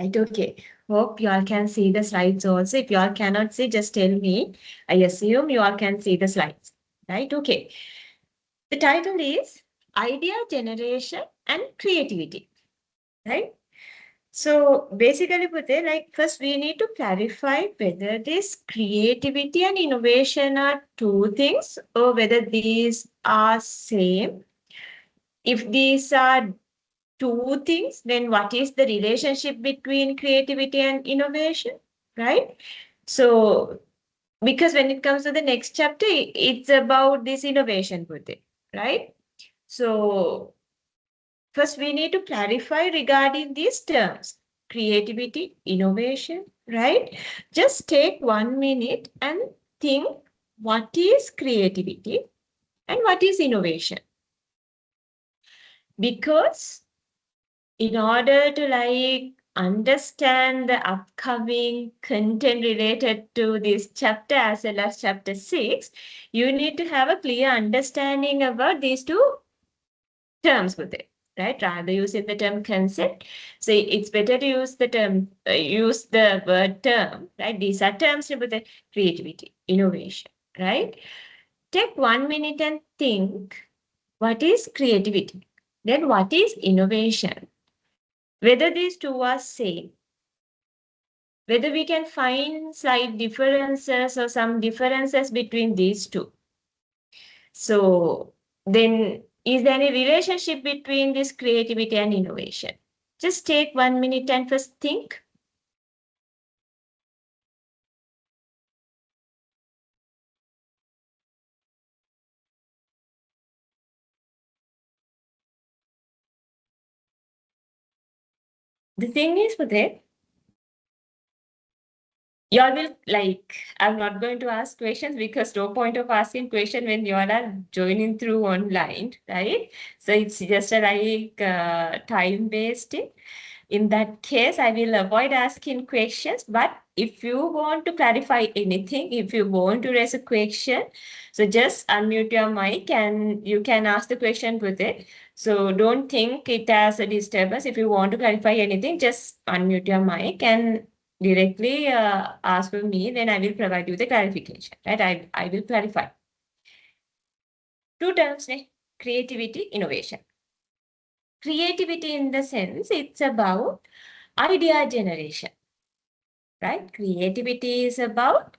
Right, okay. Hope you all can see the slides also. If you all cannot see, just tell me. I assume you all can see the slides. Right, okay. The title is Idea Generation and Creativity. Right? So basically, Pute, like first we need to clarify whether this creativity and innovation are two things or whether these are same. If these are two things, then what is the relationship between creativity and innovation, right? So because when it comes to the next chapter, it's about this innovation, Pute, right? So first, we need to clarify regarding these terms, creativity, innovation, right? Just take 1 minute and think what is creativity and what is innovation. Because in order to like understand the upcoming content related to this chapter as well as chapter 6, you need to have a clear understanding about these two terms with it, right? Rather using the term concept. So it's better to use the term, use the word term, right? These are terms with the creativity, innovation, right? Take 1 minute and think what is creativity? Then what is innovation? Whether these two are same, whether we can find slight differences or some differences between these two. So then is there any relationship between this creativity and innovation? Just take 1 minute and first think. The thing is with it, you all will like, I'm not going to ask questions because no point of asking question when you all are joining through online, right? So it's just a like time wasting. In that case, I will avoid asking questions. But if you want to clarify anything, if you want to raise a question, so just unmute your mic and you can ask the question with it. So don't think it as a disturbance. If you want to clarify anything, just unmute your mic and directly ask for me. Then I will provide you the clarification. Right? I will clarify. Two terms, creativity, innovation. Creativity in the sense it's about idea generation, right? Creativity is about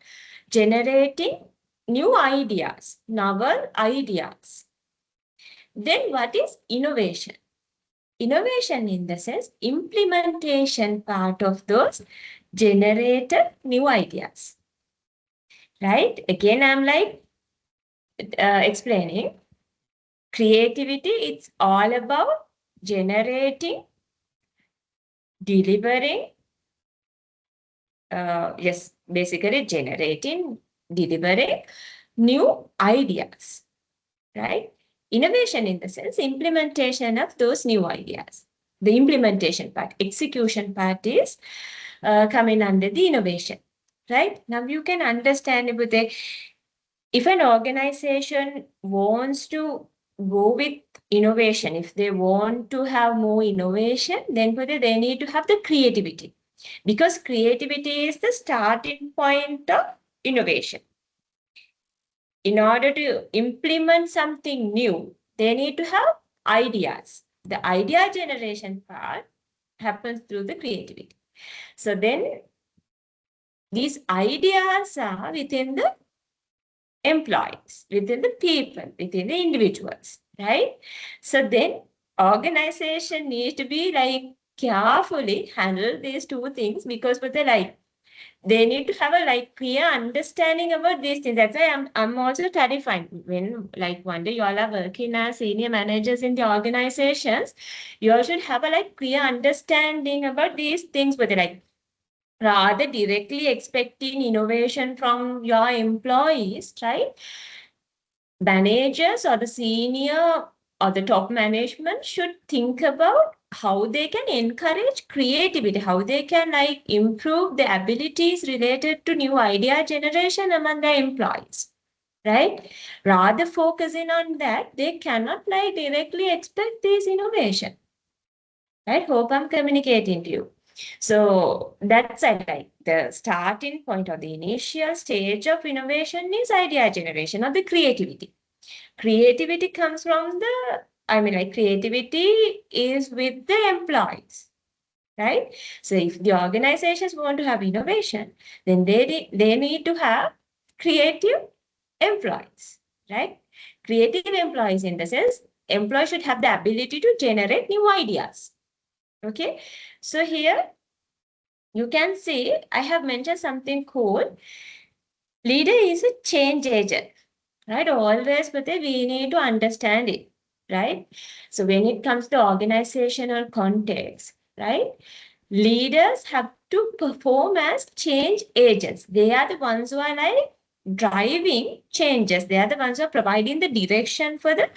generating new ideas, novel ideas. Then what is innovation? Innovation in the sense implementation part of those generated new ideas, right? Again, I'm like explaining creativity, it's all about generating, delivering, yes, basically generating, delivering new ideas, right? Innovation in the sense implementation of those new ideas. The implementation part, execution part is coming under the innovation, right? Now you can understand with the, if an organization wants to go with innovation, if they want to have more innovation, then they need to have the creativity. Because creativity is the starting point of innovation. In order to implement something new, they need to have ideas. The idea generation part happens through the creativity. So then these ideas are within the employees, within the people, within the individuals, right? So then organization needs to be like carefully handle these two things because for the like they need to have a like clear understanding about these things. That's why I'm also terrified when like one day you all are working as senior managers in the organizations, you all should have a like clear understanding about these things, but like rather directly expecting innovation from your employees, right? Managers or the senior or the top management should think about how they can encourage creativity, how they can like improve the abilities related to new idea generation among their employees, right? Rather focusing on that, they cannot like directly expect this innovation. Right? Hope I'm communicating to you. So that's like the starting point or the initial stage of innovation is idea generation or the creativity. Creativity comes from creativity is with the employees, right? So if the organizations want to have innovation, then they need to have creative employees, right? Creative employees in the sense, employees should have the ability to generate new ideas. Okay, so here you can see I have mentioned something called leader is a change agent, right? Always, but we need to understand it, right? So when it comes to organizational context, right? Leaders have to perform as change agents. They are the ones who are like driving changes. They are the ones who are providing the direction for the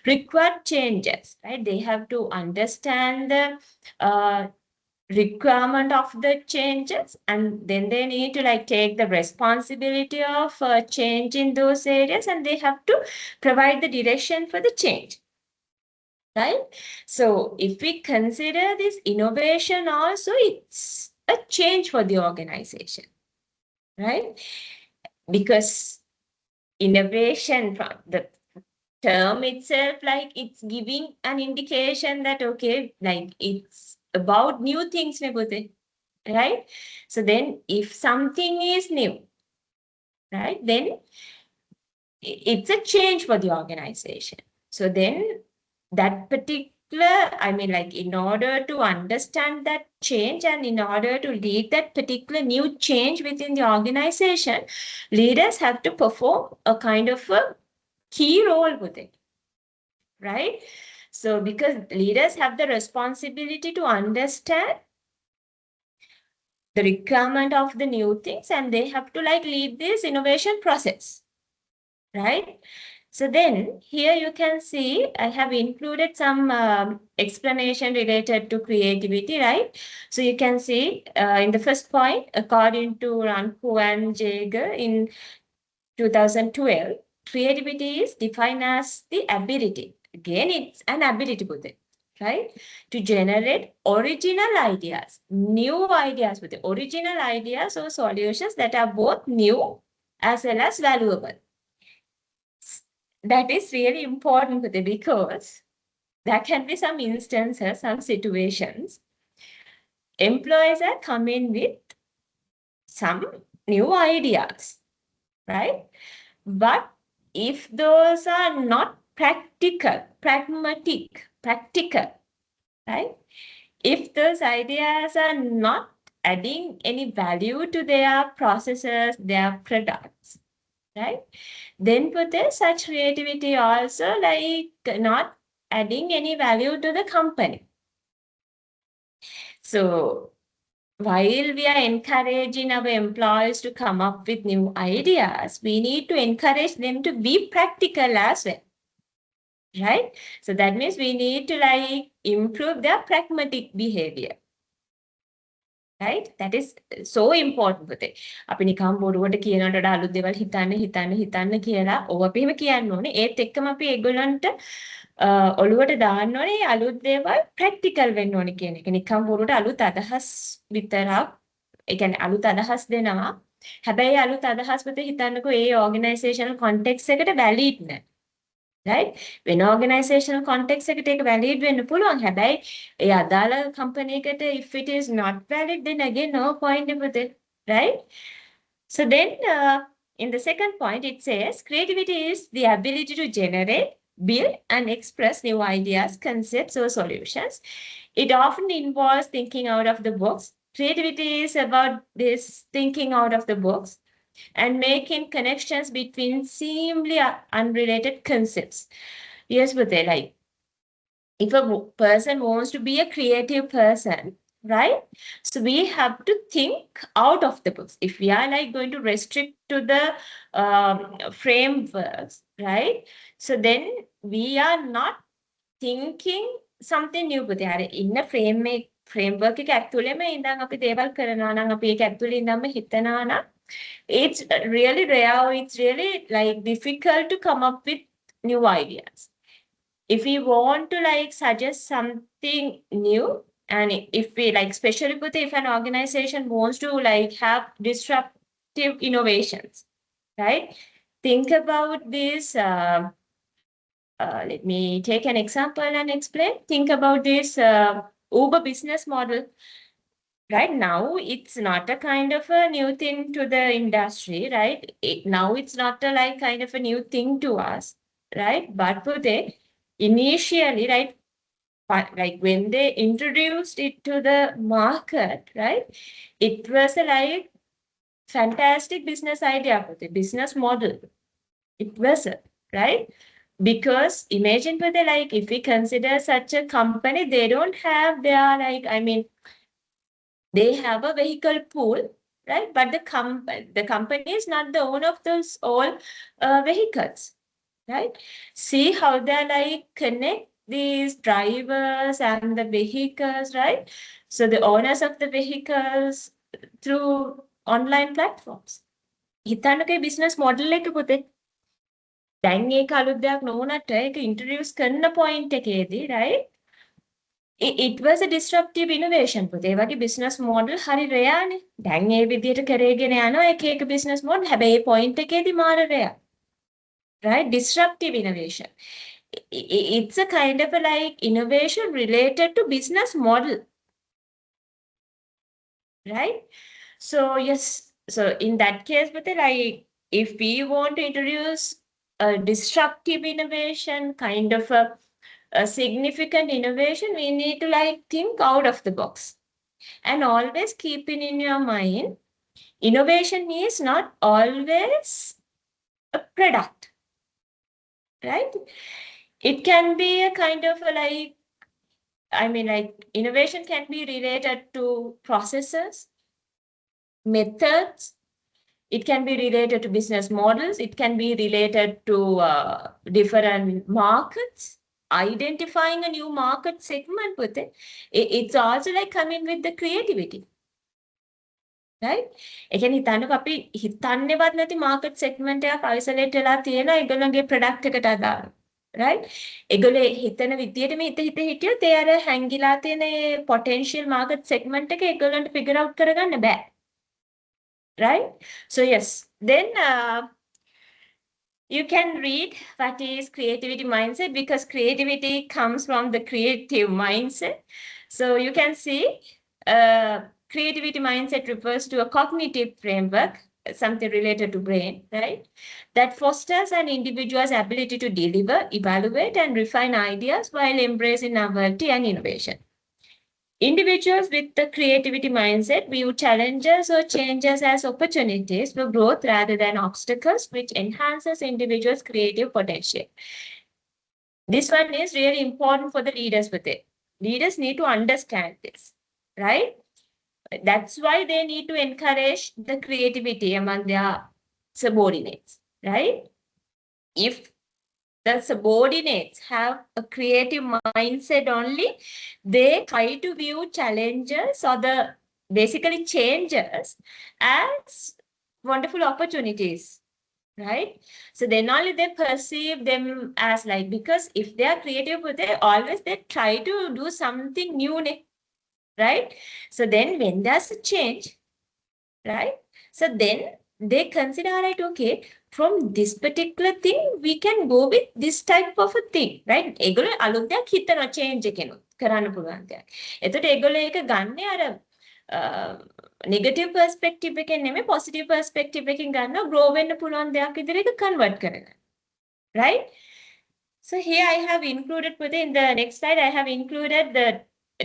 required changes, right? They have to understand the requirement of the changes, and then they need to like take the responsibility of change in those areas, and they have to provide the direction for the change, right? So if we consider this innovation also, it's a change for the organization, right? Because innovation from the term itself, like it's giving an indication that, okay, like it's about new things, right? So then if something is new, right, then it's a change for the organization. So then that particular, in order to understand that change and in order to lead that particular new change within the organization, leaders have to perform a kind of a key role with it, right? So because leaders have the responsibility to understand the requirement of the new things, and they have to like lead this innovation process, right? So then here you can see I have included some explanation related to creativity, right? So you can see in the first point, according to Ranko and Jaeger in 2012, creativity is defined as the ability. Again, it's an ability with it, right? To generate original ideas, new ideas with the original ideas or solutions that are both new as well as valuable. That is really important with it because there can be some instances, some situations, employees are coming with some new ideas, right? But if those are not practical, practical, right? If those ideas are not adding any value to their processes, their products, right? Then for this, such creativity also like not adding any value to the company. So while we are encouraging our employees to come up with new ideas, we need to encourage them to be practical as well, right? So that means we need to like improve their pragmatic behavior, right? That is so important with it. අපි නිකම් බොරුවට කියනකට වඩා අලුත් දේවල් හිතන්න කියලා ඕව අපි එහෙම කියන්න ඕනේ. ඒත් එක්කම අපි ඒගොල්ලන්ට ඔළුවට දාන්න ඕනේ අලුත් දේවල් ප්‍රැක්ටිකල් වෙන්න ඕනේ කියන එක. නිකම් බොරුවට අලුත් අදහස් විතරක්, ඒ කියන්නේ අලුත් අදහස් දෙනවා. හැබැයි අලුත් අදහස් මත හිතන්නකෝ ඒ ඕගනයිසේෂනල් කොන්ටෙක්ස් එකට වැලිඩ් නැහැ. right? වෙන organizational context එකට ඒක valid වෙන්න පුළුවන්. හැබැයි ඒ අදාළ company එකට if it is not valid, then again no point with it, right? So then in the second point, it says creativity is the ability to generate, build and express new ideas, concepts or solutions. It often involves thinking out of the box. Creativity is about this thinking out of the box and making connections between seemingly unrelated concepts. Yes, but they like, if a person wants to be a creative person, right? So we have to think out of the box. If we are like going to restrict to the frameworks, right? So then we are not thinking something new. But in a framework එක ඇතුළේම ඉඳන් අපි දේවල් කරනවා නම් අපි ඒක ඇතුළේ ඉඳන්ම හිතනවා නම් it's really rare, it's really like difficult to come up with new ideas. If we want to like suggest something new, And if we like, especially with if an organization wants to like have disruptive innovations, right? Think about this. Let me take an example and explain. Think about this Uber business model. Right now, it's not a kind of a new thing to the industry, right? Now it's not a like kind of a new thing to us, right? But for the initially, right, but like when they introduced it to the market, right, it was a like fantastic business idea for the business model. It was, right? Because imagine for the like, if we consider such a company, they don't have their like, I mean, they have a vehicle pool, right? But the company is not the owner of those all vehicles, right? See how they like connect these drivers and the vehicles, right? So the owners of the vehicles through online platforms. හිතන්නක business model එක පුතේ. දැන් ඒක අලුත් දෙයක් නොවුනට ඒක introduce කරන point එකේදී, right? It was a disruptive innovation. පුතේ වගේ business model හරි රෙයානේ. දැන් ඒ විදිහට කරේගෙන යනවා එක එක business model. හැබැයි ඒ point එකේදී මාර රෙයා. Right? Disruptive innovation. It's a kind of a like innovation related to business model. Right? So yes, so in that case, but like if we want to introduce a disruptive innovation, kind of a significant innovation, we need to like think out of the box. And always keeping in your mind, innovation is not always a product, right? It can be a kind of a like, I mean, like innovation can be related to processes, methods. It can be related to business models. It can be related to different markets, identifying a new market segment with it. It's also like coming with the creativity. right? ඒ කියන්නේ හිතන්නකො අපි හිතන්නේවත් නැති market segment එකක් isolate වෙලා තියෙනවා ඒගොල්ලන්ගේ product එකට අදාළ. right? ඒගොල්ලෝ හිතන විදියටම හිත හිටියොත් ඒ අර හැංගිලා තියෙන potential market segment එක ඒගොල්ලන්ට figure out කරගන්න බෑ. right? So yes, then you can read what is creativity mindset because creativity comes from the creative mindset. So you can see creativity mindset refers to a cognitive framework, something related to brain, right? That fosters an individual's ability to deliver, evaluate, and refine ideas while embracing novelty and innovation. Individuals with the creativity mindset view challenges or changes as opportunities for growth rather than obstacles, which enhances individuals' creative potential. This one is really important for the leaders with it. Leaders need to understand this, right? That's why they need to encourage the creativity among their subordinates, right? If the subordinates have a creative mindset only, they try to view challenges or the basically changes as wonderful opportunities, right? So then only they perceive them as like, because if they are creative, they try to do something new, right? So then when there's a change, right? So then they consider, right, okay, from this particular thing, we can go with this type of a thing, right? ඒගොල්ලෝ අලුත් දෙයක් හිතනවා change එකෙනුත් කරන්න පුළුවන් දෙයක්. එතකොට ඒගොල්ලෝ ඒක ගන්න අර negative perspective එකෙන් නෙමෙයි positive perspective එකෙන් ගන්නවා grow වෙන්න පුළුවන් දෙයක් විදිහට ඒක convert කරගන්න. Right? So here I have included in the next slide, I have included the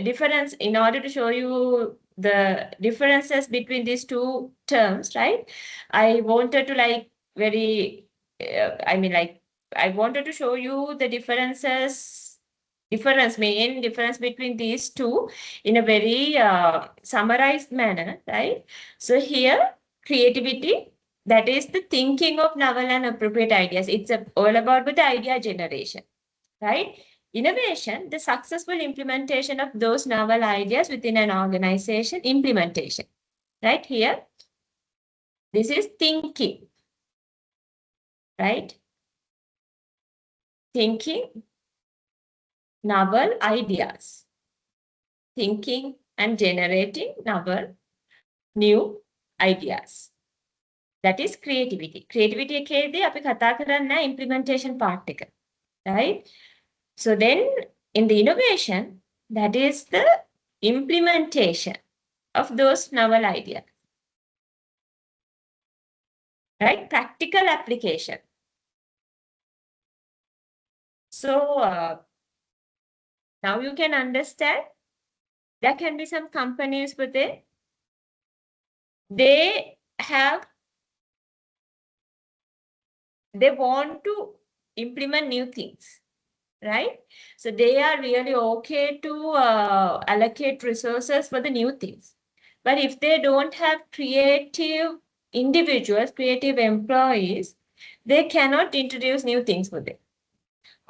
difference in order to show you the differences between these two terms, right? I wanted to like I wanted to show you the main difference between these two in a very summarized manner, right? So here, creativity, that is the thinking of novel and appropriate ideas. It's all about the idea generation, right? Innovation, the successful implementation of those novel ideas within an organization, implementation, right? Here, this is thinking, right? Thinking novel ideas. thinking and generating novel new ideas. That is creativity. Creativity එකේදී අපි කතා කරන්නේ implementation part එක. Right? So then in the innovation, that is the implementation of those novel ideas. Right? Practical application. So now you can understand there can be some companies, but they want to implement new things, right? So they are really okay to allocate resources for the new things. But if they don't have creative individuals, creative employees, they cannot introduce new things for them.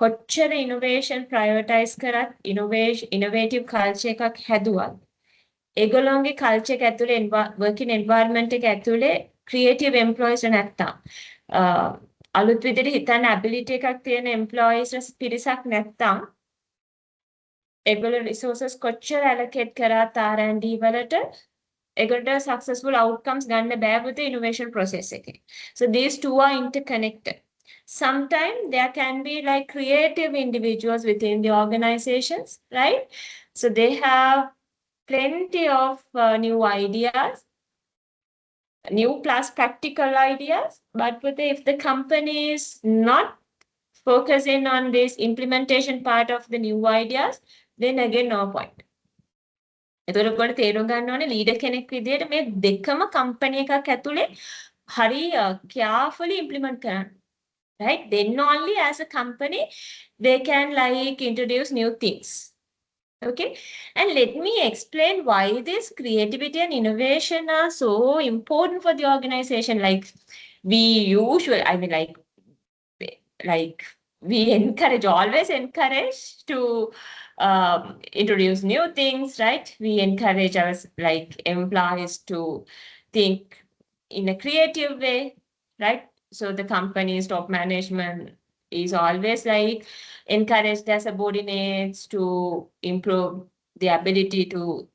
කොච්චර innovation prioritize කරත් innovative culture එකක් හැදුවත් ඒගොල්ලෝගේ culture එක ඇතුලේ working environment එක ඇතුලේ creative employees නැත්තම් අලුත් විදිහට හිතන්න ability එකක් තියෙන employees පිරිසක් නැත්තම් ඒගොල්ලෝ resources කොච්චර allocate කරත් R&D වලට ඒගොල්ලන්ට successful outcomes ගන්න බෑ with the innovation process එකේ. So these two are interconnected. Sometimes there can be like creative individuals within the organizations, right? So they have plenty of new ideas, new plus practical ideas, but if the company is not focusing on this implementation part of the new ideas, then again no point. එතකොට ඔයගොල්ලෝ තේරුම් ගන්න ඕනේ leader කෙනෙක් විදිහට මේ දෙකම company එකක් ඇතුලේ හරි carefully implement කරන්න. Right? Then only as a company, they can like introduce new things. Okay. And let me explain why this creativity and innovation are so important for the organization. Like we usually, I mean, like we always encourage to introduce new things, right? We encourage our like employees to think in a creative way, right? So the company's top management is always like encourage their subordinates to improve the ability to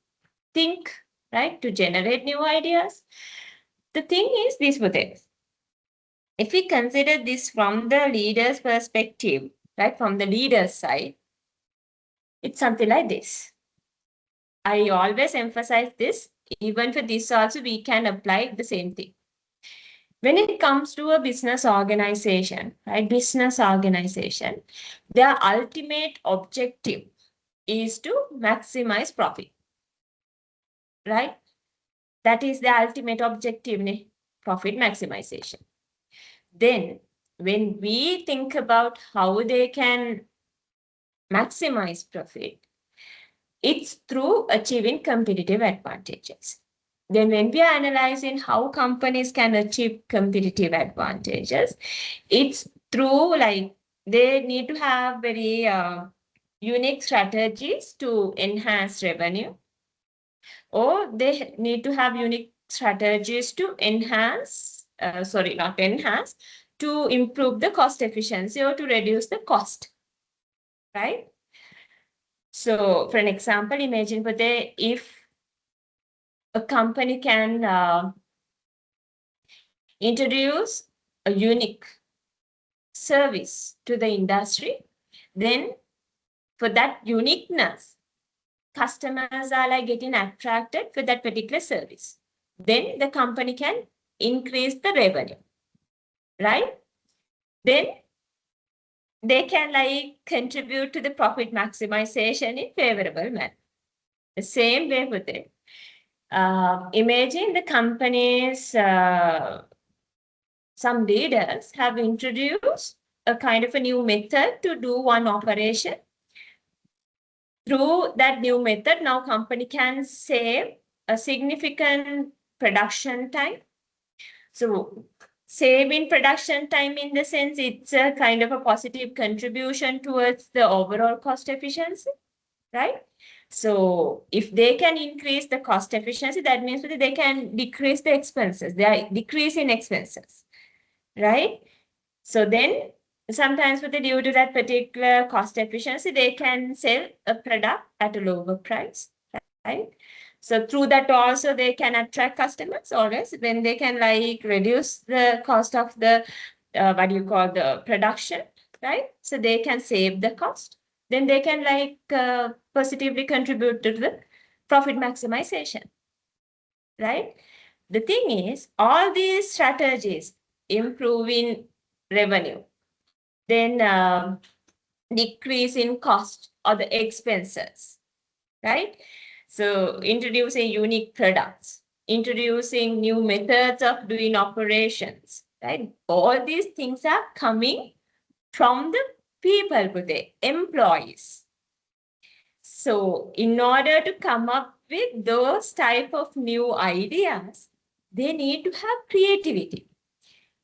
think, right? To generate new ideas. The thing is this with it. If we consider this from the leader's perspective, right? From the leader's side, it's something like this. I always emphasize this. Even for this also, we can apply the same thing. When it comes to a business organization, right? Business organization, their ultimate objective is to maximize profit, right? That is the ultimate objective, profit maximization. Then when we think about how they can maximize profit, it's through achieving competitive advantages. Then when we are analyzing how companies can achieve competitive advantages, it's through like they need to have very unique strategies to enhance revenue, or they need to have unique strategies to enhance, to improve the cost efficiency or to reduce the cost, right? So for an example, imagine if a company can introduce a unique service to the industry, then for that uniqueness, customers are like getting attracted for that particular service. Then the company can increase the revenue, right? Then they can like contribute to the profit maximization in favorable manner. The same way with it. Imagine the companies, some leaders have introduced a kind of a new method to do one operation. Through that new method, now company can save a significant production time. So saving production time in the sense it's a kind of a positive contribution towards the overall cost efficiency, right? So if they can increase the cost efficiency, that means that they can decrease the expenses. They are decreasing expenses, right? So then sometimes due to that particular cost efficiency, they can sell a product at a lower price. right? So through that also they can attract customers, or else when they can like reduce the cost of the what do you call the production, right? So they can save the cost. Then they can like positively contribute to the profit maximization, right? The thing is, all these strategies, improving revenue, then decrease in cost or the expenses, right? So introducing unique products, introducing new methods of doing operations, right? All these things are coming from the people, the employees. So in order to come up with those type of new ideas, they need to have creativity.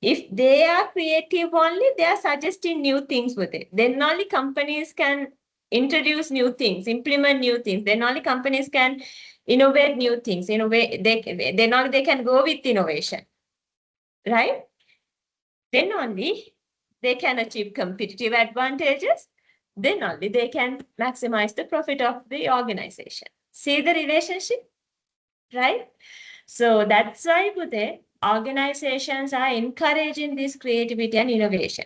If they are creative only, they are suggesting new things with it. Then only companies can introduce new things, implement new things. Then only companies can innovate new things. Then only they can go with innovation, right? Then only they can achieve competitive advantages. Then only they can maximize the profit of the organization. See the relationship, right? So that's why Bude, organizations are encouraging this creativity and innovation.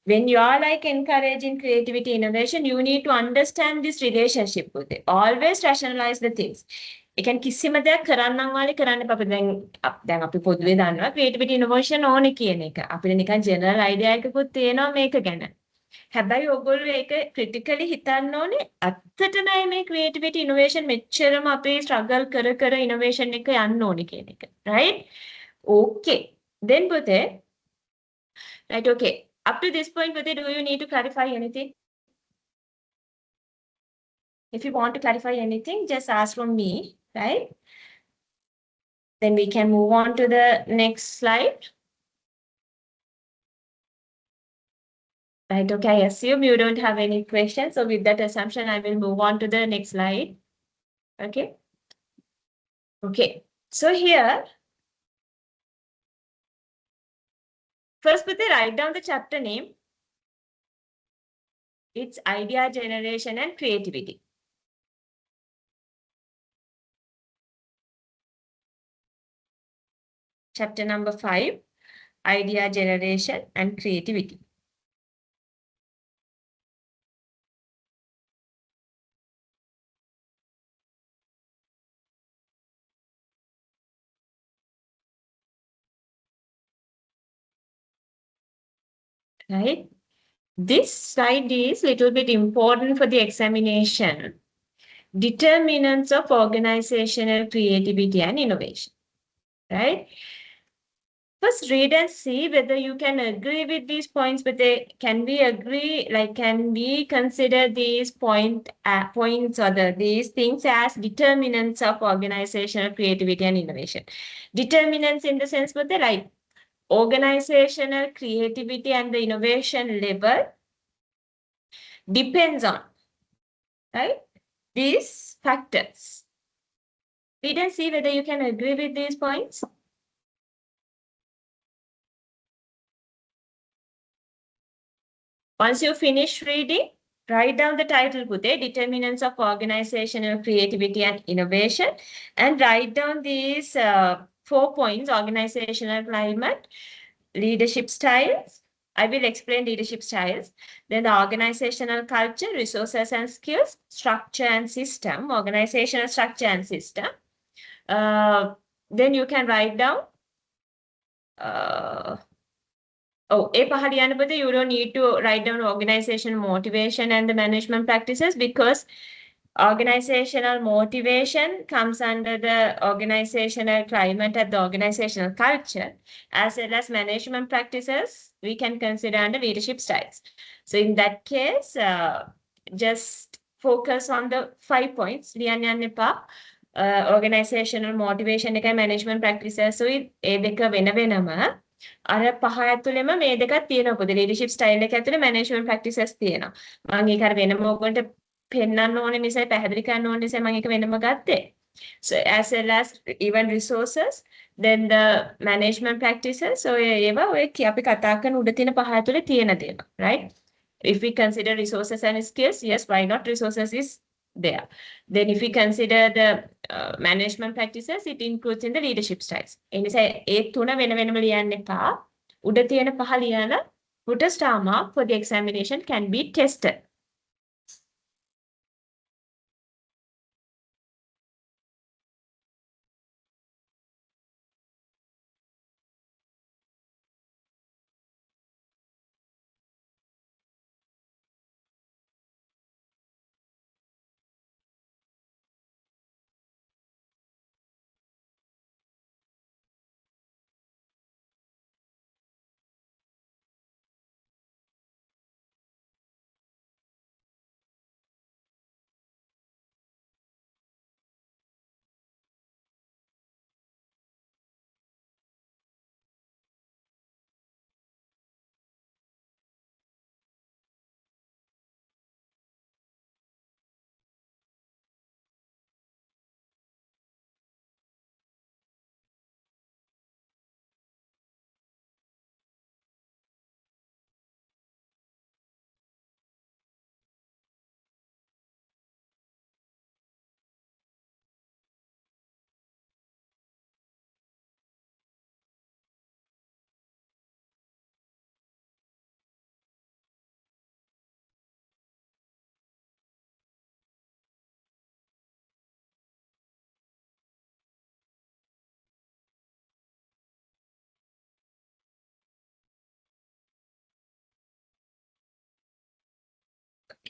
When you are like encouraging creativity, innovation, you need to understand this relationship with it. Always rationalize the things. ඒ කියන්නේ කිසිම දෙයක් කරන්නම් වාලේ කරන්න එපා. දැන් අපි පොදුවේ දන්නවා creativity innovation ඕනේ කියන එක. අපිට නිකන් general idea එකකුත් තියෙනවා මේක ගැන. හැබැයි ඔයගොල්ලෝ ඒක critically හිතන්න ඕනේ. ඇත්තටම මේ creativity innovation මෙච්චරම අපි struggle කර innovation එක යන්න ඕනේ කියන එක. Right? Okay. Then Bude, right, okay. Up to this point, Bude, do you need to clarify anything? If you want to clarify anything, just ask from me, right? Then we can move on to the next slide. Right, okay, I assume you don't have any questions. So with that assumption, I will move on to the next slide. Okay. Okay, so here, first, Bude, write down the chapter name. It's idea generation and creativity. Chapter number 5, idea generation and creativity. Right? This slide is a little bit important for the examination. Determinants of organizational creativity and innovation. Right? First, read and see whether you can agree with these points, but can we agree, like, can we consider these points or these things as determinants of organizational creativity and innovation? Determinants in the sense, but like organizational creativity and the innovation level depends on, right, these factors. Read and see whether you can agree with these points. Once you finish reading, write down the title, Bude, Determinants of Organizational Creativity and Innovation, and write down these 4 points: organizational climate, leadership styles. I will explain leadership styles. Then the organizational culture, resources and skills, structure and system, organizational structure and system. Then you can write down you don't need to write down organization motivation and the management practices, because organizational motivation comes under the organizational climate and the organizational culture, as well as management practices we can consider under leadership styles. So in that case, just focus on the 5 points. Organizational motivation and management practices. So අර පහ ඇතුළෙම මේ දෙකක් තියෙනවා. පොද leadership style එක ඇතුළේ management practices තියෙනවා. මම ඒක අර වෙනම ඔයගොල්ලන්ට පෙන්නන්න ඕනේ නිසා පැහැදිලි කරන්න ඕනේ නිසා මම ඒක වෙනම ගත්තේ. So as well as even resources, then the management practices. So ඒවා ඔය අපි කතා කරන උඩ තියෙන පහ ඇතුළේ තියෙන දේවල්, right? If we consider resources and skills, yes, why not? Resources is there. Then if we consider the management practices, it includes in the leadership styles. එනිසා ඒ තුන වෙන වෙනම ලියන්න එපා. උඩ තියෙන පහ ලියන put a star mark for the examination can be tested.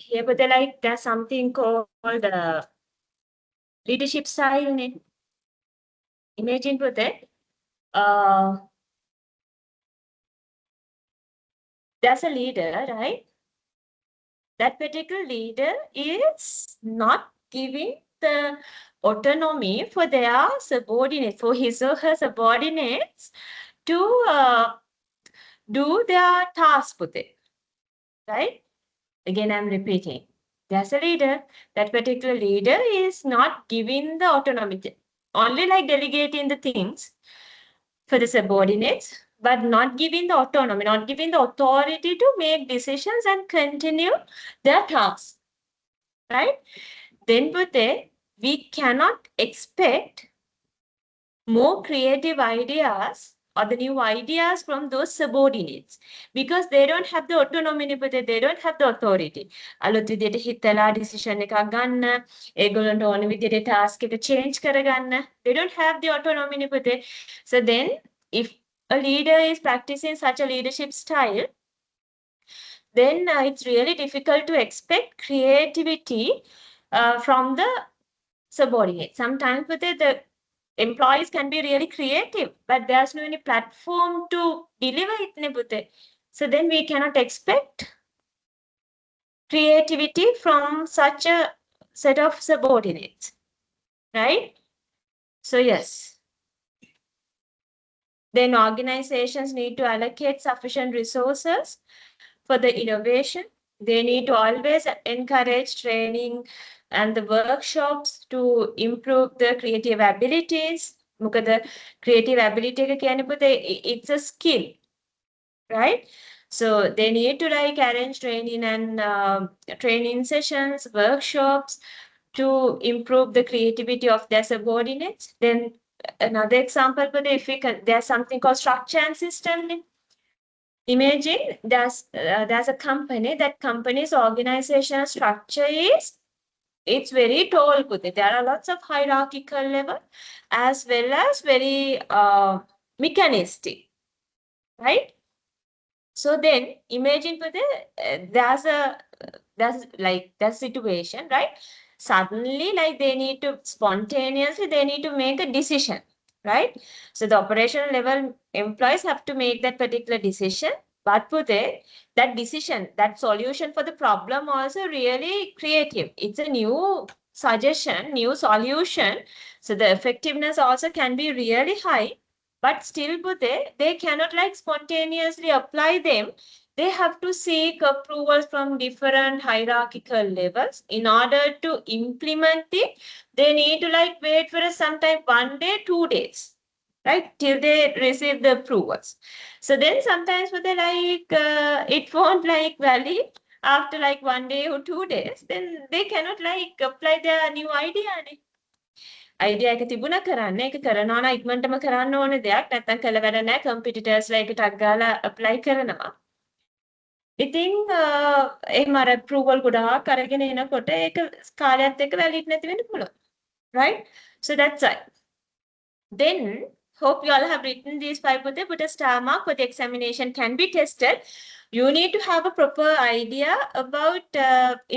Here, but like there's something called leadership style. Imagine put it. There's a leader, right? That particular leader is not giving the autonomy for their subordinates, for his or her subordinates to do their task with it, right? Again, I'm repeating. There's a leader. That particular leader is not giving the autonomy, only like delegating the things for the subordinates, but not giving the autonomy, not giving the authority to make decisions and continue their tasks, right? Then we cannot expect more creative ideas or the new ideas from those subordinates because they don't have the autonomy, but they don't have the authority. අලුත් විදියට හිතලා decision එකක් ගන්න, ඒගොල්ලන්ට ඕන විදියට task එක change කරගන්න. They don't have the autonomy, but so then if a leader is practicing such a leadership style, then it's really difficult to expect creativity from the subordinate. Sometimes with the employees can be really creative, but there's no any platform to deliver it. So then we cannot expect creativity from such a set of subordinates, right? So yes. Then organizations need to allocate sufficient resources for the innovation. They need to always encourage training and the workshops to improve the creative abilities. The creative ability it's a skill, right? So they need to like arrange training and training sessions, workshops to improve the creativity of their subordinates. Then another example, but if we can, there's something called structure and system. Imagine there's a company, that company's organizational structure is, it's very tall. There are lots of hierarchical level as well as very mechanistic, right? So then imagine there's that situation, right? Suddenly, like they need to spontaneously, they need to make a decision, right? So the operational level employees have to make that particular decision, but that decision, that solution for the problem also really creative. It's a new suggestion, new solution. So the effectiveness also can be really high, but still they cannot like spontaneously apply them. They have to seek approvals from different hierarchical levels. In order to implement it, they need to like wait for sometime 1 day, 2 days, right? Till they receive the approvals. So then sometimes it won't like valid after like 1 day or 2 days, then they cannot like apply their new idea. Idea එක තිබුණා කරන්න ඒක කරනවා නම් ඉක්මනටම කරන්න ඕනේ දෙයක් නැත්නම් කළ වැඩ නැහැ competitors ලා ඒකට අග්ගාලා apply කරනවා. ඉතින් එහෙම අර approval ගොඩාක් අරගෙන එනකොට ඒක කාලයත් එක්ක valid නැති වෙන්න පුළුවන්. Right? So that's right. Then hope you all have written these 5 පුතේ put a star mark for the examination can be tested. You need to have a proper idea about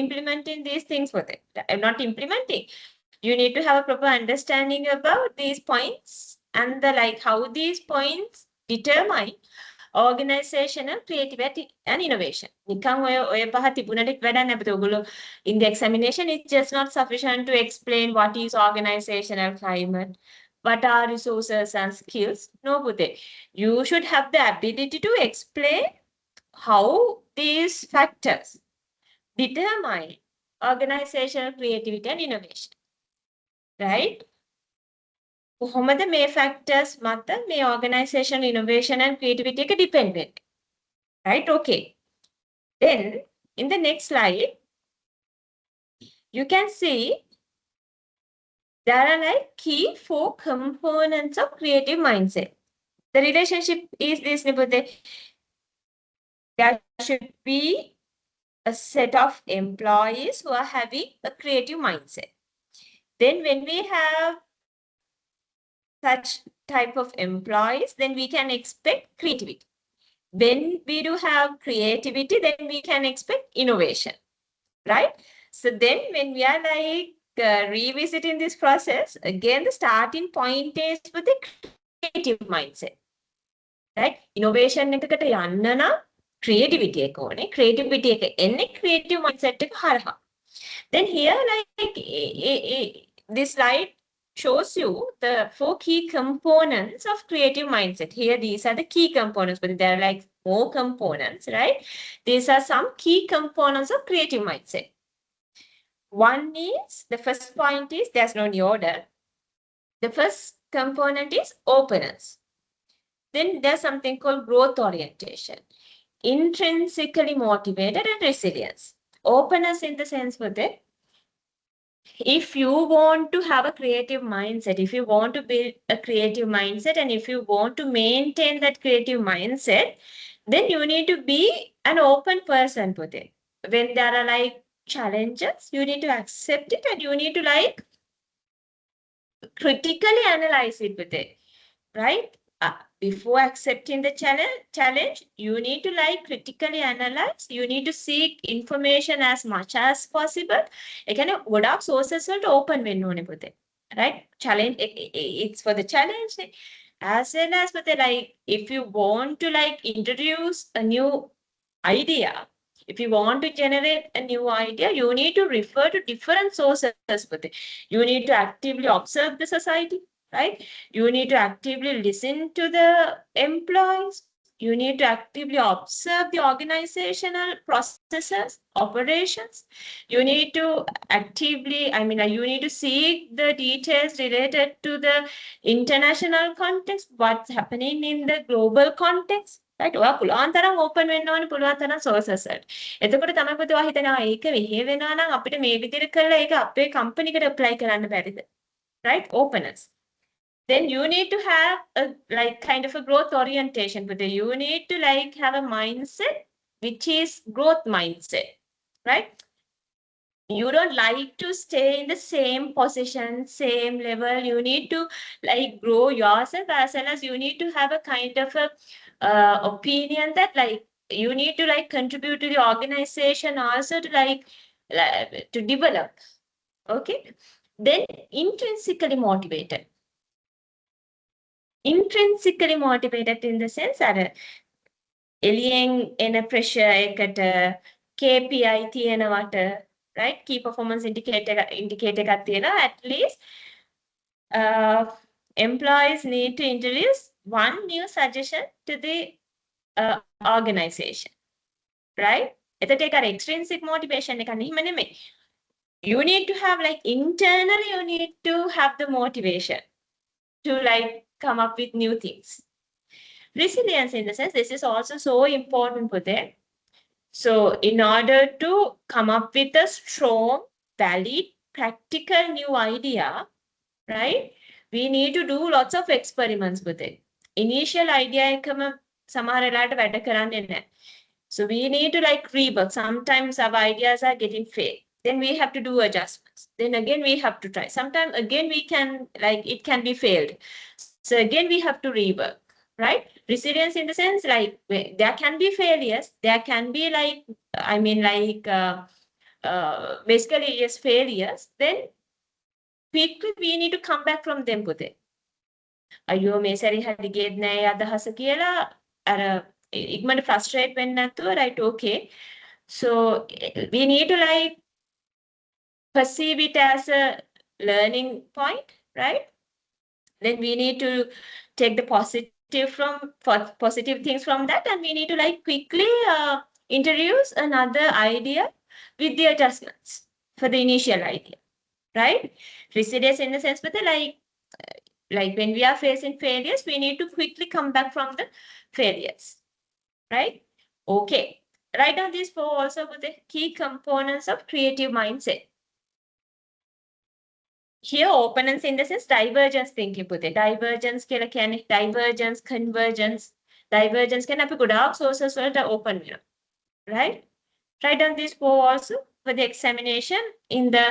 implementing these things for it. Not implementing. You need to have a proper understanding about these points and the like how these points determine organizational creativity and innovation. නිකන් ඔය පහ තිබුණට වැඩක් නැහැ. ඔයගොල්ලෝ in the examination it's just not sufficient to explain what is organizational climate, what are resources and skills. No, පුතේ. You should have the ability to explain how these factors determine organizational creativity and innovation. Right? කොහොමද මේ factors මත මේ organizational innovation and creativity එක depend වෙන්නේ? Right? Okay. Then in the next slide you can see there are like key 4 components of creative mindset. The relationship is this, Nipute. There should be a set of employees who are having a creative mindset. Then when we have such type of employees, then we can expect creativity. When we do have creativity, then we can expect innovation, right? So then when we are like revisiting this process, again, the starting point is with the creative mindset, right? Innovation එකකට යන්න නම් creativity එක ඕනේ. Creativity එක එන්නේ creative mindset එක හරහා. Then here like this slide shows you the 4 key components of creative mindset. Here, these are the key components, but there are like more components, right? These are some key components of creative mindset. One is, the first point is, there's no new order. The first component is openness. Then there's something called growth orientation, intrinsically motivated and resilience. Openness in the sense that if you want to have a creative mindset, if you want to build a creative mindset, and if you want to maintain that creative mindset, then you need to be an open person with it. When there are like challenges, you need to accept it and you need to like critically analyze it with it, right? Before accepting the challenge, you need to like critically analyze. You need to seek information as much as possible. Again, ගොඩක් sources වලට open වෙන්න ඕනේ පුතේ. Right? Challenge, it's for the challenge. As well as with the like, if you want to like introduce a new idea, if you want to generate a new idea, you need to refer to different sources with it. You need to actively observe the society. Right? You need to actively listen to the employees. You need to actively observe the organizational processes, operations. You need to actively, you need to seek the details related to the international context, what's happening in the global context. Right? ඔයා පුළුවන් තරම් open වෙන්න ඕනේ පුළුවන් තරම් sources වලට. එතකොට තමයි පුතේ ඔයා හිතනවා ඒක මෙහෙ වෙනවා නම් අපිට මේ විදිහට කරලා ඒක අපේ company එකට apply කරන්න බැරිද? Right? Openness. Then you need to have a like kind of a growth orientation, but you need to like have a mindset which is growth mindset, right? You don't like to stay in the same position, same level. You need to like grow yourself, as well as you need to have a kind of a opinion that like you need to like contribute to the organization also to like to develop. Okay. Then intrinsically motivated. Intrinsically motivated in the sense that එළියෙන් එන pressure එකට KPI තියෙනවට, right? Key performance indicator එකක් තියෙනවා. At least employees need to introduce one new suggestion to the organization, right? එතකොට ඒක extrinsic motivation එක නෙමෙයි. You need to have like internally, you need to have the motivation to like come up with new things. Resilience in the sense, this is also so important for them. So in order to come up with a strong, valid, practical new idea, right? We need to do lots of experiments with it. Initial idea එකම සමහර වෙලාවට වැඩ කරන්නේ නැහැ. So we need to like rework. Sometimes our ideas are getting failed. Then we have to do adjustments. Then again we have to try. Sometimes again we can like it can be failed. So again we have to rework, right? Resilience in the sense like there can be failures. There can be like basically yes failures. Then quickly we need to come back from them with it. අයියෝ මේ සැරේ හරි ගියෙත් නෑ අදහස කියලා අර ඉක්මනට frustrate වෙන්නේ නැතුව right okay so we need to like perceive it as a learning point, right? Then we need to take the positive things from that, and we need to like quickly introduce another idea with the adjustments for the initial idea, right? Resilience in the sense but like when we are facing failures, we need to quickly come back from the failures, right? Okay, write down these 4 also with the key components of creative mindset. Here openness in the sense divergence thinking පුතේ divergence කියලා කියන්නේ divergence convergence divergence කියන්නේ අපි ගොඩාක් sources වලට open වෙනවා, right? Write down these 4 also for the examination. In the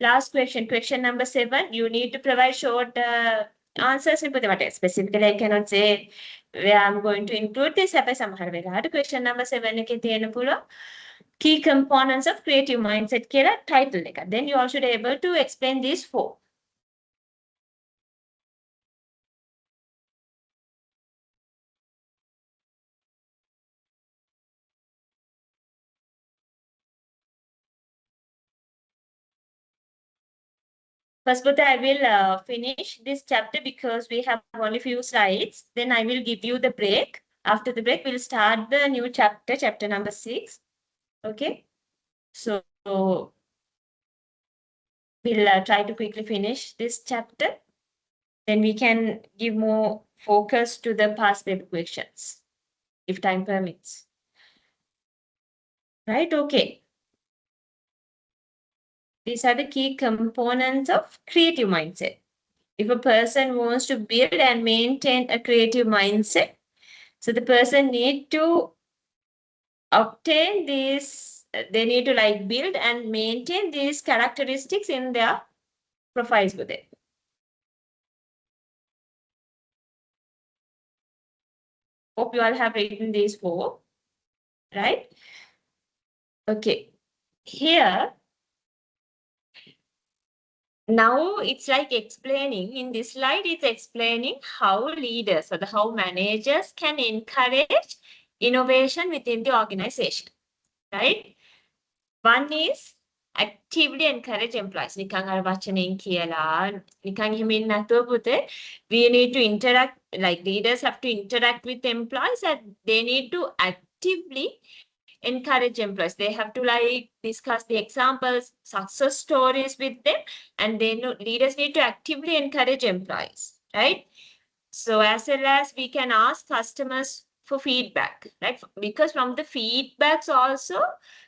last question number 7, you need to provide short answers. Specifically I cannot say where I'm going to include this. Question number 7 එකේ තියෙන පුළුවන් key components of creative mindset කියලා title එක. Then you all should be able to explain these 4. First, but I will finish this chapter because we have only few slides. Then I will give you the break. After the break, we'll start the new chapter, chapter number 6. Okay. So we'll try to quickly finish this chapter. Then we can give more focus to the past paper questions, if time permits. Right? Okay. These are the key components of creative mindset. If a person wants to build and maintain a creative mindset, so the person need to obtain these, they need to like build and maintain these characteristics in their profiles with it. Hope you all have written these 4, right? Okay. Here, now it's like explaining, in this slide, it's explaining how leaders or how managers can encourage innovation within the organization, right? One is actively encourage employees. නිකන් අර වචනෙන් කියලා නිකන් එහෙම ඉන්න නැතුව පුතේ we need to interact, like leaders have to interact with employees and they need to actively encourage employees. They have to like discuss the examples, success stories with them, and leaders need to actively encourage employees, right? So as well as we can ask customers for feedback, right? Because from the feedbacks also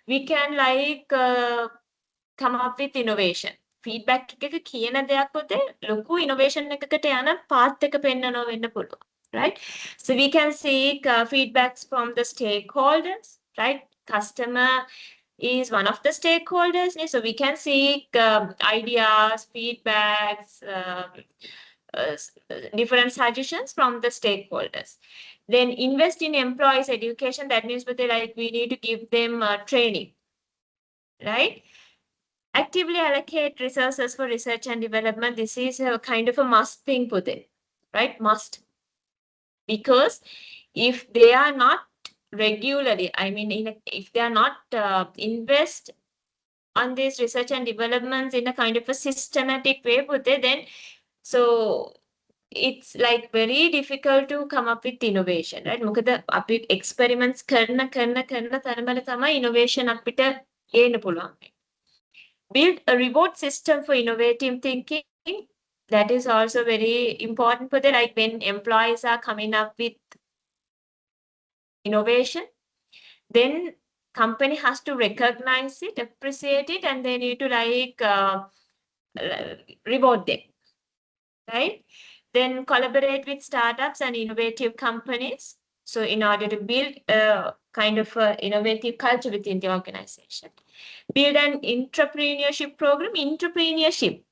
we can like come up with innovation. Feedback එක කියන දෙයක් පොතේ ලොකු innovation එකකට යන path එක පෙන්නනවා වෙන්න පුළුවන්, right? So we can seek feedbacks from the stakeholders, right? Customer is one of the stakeholders, so we can seek ideas, feedbacks, different suggestions from the stakeholders. Then invest in employees' education. That means like we need to give them training, right? Actively allocate resources for research and development. This is a kind of a must thing, Pute, right? Must. Because if they are not regularly, I mean, if they are not invest on these research and developments in a kind of a systematic way, Pute, then so it's like very difficult to come up with innovation, right? මොකද අපි experiments කරන තරමට තමයි innovation අපිට ගේන්න පුළුවන්. Build a reward system for innovative thinking. That is also very important for the, like when employees are coming up with innovation, then company has to recognize it, appreciate it, and they need to reward them, right? Then collaborate with startups and innovative companies. So in order to build a kind of a innovative culture within the organization. Build an entrepreneurship program. Entrepreneurship,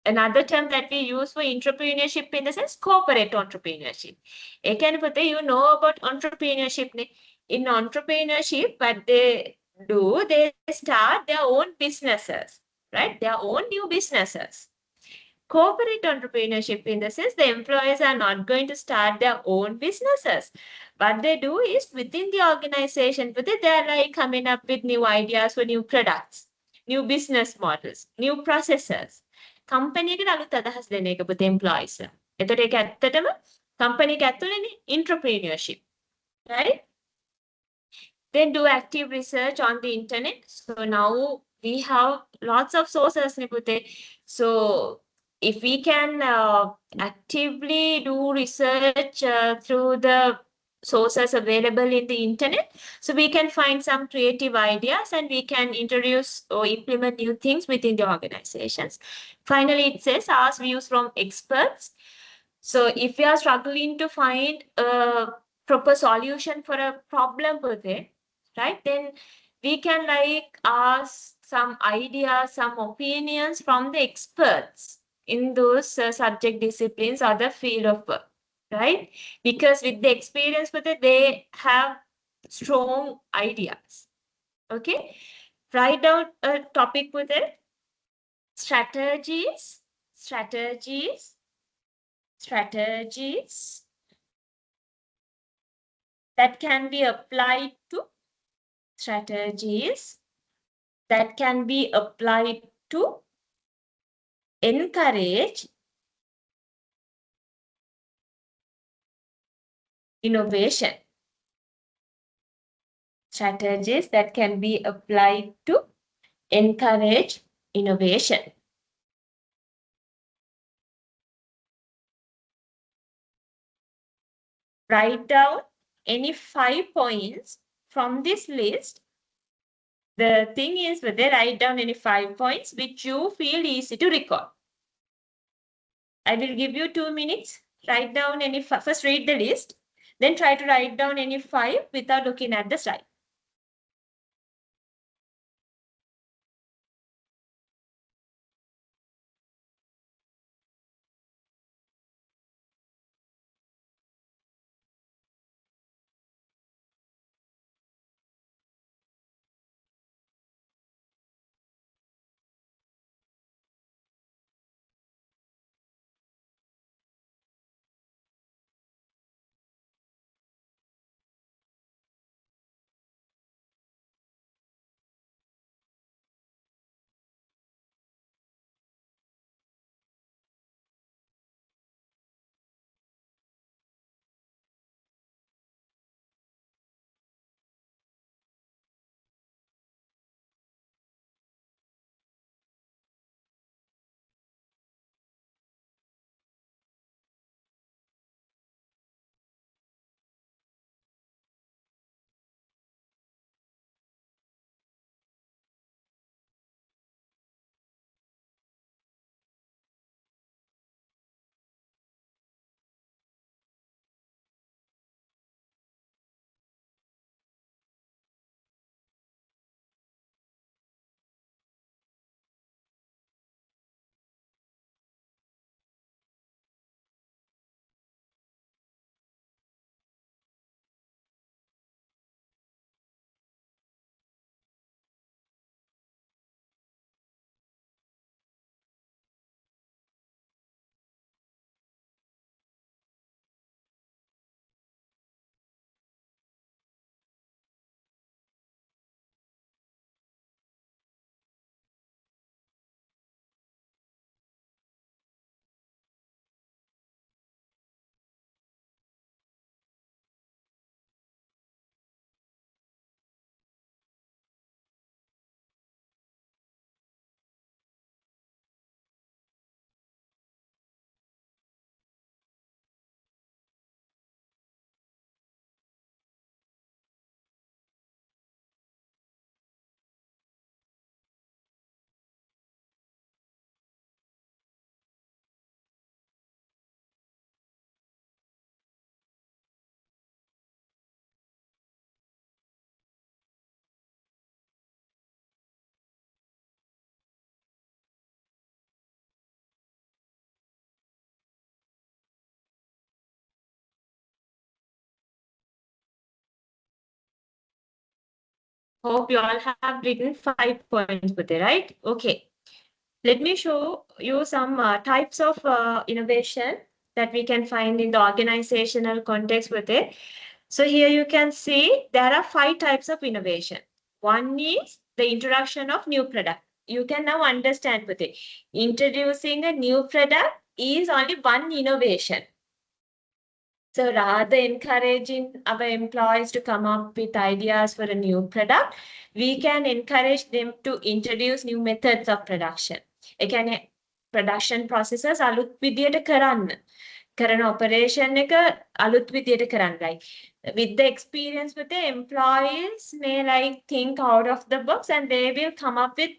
another term that we use for entrepreneurship in the sense corporate entrepreneurship. You know about entrepreneurship. In entrepreneurship, what they do, they start their own businesses, right? Their own new businesses. Corporate entrepreneurship in the sense the employees are not going to start their own businesses. What they do is within the organization, but they are like coming up with new ideas for new products, new business models, new processes. Company එකට අලුත් අදහස් දෙන එක පුතේ employees. එතකොට ඒක ඇත්තටම company එක ඇතුළේනේ entrepreneurship, right? Then do active research on the internet. So now we have lots of sources, Nipute. So if we can actively do research through the sources available in the internet, so we can find some creative ideas and we can introduce or implement new things within the organizations. Finally, it says ask views from experts. So if we are struggling to find a proper solution for a problem per se, right, then we can ask some ideas, some opinions from the experts in those subject disciplines or the field of work, right? Because with the experience with it, they have strong ideas. Okay, write down a topic with it. Strategies that can be applied to strategies that can be applied to encourage innovation. Strategies that can be applied to encourage innovation. Write down any 5 points from this list. The thing is, whether write down any 5 points which you feel easy to recall. I will give you 2 minutes. Write down any, first read the list, then try to write down any 5 without looking at the slide. Hope you all have written 5 points with it, right? Okay. Let me show you some types of innovation that we can find in the organizational context with it. So here you can see there are 5 types of innovation. One is the introduction of new product. You can now understand with it. Introducing a new product is only one innovation. So rather encouraging our employees to come up with ideas for a new product, we can encourage them to introduce new methods of production. Again, production processes අලුත් විදියට කරන operation එක අලුත් විදියට කරන්න. Like with the experience with the employees may like think out of the box and they will come up with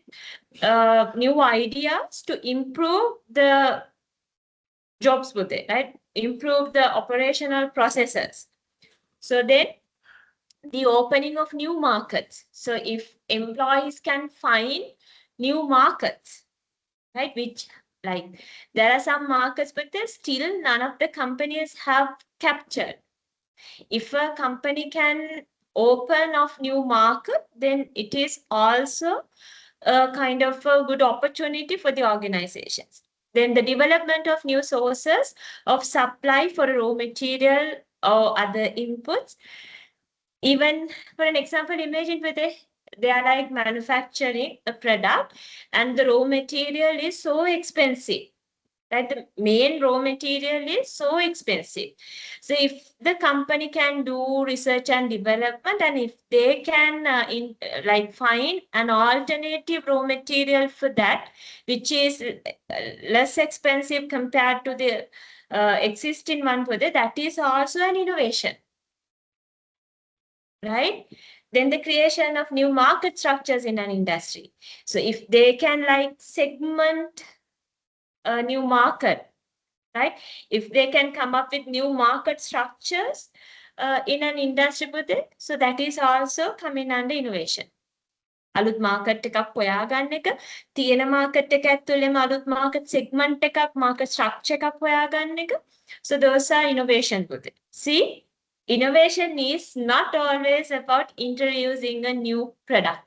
new ideas to improve the jobs with it, right? Improve the operational processes. So then the opening of new markets. So if employees can find new markets, right? Which like there are some markets, but there's still none of the companies have captured. If a company can open of new market, then it is also a kind of a good opportunity for the organizations. Then the development of new sources of supply for raw material or other inputs. Even for an example, imagine whether they are like manufacturing a product and the raw material is so expensive. Right? The main raw material is so expensive. So if the company can do research and development, and if they can find an alternative raw material for that, which is less expensive compared to the existing one for that is also an innovation. Right? Then the creation of new market structures in an industry. So if they can like segment a new market, right? If they can come up with new market structures in an industry with it, so that is also coming under innovation. අලුත් market එකක් හොයාගන්න එක, තියෙන market එක ඇතුළේම අලුත් market segment එකක්, market structure එකක් හොයාගන්න එක. So those are innovation with it. See, innovation is not always about introducing a new product.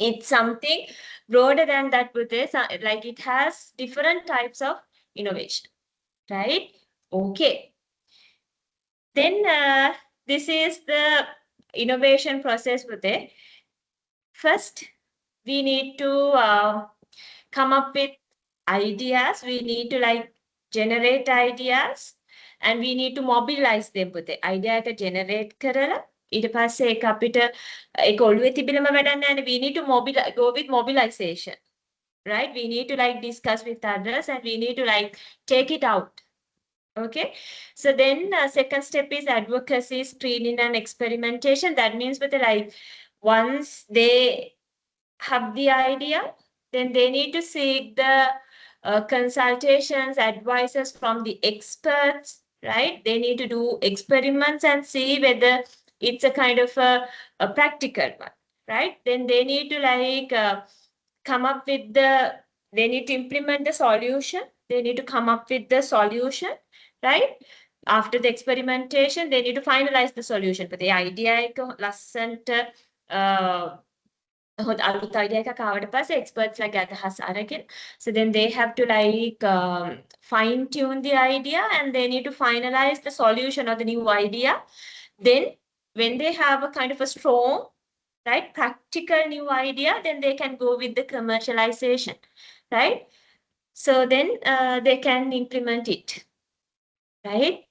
It's something broader than that with this, like it has different types of innovation. Right? Okay. Then this is the innovation process with it. First, we need to come up with ideas. We need to like generate ideas and we need to mobilize them with it. Idea එක generate කරලා ඊට පස්සේ ඒක අපිට ඒක ඔළුවේ තිබිලම වැඩක් නැහැ. We need to go with mobilization. Right? We need to like discuss with others and we need to like take it out. Okay, so then second step is advocacy, screening and experimentation. That means with the like once they have the idea, then they need to seek the consultations, advices from the experts, right? They need to do experiments and see whether it's a kind of a practical one, right? Then they need to like come up with they need to implement the solution. They need to come up with the solution. Right? After the experimentation, they need to finalize the solution. But the idea is ලස්සන්ට අලුත් idea එකක් ආවට පස්සේ experts like අදහස් අරගෙන, so then they have to like fine tune the idea and they need to finalize the solution of the new idea. Then when they have a kind of a strong, right, practical new idea, then they can go with the commercialization, right? So then they can implement it. Right?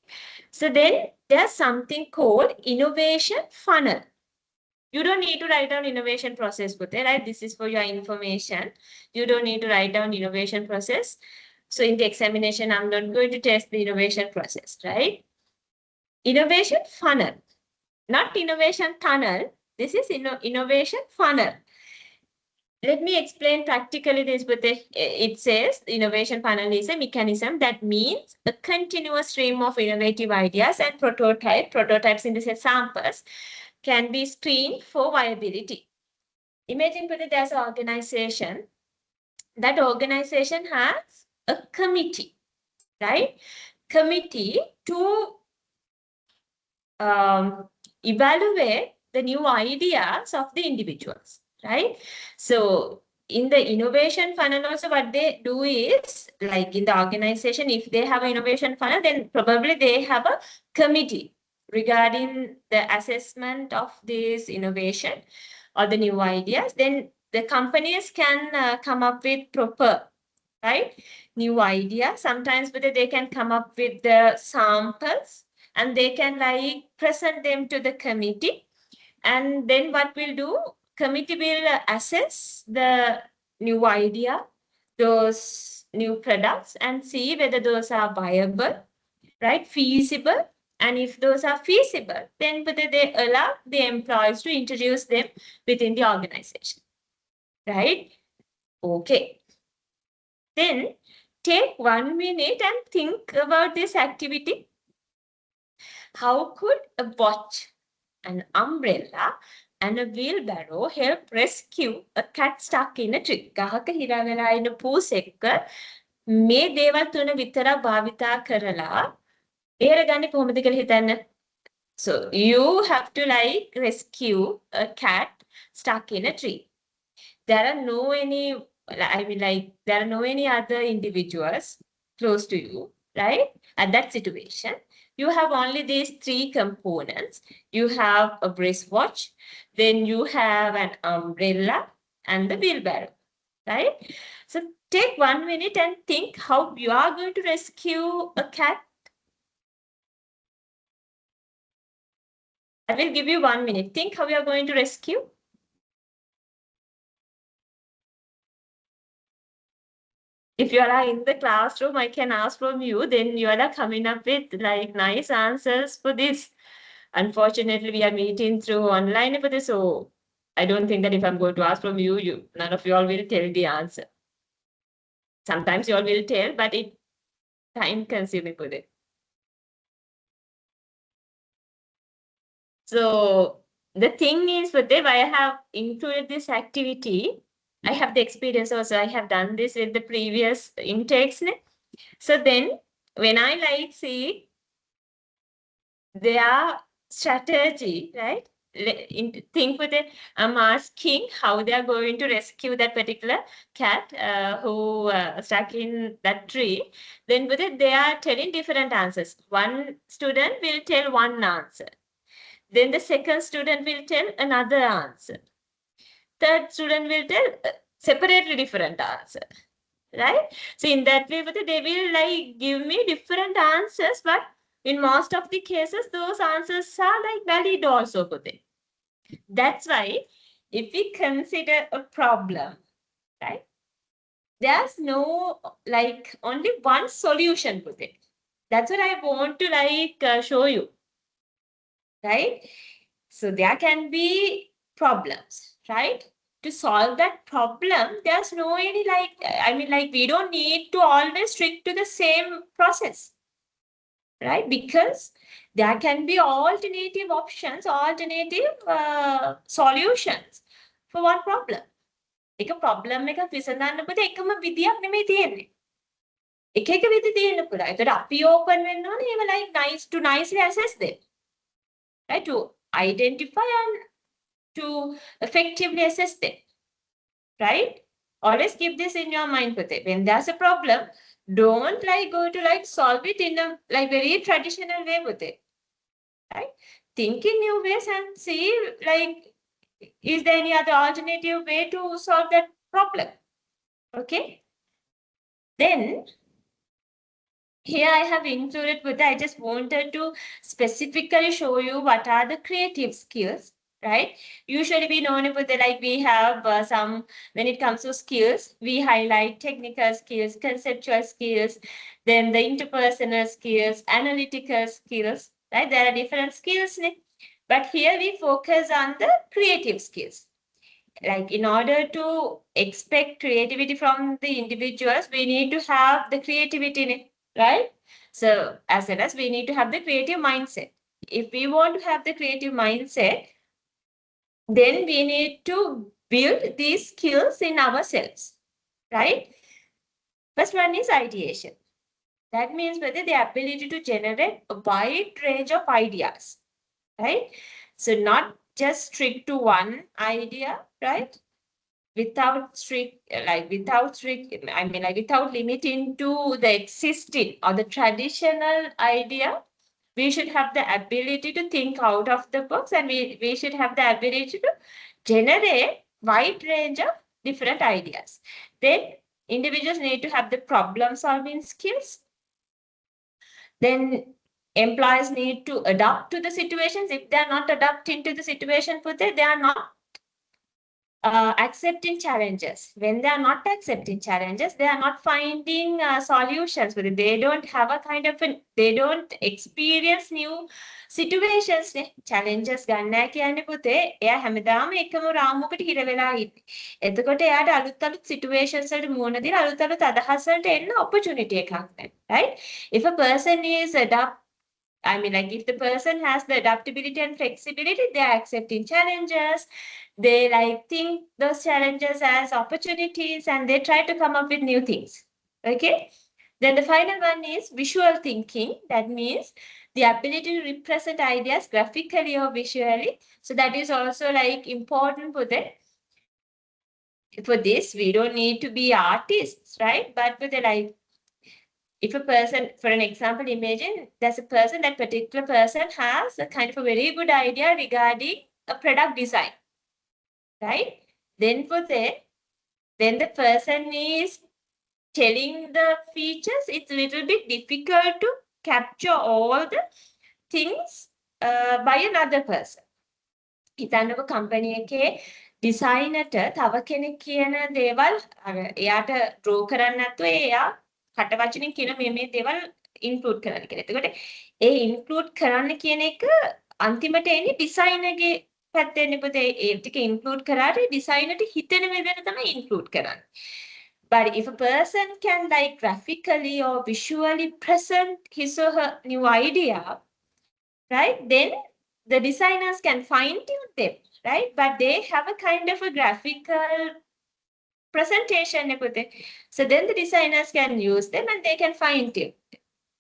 So then there's something called innovation funnel. You don't need to write down innovation process, right? This is for your information. You don't need to write down innovation process. So in the examination, I'm not going to test the innovation process, right? Innovation funnel, not innovation tunnel. This is innovation funnel. Let me explain practically this, but it says innovation funnel is a mechanism that means a continuous stream of innovative ideas and prototypes in the samples can be screened for viability. Imagine that there's an organization. That organization has a committee, right? Committee to evaluate the new ideas of the individuals, right? So in the innovation funnel also, what they do is, like in the organization, if they have an innovation funnel, then probably they have a committee regarding the assessment of this innovation or the new ideas. Then the companies can come up with proper, right, new ideas. Sometimes whether they can come up with the samples and they can like present them to the committee. And then what we'll do, committee will assess the new idea, those new products, and see whether those are viable, right, feasible. And if those are feasible, then whether they allow the employees to introduce them within the organization, right? Okay. Then take 1 minute and think about this activity. How could a watch, an umbrella, and a wheelbarrow help rescue a cat stuck in a tree? ගහක හිර වෙලා ඉන්න පූස් එක්ක මේ දේවල් තුන විතරක් භාවිතා කරලා බේරගන්නේ කොහොමද කියලා හිතන්න. So you have to like rescue a cat stuck in a tree. There are no any, I mean, like, there are no any other individuals close to you, right? At that situation, you have only these three components. You have a wristwatch, then you have an umbrella and the wheelbarrow, right? So take 1 minute and think how you are going to rescue a cat. I will give you 1 minute. Think how you are going to rescue. If you are in the classroom, I can ask from you, then you are coming up with like nice answers for this. Unfortunately, we are meeting through online for this, so I don't think that if I'm going to ask from you, none of you all will tell the answer. Sometimes you all will tell, but it's time consuming for it. So the thing is, for them, I have included this activity. I have the experience also. I have done this with the previous intakes. So then when I like see their strategy, right? Think with it, I'm asking how they are going to rescue that particular cat who stuck in that tree. Then with it, they are telling different answers. One student will tell one answer. Then the second student will tell another answer. Third student will tell separately different answer, right? So in that way, they will like give me different answers, but in most of the cases, those answers are like valid also. That's why if we consider a problem, right, there's no like only one solution with it. That's what I want to like show you, right? So there can be problems, right? To solve that problem, there's no any like, I mean, like we don't need to always stick to the same process, right? Because there can be alternative options, alternative solutions for one problem. එක problem එකක් විසඳන්න පුතේ එකම විදියක් නෙමෙයි තියෙන්නේ. එක එක විදි තියෙන්න පුළුවන්. ඒකට අපි open වෙන්න ඕනේ ඒව like nice to nicely assess them. Right? To identify and to effectively assess them. Right? Always keep this in your mind with it. When there's a problem, don't like go to like solve it in a like very traditional way with it. Right? Think in new ways and see like, is there any other alternative way to solve that problem? Okay. Then here I have included with, I just wanted to specifically show you what are the creative skills, right? Usually we know with the, like we have some, when it comes to skills, we highlight technical skills, conceptual skills, then the interpersonal skills, analytical skills, right? There are different skills, but here we focus on the creative skills. Like in order to expect creativity from the individuals, we need to have the creativity in it. Right? So as well as we need to have the creative mindset. If we want to have the creative mindset, then we need to build these skills in ourselves, right? First one is ideation. That means whether the ability to generate a wide range of ideas, right? So not just strict to one idea, right? Without without limiting to the existing or the traditional idea, we should have the ability to think out of the box, and we should have the ability to generate wide range of different ideas. Then individuals need to have the problem solving skills. Then employees need to adapt to the situations. If they are not adapting to the situation, they are not accepting challenges. When they are not accepting challenges, they are not finding solutions with it. They don't have a kind of they don't experience new situations. Challenges ගන්නෑ කියන්නේ පුතේ එයා හැමදාම එකම රාමුවකට හිර වෙලා ඉන්නේ. එතකොට එයාට අලුත් situations වලට මුහුණ දීලා අලුත් අදහස් වලට එන්න opportunity එකක් නැහැ. Right? If a person is if the person has the adaptability and flexibility, they are accepting challenges. They think those challenges as opportunities, and they try to come up with new things. Okay. Then the final one is visual thinking. That means the ability to represent ideas graphically or visually. So that is also important for that. For this, we don't need to be artists, right? But for the if a person, for an example, imagine there's a person, that particular person has a kind of a very good idea regarding a product design, right? Then the person is telling the features, it's a little bit difficult to capture all the things by another person. හිතන්නකො company එකේ ඩිසයිනර්ට තව කෙනෙක් කියන දේවල් එයාට draw කරන්න නැතුව එයා කට වචනින් කියන මේ දේවල් ඉන්ක්ලූඩ් කරන්න කියලා. එතකොට ඒ ඉන්ක්ලූඩ් කරන්න කියන එක අන්තිමට එන්නේ ඩිසයිනර්ගේ පැත්තෙන් පුතේ ඒ ටික ඉන්ක්ලූඩ් කරාට ඩිසයිනර්ට හිතෙන විදිහට තමයි ඉන්ක්ලූඩ් කරන්නේ. But if a person can graphically or visually present his or her new idea, right, then the designers can fine-tune them, right? But they have a kind of a graphical presentation. So then the designers can use them and they can fine-tune,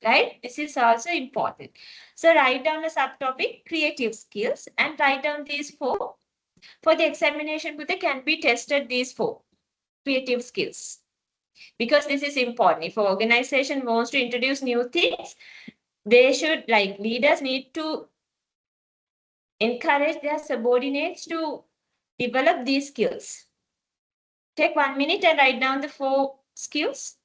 right? This is also important. So write down a subtopic, creative skills, and write down these 4. For the examination, can be tested these 4 creative skills. Because this is important. If an organization wants to introduce new things, they should, leaders need to encourage their subordinates to develop these skills. Take 1 minute and write down the 4 skills.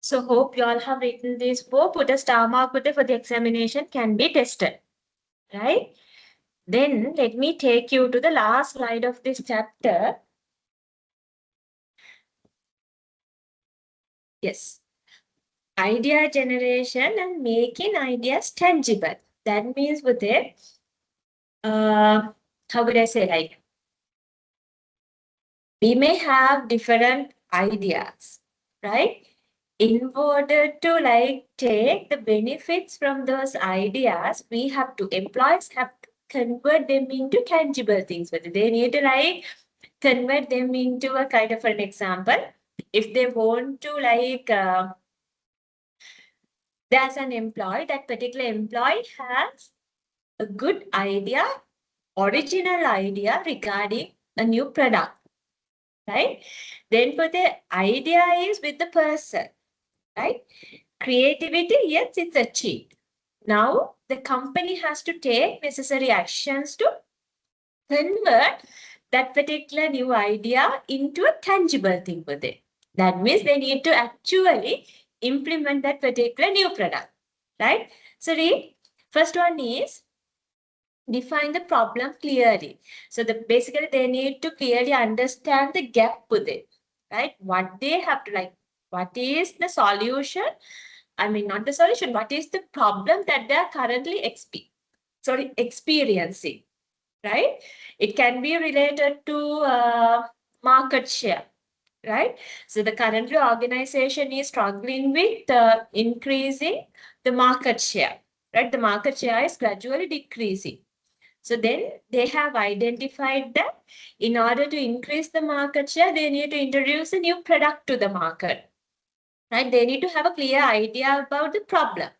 So hope you all have written this for put a star mark for the examination can be tested, right? Then let me take you to the last slide of this chapter. Yes. Idea generation and making ideas tangible. That means with it, how would I say, like, we may have different ideas, right? In order to like take the benefits from those ideas, we have to, employees have to convert them into tangible things. But they need to like convert them into a kind of an example. If they want to like, there's an employee, that particular employee has a good idea, original idea regarding a new product, right? Then for the idea is with the person, right? Creativity, yes, it's achieved. Now the company has to take necessary actions to convert that particular new idea into a tangible thing with it. That means they need to actually implement that particular new product, right? So read, first one is define the problem clearly. So basically they need to clearly understand the gap with it, right? What they have to like, what is the solution? I mean, not the solution, what is the problem that they are currently experiencing, right? It can be related to market share, right? So the currently organization is struggling with increasing the market share, right? The market share is gradually decreasing. So then they have identified that in order to increase the market share, they need to introduce a new product to the market, right? They need to have a clear idea about the problem.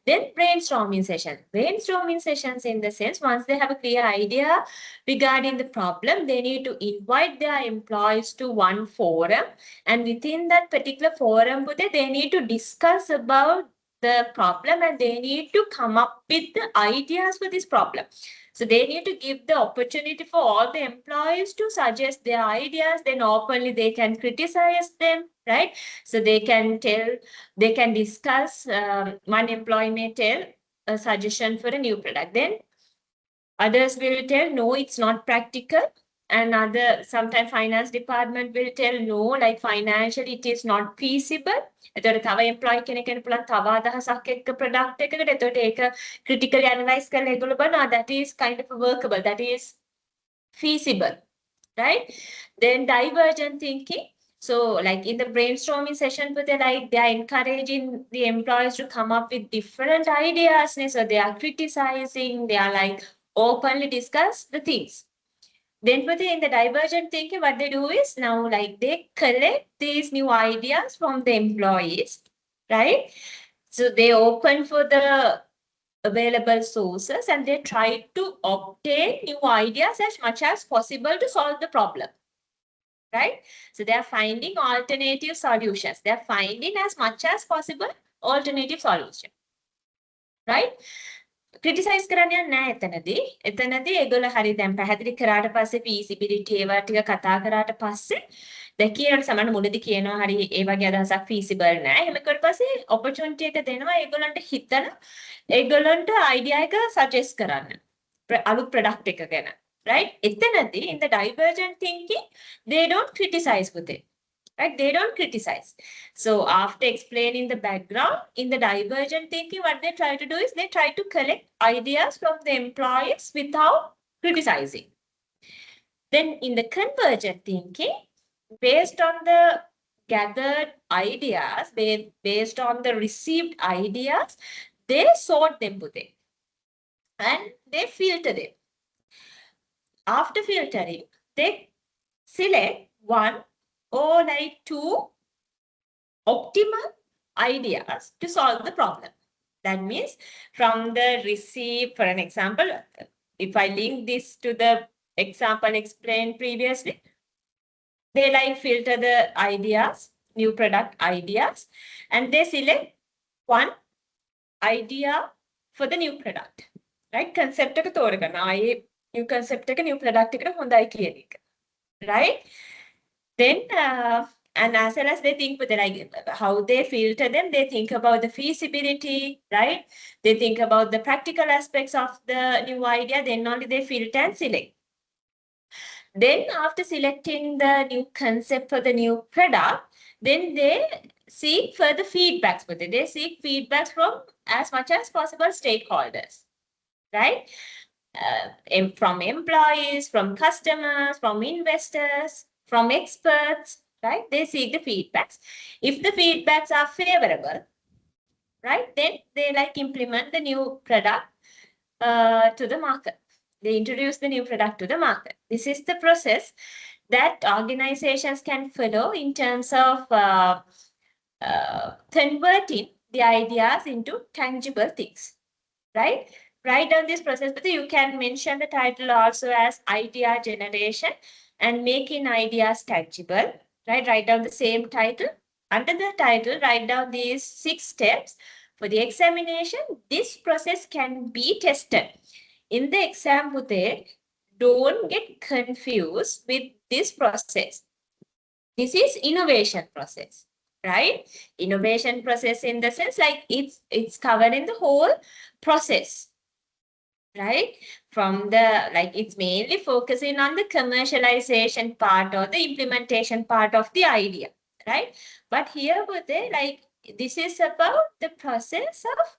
Then brainstorming session. Brainstorming sessions in the sense, once they have a clear idea regarding the problem, they need to invite their employees to one forum. And within that particular forum, they need to discuss about the problem and they need to come up with the ideas for this problem. So they need to give the opportunity for all the employees to suggest their ideas. Then openly they can criticize them, right? So they can tell, they can discuss, one employee may tell a suggestion for a new product. Then others will tell, no, it's not practical. And other, sometimes finance department will tell, no, like financially it is not feasible. එතකොට තව employee කෙනෙක්ට පුළුවන් තව අදහසක් එක්ක product එකකට. එතකොට ඒක critically analyze කරලා ඒගොල්ලෝ බලනවා that is kind of workable, that is feasible, right? Then divergent thinking. So like in the brainstorming session, but they are encouraging the employees to come up with different ideas. So they are criticizing, they are like openly discuss the things. Then for in the divergent thinking, what they do is now like they collect these new ideas from the employees, right? So they open for the available sources and they try to obtain new ideas as much as possible to solve the problem, right? So they are finding alternative solutions. They are finding as much as possible alternative solution, right? Criticize කරන්න යන්නේ නැහැ එතනදී. එතනදී ඒගොල්ලෝ හරි දැන් පැහැදිලි කරාට පස්සේ feasibility ඒවා ටික කතා කරාට පස්සේ දැන් කියනකොට සමහර මුලදී කියනවා හරි ඒ වගේ අදහසක් feasible නැහැ. එහෙම කරලා පස්සේ opportunity එක දෙනවා ඒගොල්ලන්ට හිතන ඒගොල්ලන්ට idea එක suggest කරන්න. අලුත් product එක ගැන. Right? එතනදී in the divergent thinking they don't criticize with it. Right? They don't criticize. So after explaining the background, in the divergent thinking, what they try to do is they try to collect ideas from the employees without criticizing. Then in the convergent thinking, based on the gathered ideas, based on the received ideas, they sort them with it and they filter them. After filtering, they select one or like two optimal ideas to solve the problem. That means from the receive, for an example, if I link this to the example explained previously, they like filter the ideas, new product ideas, and they select one idea for the new product. Right? Concept එක තෝරගන්න. ආයේ new concept එක new product එකට හොඳයි කියන එක. Right? Then And as well as they think with like how they filter them, they think about the feasibility, right? They think about the practical aspects of the new idea, then only they filter and select. Then after selecting the new concept for the new product, then they seek further feedbacks with it. They seek feedbacks from as much as possible stakeholders, right? From employees, from customers, from investors, from experts, right? They seek the feedbacks. If the feedbacks are favorable, right, then they like implement the new product to the market. They introduce the new product to the market. This is the process that organizations can follow in terms of converting the ideas into tangible things, right? Write down this process, but you can mention the title also as idea generation and making ideas tangible, right? Write down the same title. Under the title, write down these 6 steps. For the examination, this process can be tested. In the exam, don't get confused with this process. This is innovation process, right? Innovation process in the sense like it's covered in the whole process, right? From the, like it's mainly focusing on the commercialization part or the implementation part of the idea, right? But here like this is about the process of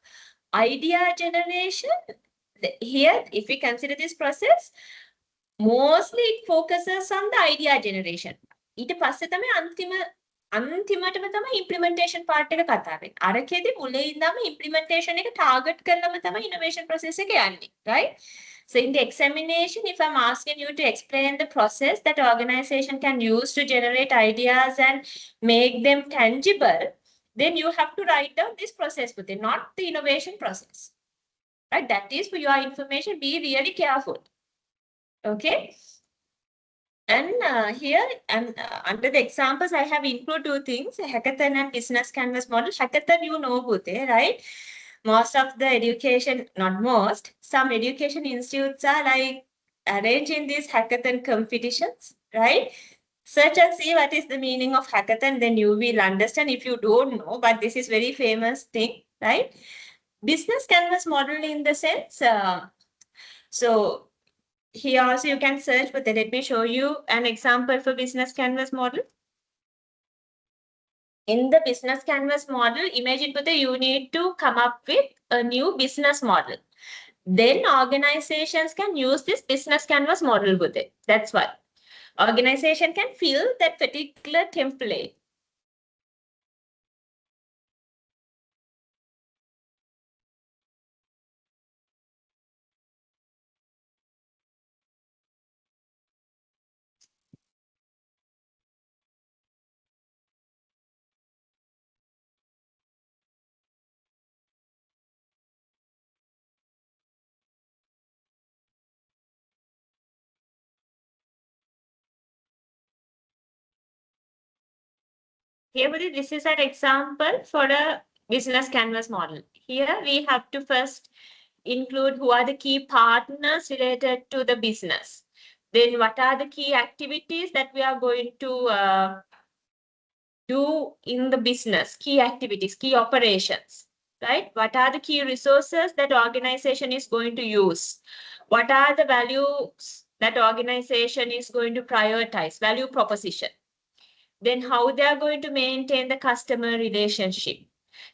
idea generation. Here, if we consider this process, mostly it focuses on the idea generation. ඊට පස්සේ තමයි අන්තිමටම තමයි implementation part එක කතා වෙන්නේ. අරකෙදි මුලින් ඉඳන්ම implementation එක target කරලම තමයි innovation process එක යන්නේ, right? So in the examination, if I'm asking you to explain the process that organization can use to generate ideas and make them tangible, then you have to write down this process with it, not the innovation process, right? That is for your information. Be really careful. Okay. And here, and under the examples, I have included 2 things, hackathon and business canvas model. Hackathon, you know, Bhute, right? Most of the education, not most, some education institutes are like arranging these hackathon competitions, right? Search and see what is the meaning of hackathon, then you will understand if you don't know, but this is very famous thing, right? Business canvas model in the sense, so here also you can search, but let me show you an example for business canvas model. In the business canvas model, imagine that you need to come up with a new business model. Then organizations can use this business canvas model with it. That's what. Organization can fill that particular template. Here, this is an example for a business canvas model. Here we have to first include who are the key partners related to the business. Then what are the key activities that we are going to do in the business, key activities, key operations, right? What are the key resources that organization is going to use? What are the values that organization is going to prioritize, value proposition? Then how they are going to maintain the customer relationship.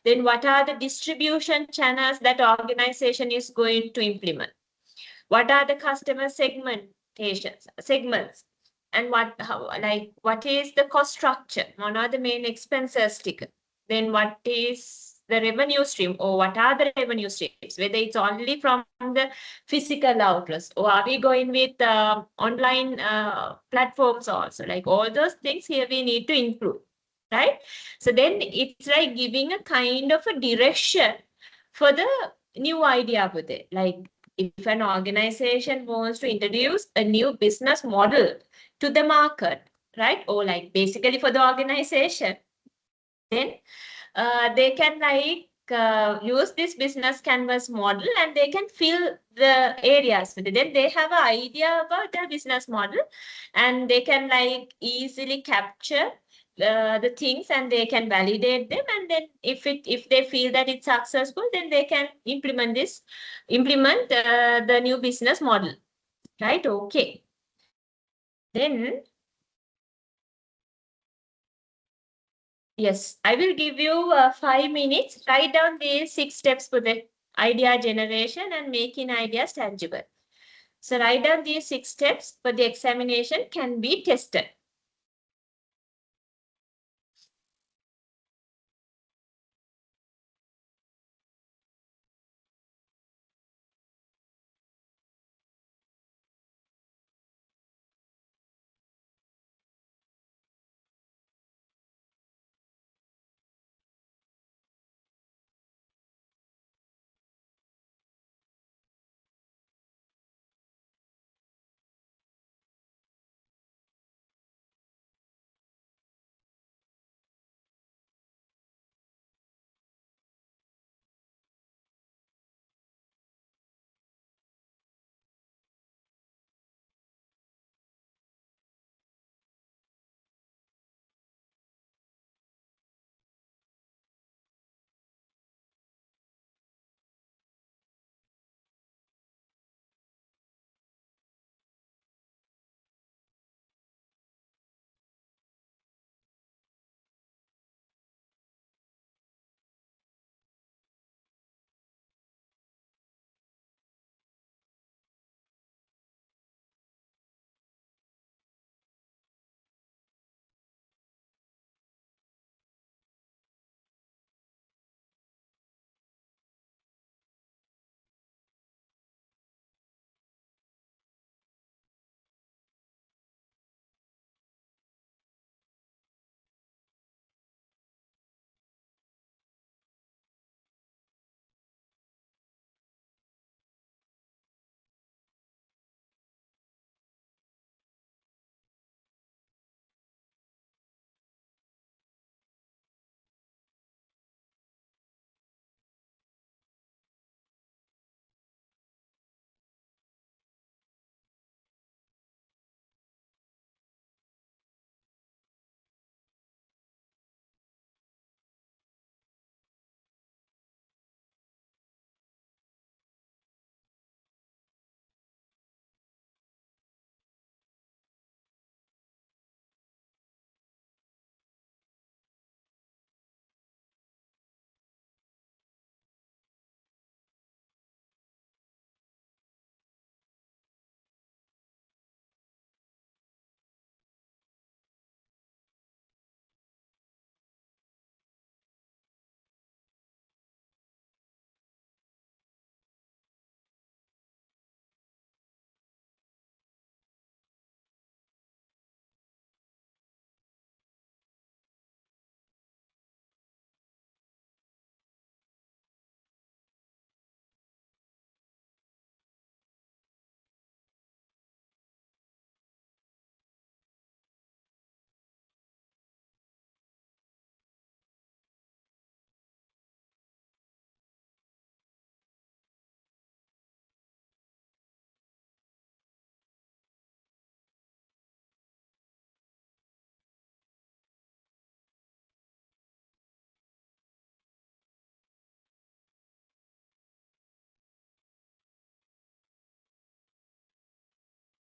Then what are the distribution channels that organization is going to implement? What are the customer segments? And what is the cost structure? What are the main expenses? Then what is the revenue stream, or what are the revenue streams? Whether it's only from the physical outlets, or are we going with online platforms also? Like all those things here we need to include, right? So then it's like giving a kind of a direction for the new idea with it. Like if an organization wants to introduce a new business model to the market, right? Or like basically for the organization, then they can like use this business canvas model and they can fill the areas with it. Then they have an idea about their business model and they can like easily capture the things and they can validate them, and then if they feel that it's successful, then they can implement the new business model, right? Okay. Then yes, I will give you 5 minutes. Write down these 6 steps for the idea generation and making ideas tangible. So write down these 6 steps for the examination can be tested.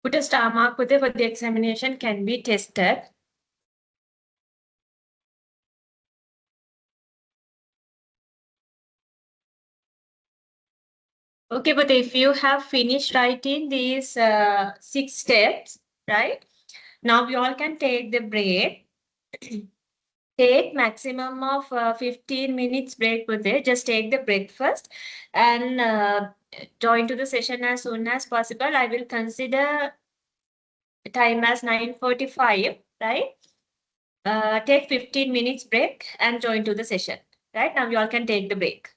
Put a star mark for the examination can be tested. Okay, but if you have finished writing these 6 steps, right? Now you all can take the break. Take maximum of 15 minutes break per day. Just take the breakfast and join to the session as soon as possible. I will consider time as 9:45, right? Take 15 minutes break and join to the session. Right now you all can take the break.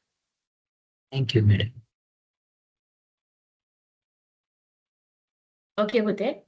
Thank you, madam. Okay, Hudeh.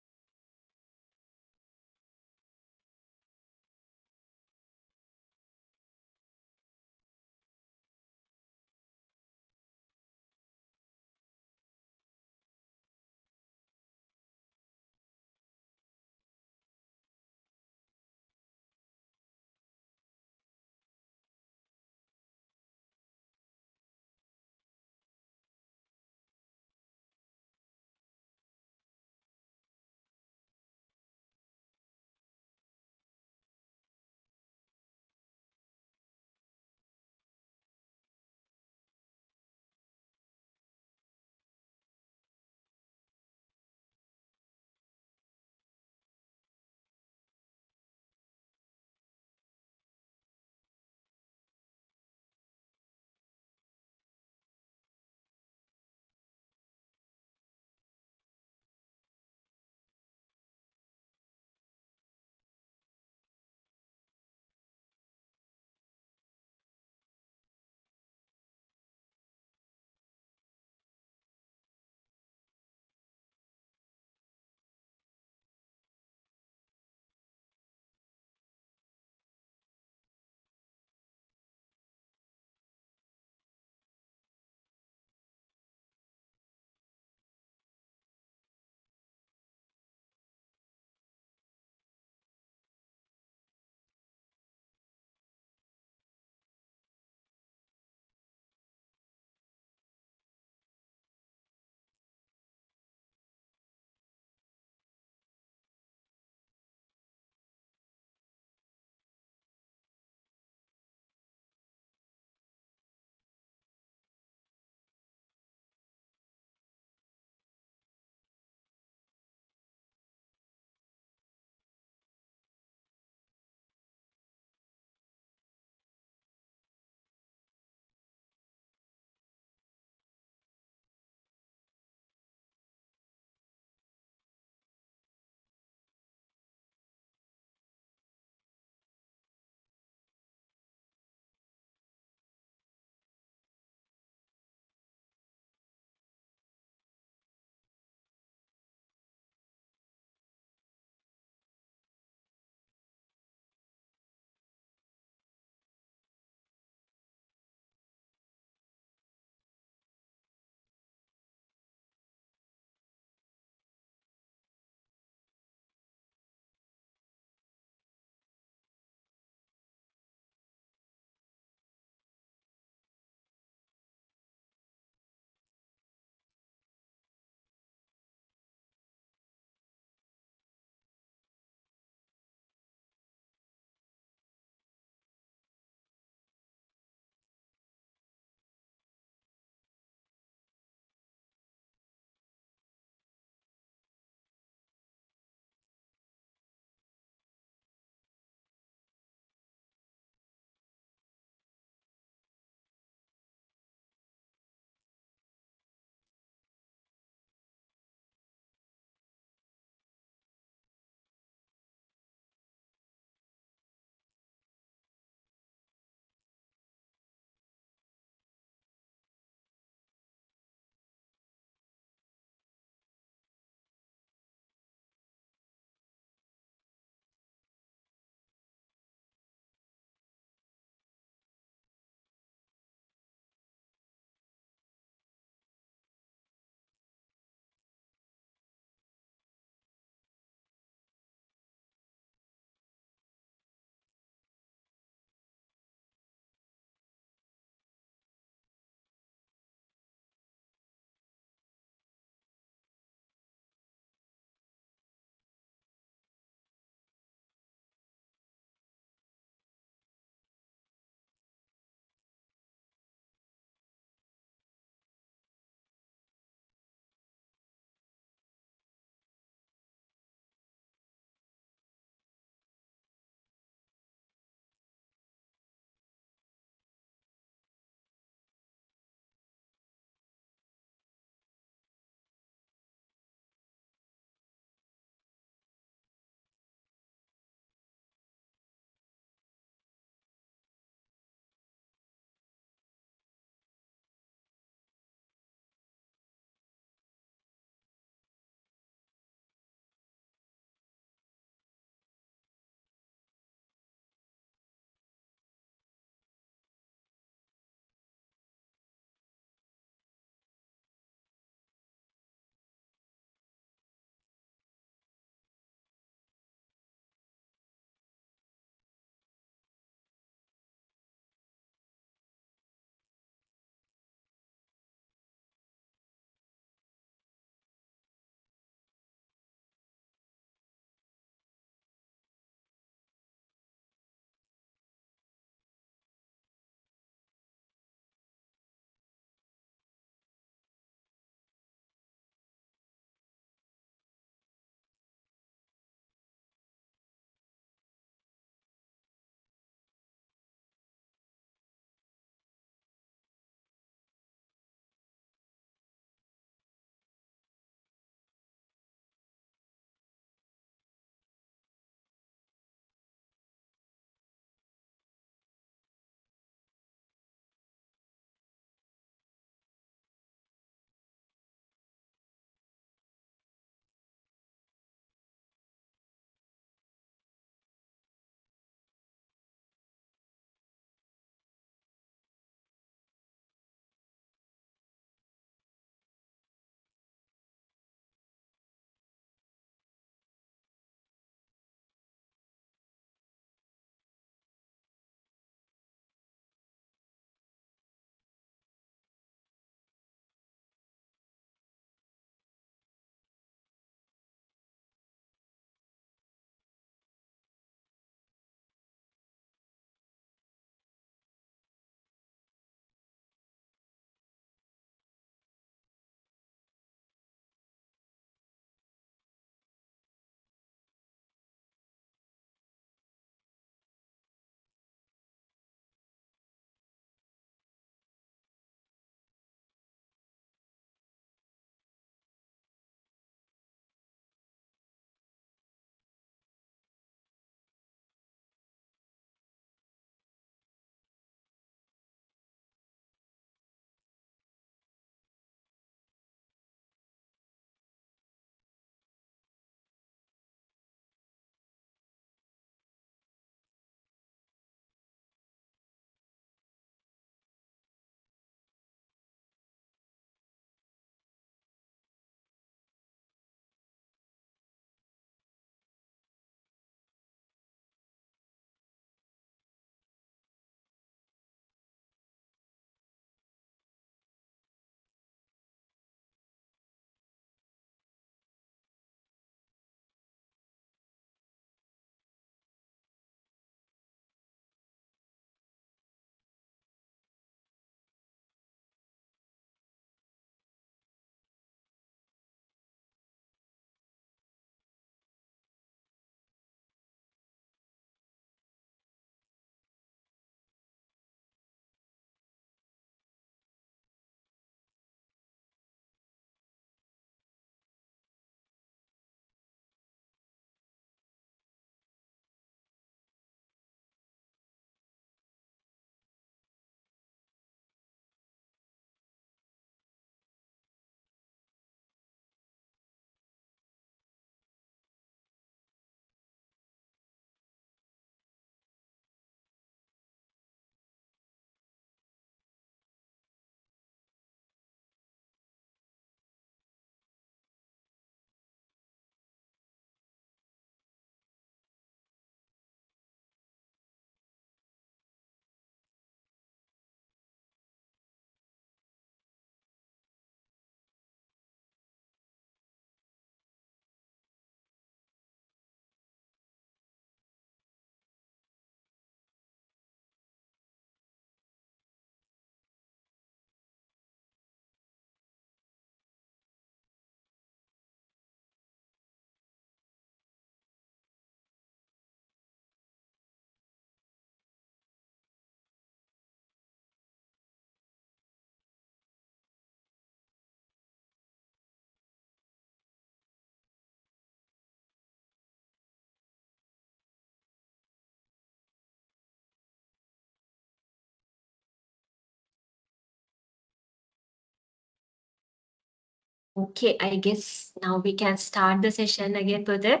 Okay, I guess now we can start the session again, Pudar.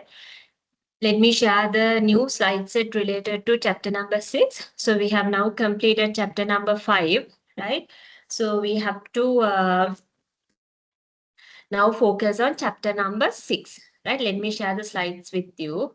Let me share the new slide set related to chapter number 6. So we have now completed chapter number 5, right? So we have to now focus on chapter number 6, right? Let me share the slides with you.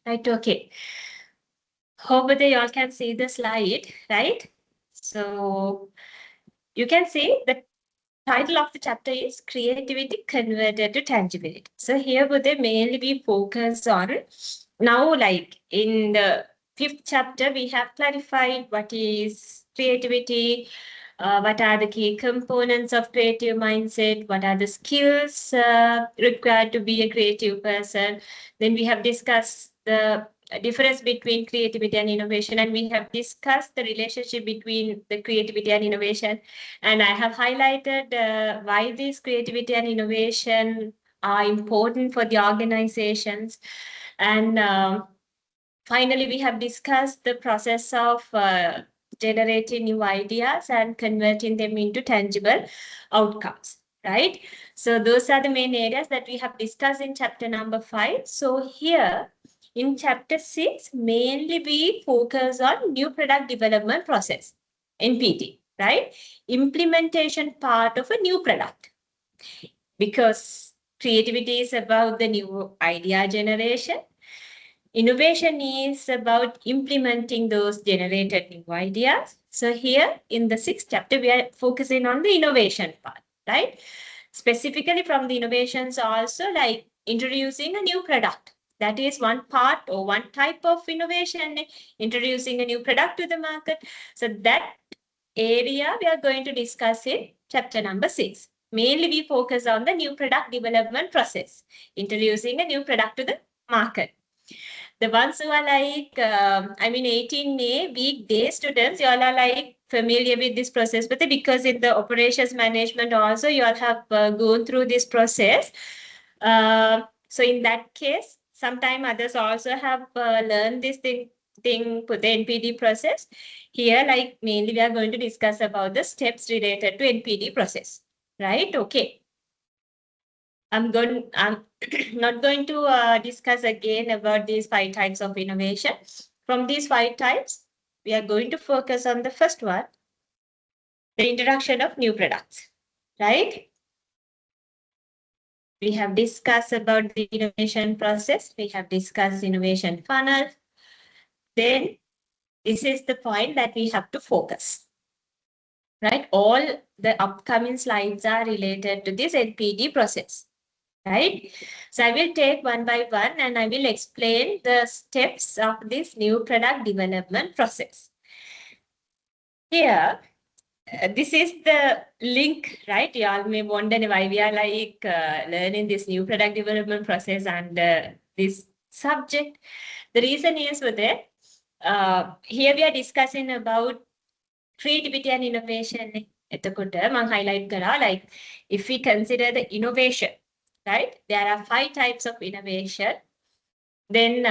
Right, okay. Hope that you all can see the slide, right? So you can see the title of the chapter is Creativity Converted to Tangibility. So here would they mainly be focused on now, like in the 5th chapter, we have clarified what is creativity, what are the key components of creative mindset, what are the skills required to be a creative person. Then we have discussed the difference between creativity and innovation, and we have discussed the relationship between the creativity and innovation. And I have highlighted why this creativity and innovation are important for the organizations. And finally, we have discussed the process of generating new ideas and converting them into tangible outcomes, right? So those are the main areas that we have discussed in chapter number 5. So here in chapter 6, mainly we focus on new product development process, NPD, right? Implementation part of a new product, because creativity is about the new idea generation. Innovation is about implementing those generated new ideas. So here in the 6th chapter, we are focusing on the innovation part, right? Specifically from the innovations also, like introducing a new product. That is one part or one type of innovation, introducing a new product to the market. So that area we are going to discuss in chapter number 6. Mainly we focus on the new product development process, introducing a new product to the market. The ones who are like, 18A weekday students, you all are like familiar with this process, but because in the operations management also, you all have gone through this process. So in that case, sometime others also have learned this thing for the NPD process. Here, like mainly we are going to discuss about the steps related to NPD process, right? Okay. I'm not going to discuss again about these 5 types of innovation. From these 5 types, we are going to focus on the first one, the introduction of new products, right? We have discussed about the innovation process. We have discussed innovation funnel. Then this is the point that we have to focus, right? All the upcoming slides are related to this NPD process. Right? So I will take one by one and I will explain the steps of this new product development process. Here, this is the link, right? You all may wonder why we are like learning this new product development process and this subject. The reason is with it, here we are discussing about creativity and innovation. එතකොට මම highlight කරා like if we consider the innovation, right? There are 5 types of innovation. Then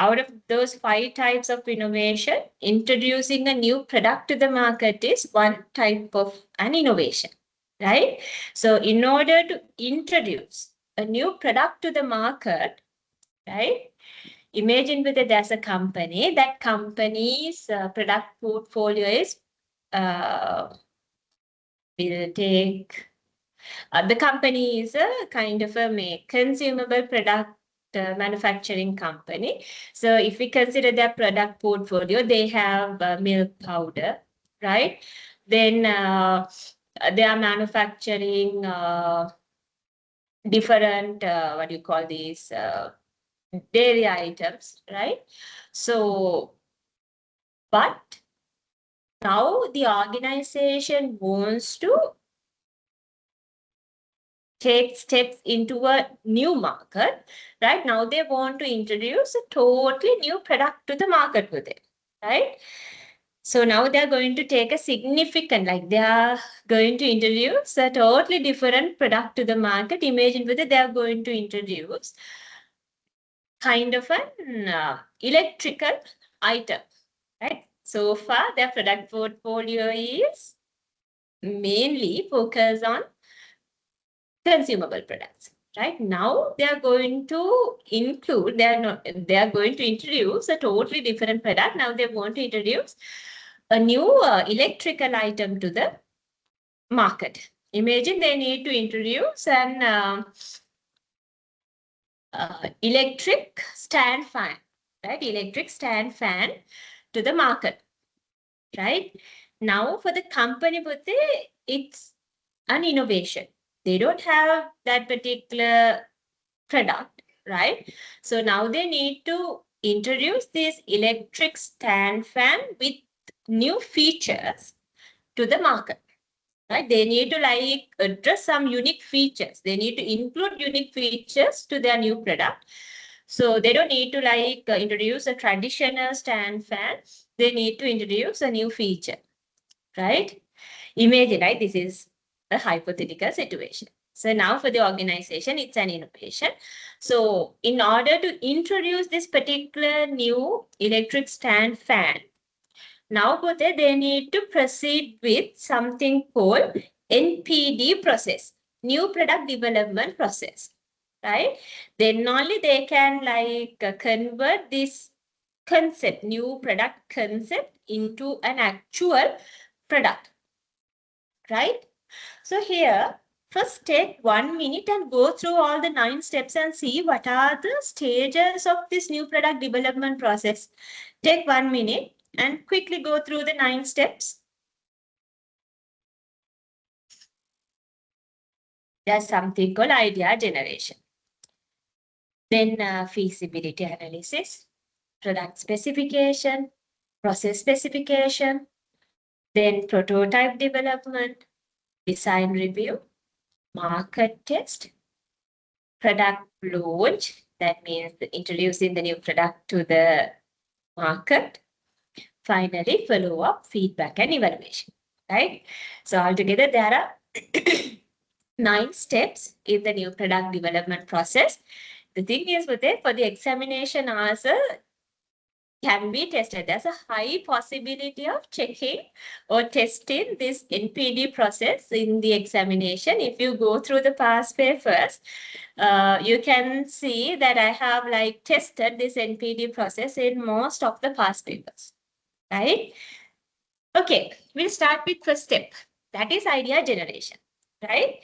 out of those 5 types of innovation, introducing a new product to the market is one type of an innovation, right? So in order to introduce a new product to the market, right? Imagine that there's a company, that company's product portfolio is will take the company is a kind of a make consumable product manufacturing company. So if we consider their product portfolio, they have milk powder, right? Then they are manufacturing different, what do you call these, dairy items, right? So, but now the organization wants to take steps into a new market. Right now, they want to introduce a totally new product to the market with it, right? So now they're going to take a significant, like they are going to introduce a totally different product to the market. Imagine whether they are going to introduce kind of an electrical item, right? So far, their product portfolio is mainly focused on consumable products. Right now, they are going to include, they are going to introduce a totally different product. Now they want to introduce a new electrical item to the market. Imagine they need to introduce an electric stand fan, right? Electric stand fan to the market, right? Now for the company, it's an innovation. They don't have that particular product, right? So now they need to introduce this electric stand fan with new features to the market, right? They need to like address some unique features. They need to include unique features to their new product. So they don't need to like introduce a traditional stand fan. They need to introduce a new feature, right? Imagine, right? This is a hypothetical situation. So now for the organization, it's an innovation. So in order to introduce this particular new electric stand fan, now they need to proceed with something called NPD process, new product development process, right? Then only they can like convert this concept, new product concept into an actual product, right? So here, first take 1 minute and go through all the 9 steps and see what are the stages of this new product development process. Take 1 minute and quickly go through the 9 steps. There's something called idea generation. Then feasibility analysis, product specification, process specification, then prototype development, design review, market test, product launch, that means introducing the new product to the market. Finally, follow-up, feedback, and evaluation, right? So altogether, there are 9 steps in the new product development process. The thing is with it, for the examination answer, can be tested. There's a high possibility of checking or testing this NPD process in the examination. If you go through the past papers, you can see that I have like tested this NPD process in most of the past papers, right? Okay, we'll start with first step. That is idea generation, right?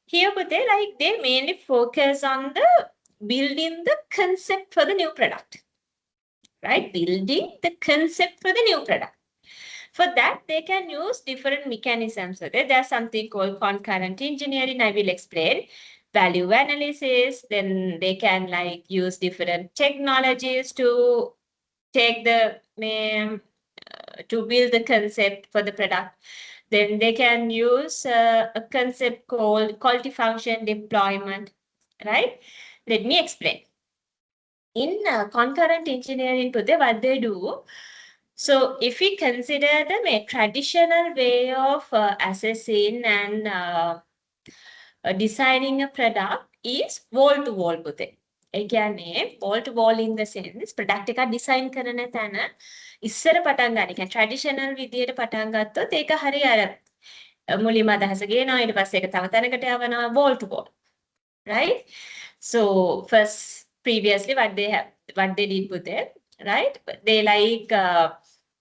Here, but they mainly focus on the building the concept for the new product, right? Building the concept for the new product. For that, they can use different mechanisms. So there's something called concurrent engineering. I will explain. Value analysis. Then they can like use different technologies to take the to build the concept for the product. Then they can use a concept called quality function deployment, right? Let me explain. In concurrent engineering, what they do, so if we consider them a traditional way of assessing and designing a product is wall-to-wall පුතේ. ඒ කියන්නේ wall-to-wall in the sense product එක design කරන තැන ඉස්සර පටන් ගන්න. කියන්නේ traditional විදියට පටන් ගත්තොත් ඒක හරිය අර මුලින්ම අදහස ගේනවා ඊට පස්සේ ඒක තව තැනකට යවනවා wall-to-wall. Right? So first previously what they did with it, right? They like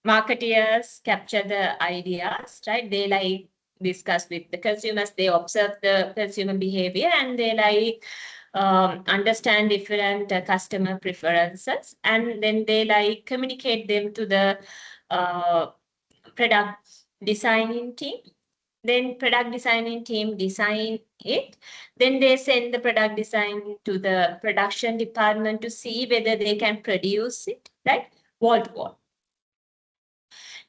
marketeers capture the ideas, right? They like discuss with the consumers, they observe the consumer behavior and they like understand different customer preferences, and then they like communicate them to the product designing team. Then product designing team design it. Then they send the product design to the production department to see whether they can produce it, right? Wall to wall.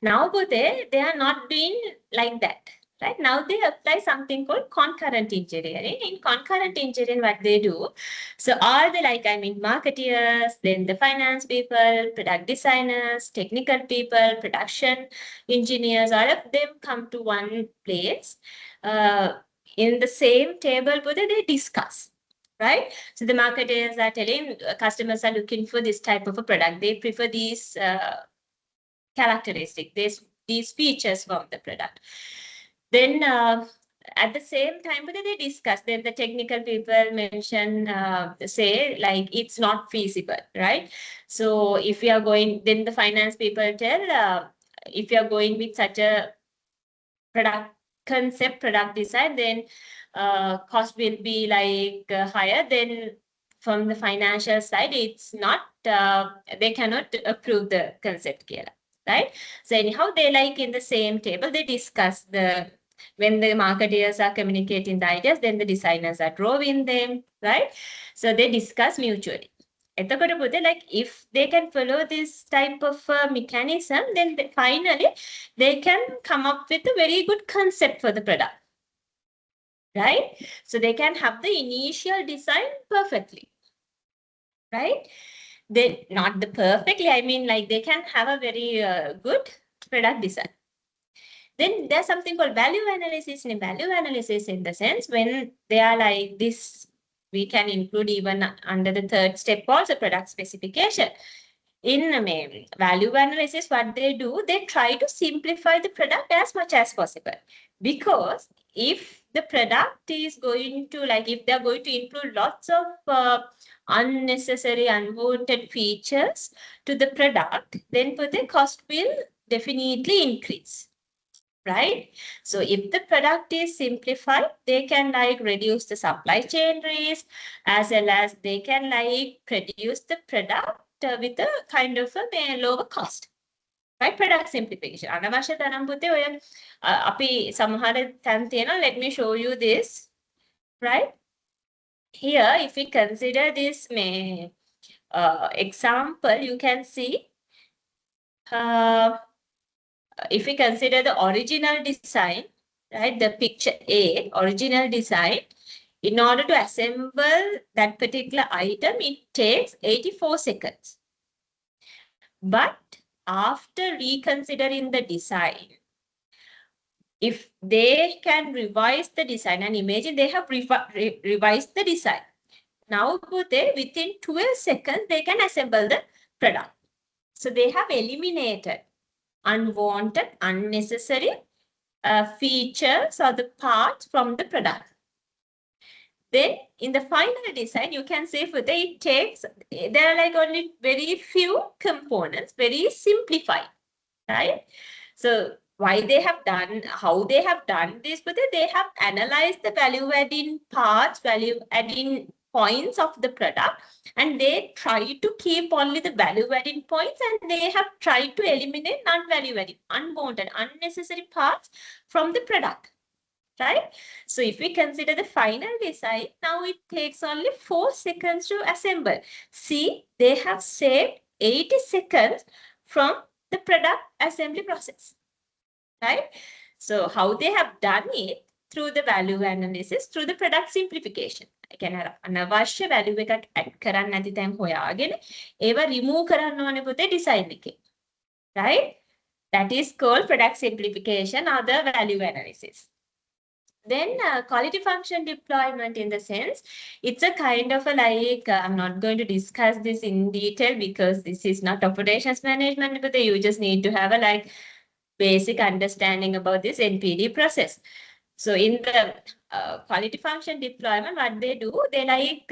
Now, but they are not doing like that. Right now, they apply something called concurrent engineering. In concurrent engineering, what they do, so all the marketeers, then the finance people, product designers, technical people, production engineers, all of them come to one place. In the same table, but they discuss. Right? So the marketers are telling customers are looking for this type of a product. They prefer these characteristic, these features from the product. Then at the same time, but they discuss, then the technical people mention, say like it's not feasible, right? So if we are going, then the finance people tell, if you are going with such a product concept, product design, then cost will be like higher. Then from the financial side, it's not, they cannot approve the concept here, right? So anyhow, they like in the same table, they discuss when the marketeers are communicating the ideas, then the designers are drawing them, right? So they discuss mutually. Like if they can follow this type of mechanism, then finally they can come up with a very good concept for the product, right? So they can have the initial design perfectly, right? They not the perfectly, I mean like they can have a very good product design. Then there's something called value analysis. In value analysis, in the sense when they are like this, we can include even under the third step also product specification. In value analysis, what they do, they try to simplify the product as much as possible. Because if the product is going to, like, if they're going to include lots of unnecessary, unwanted features to the product, then the cost will definitely increase. Right? So if the product is simplified, they can like reduce the supply chain risk, as well as they can like produce the product with a kind of a lower cost. Right? Product simplification. අනවශ්‍ය තරම් පුතේ ඔය අපි සමහර තැන් තියෙනවා. Let me show you this. Right? Here, if we consider this example, you can see if we consider the original design, right, the picture A, original design, in order to assemble that particular item, it takes 84 seconds. But after reconsidering the design, if they can revise the design, and imagine they have revised the design. Now, within 12 seconds, they can assemble the product. So they have eliminated unwanted, unnecessary features or the parts from the product. Then in the final design, you can see for it takes, there are like only very few components, very simplified, right? So why they have done, how they have done this, but they have analyzed the value adding parts, value adding points of the product, and they try to keep only the value adding points, and they have tried to eliminate non-value adding, unwanted, unnecessary parts from the product. Right? So if we consider the final design, now it takes only 4 seconds to assemble. See, they have saved 80 seconds from the product assembly process. Right? So how they have done it? Through the value analysis, through the product simplification. I can have අනවශ්‍ය value එකක් add කරන්න නැති තැන් හොයාගෙන ඒවා remove කරන්න ඕනේ පුතේ design එකේ. Right? That is called product simplification or the value analysis. Then quality function deployment, in the sense, it's a kind of a like, I'm not going to discuss this in detail because this is not operations management, but you just need to have a like basic understanding about this NPD process. So in the quality function deployment, what they do, they like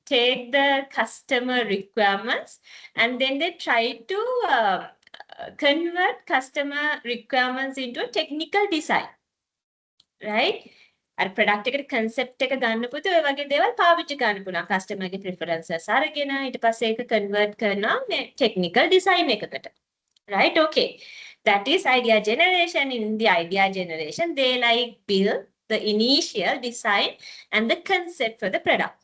take the customer requirements and then they try to convert customer requirements into a technical design. Right? අර product එකට concept එක ගන්න පුතේ ඔය වගේ දේවල් පාවිච්චි කරන්න පුළුවන්. customer ගේ preferences අරගෙන ඊට පස්සේ ඒක convert කරනවා මේ technical design එකකට. Right? Okay. That is idea generation. In the idea generation, they like build the initial design and the concept for the product.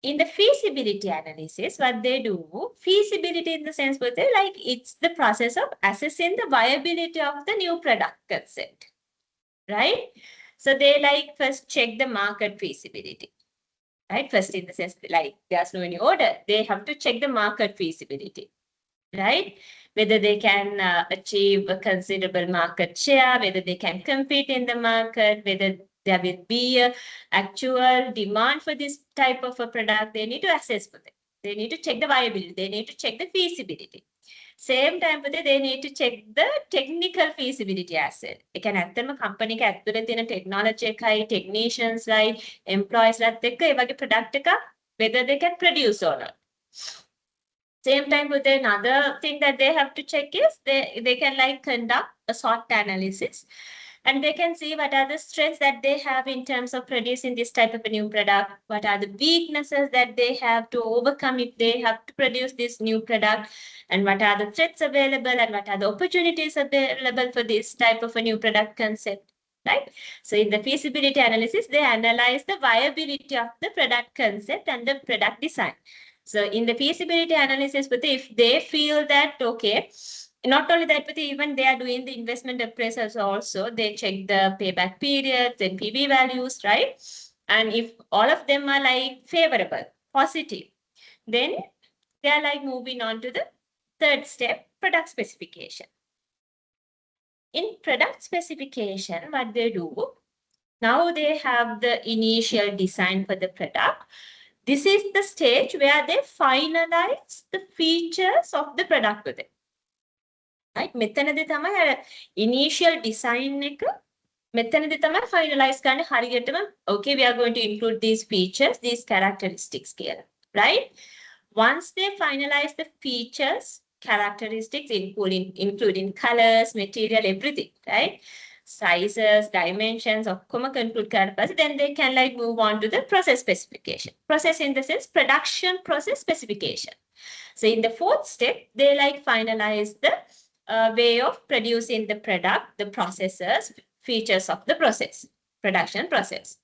In the feasibility analysis, what they do, feasibility in the sense where they like it's the process of assessing the viability of the new product concept. Right? So they like first check the market feasibility. Right? First in the sense like there's no any order. They have to check the market feasibility. Right? Whether they can achieve a considerable market share, whether they can compete in the market, whether there will be a actual demand for this type of a product, they need to assess for it. They need to check the viability. They need to check the feasibility. Same time they need to check the technical feasibility as well. ඒ කියන්නේ ඇත්තම company එක ඇතුලේ තියෙන technology එකයි technicians යි employees ලාත් එක්ක ඒ වගේ product එකක් whether they can produce or not. Same time with another thing that they have to check is they can like conduct a SWOT analysis and they can see what are the strengths that they have in terms of producing this type of a new product, what are the weaknesses that they have to overcome if they have to produce this new product, and what are the threats available and what are the opportunities available for this type of a new product concept. Right? So in the feasibility analysis, they analyze the viability of the product concept and the product design. So in the feasibility analysis, but if they feel that, okay, not only that, but even they are doing the investment appraisals also, they check the payback periods and PB values, right? And if all of them are like favorable, positive, then they are like moving on to the third step, product specification. In product specification, what they do, now they have the initial design for the product. This is the stage where they finalize the features of the product with it. Right? මෙතනදී තමයි අර initial design එක මෙතනදී තමයි finalize කරන්න හරියටම okay we are going to include these features, these characteristics කියලා. Right? Once they finalize the features, characteristics including colors, material, everything, right? Sizes, dimensions, ඔක්කොම conclude කරලා පස්සේ then they can like move on to the process specification. Process in the sense production process specification. So in the fourth step, they like finalize the way of producing the product, the processes, features of the process, production process.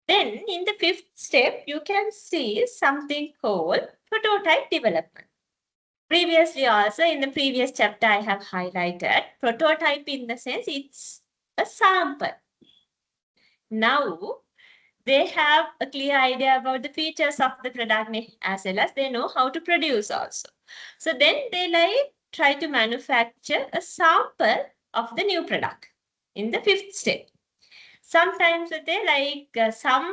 Then in the fifth step, you can see something called prototype development. Previously also in the previous chapter, I have highlighted prototype in the sense it's a sample. Now they have a clear idea about the features of the product as well as they know how to produce also. So then they like try to manufacture a sample of the new product in the fifth step. Sometimes they like some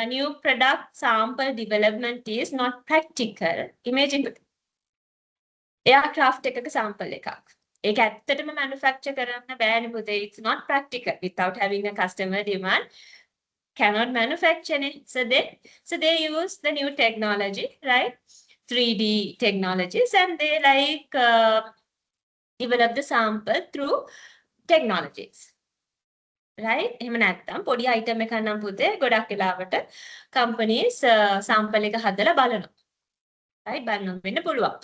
new product sample development is not practical. Imagine aircraft එකක sample එකක්. ඒක ඇත්තටම manufacture කරන්න බෑනේ පුතේ. It's not practical without having a customer demand. Cannot manufacture it. So they use the new technology, right? 3D technologies, and they like develop the sample through technologies. Right? එහෙම නැත්නම් පොඩි item එකක් නම් පුතේ ගොඩක් වෙලාවට companies sample එක හදලා බලනවා. Right? බලන්න වෙන්න පුළුවන්.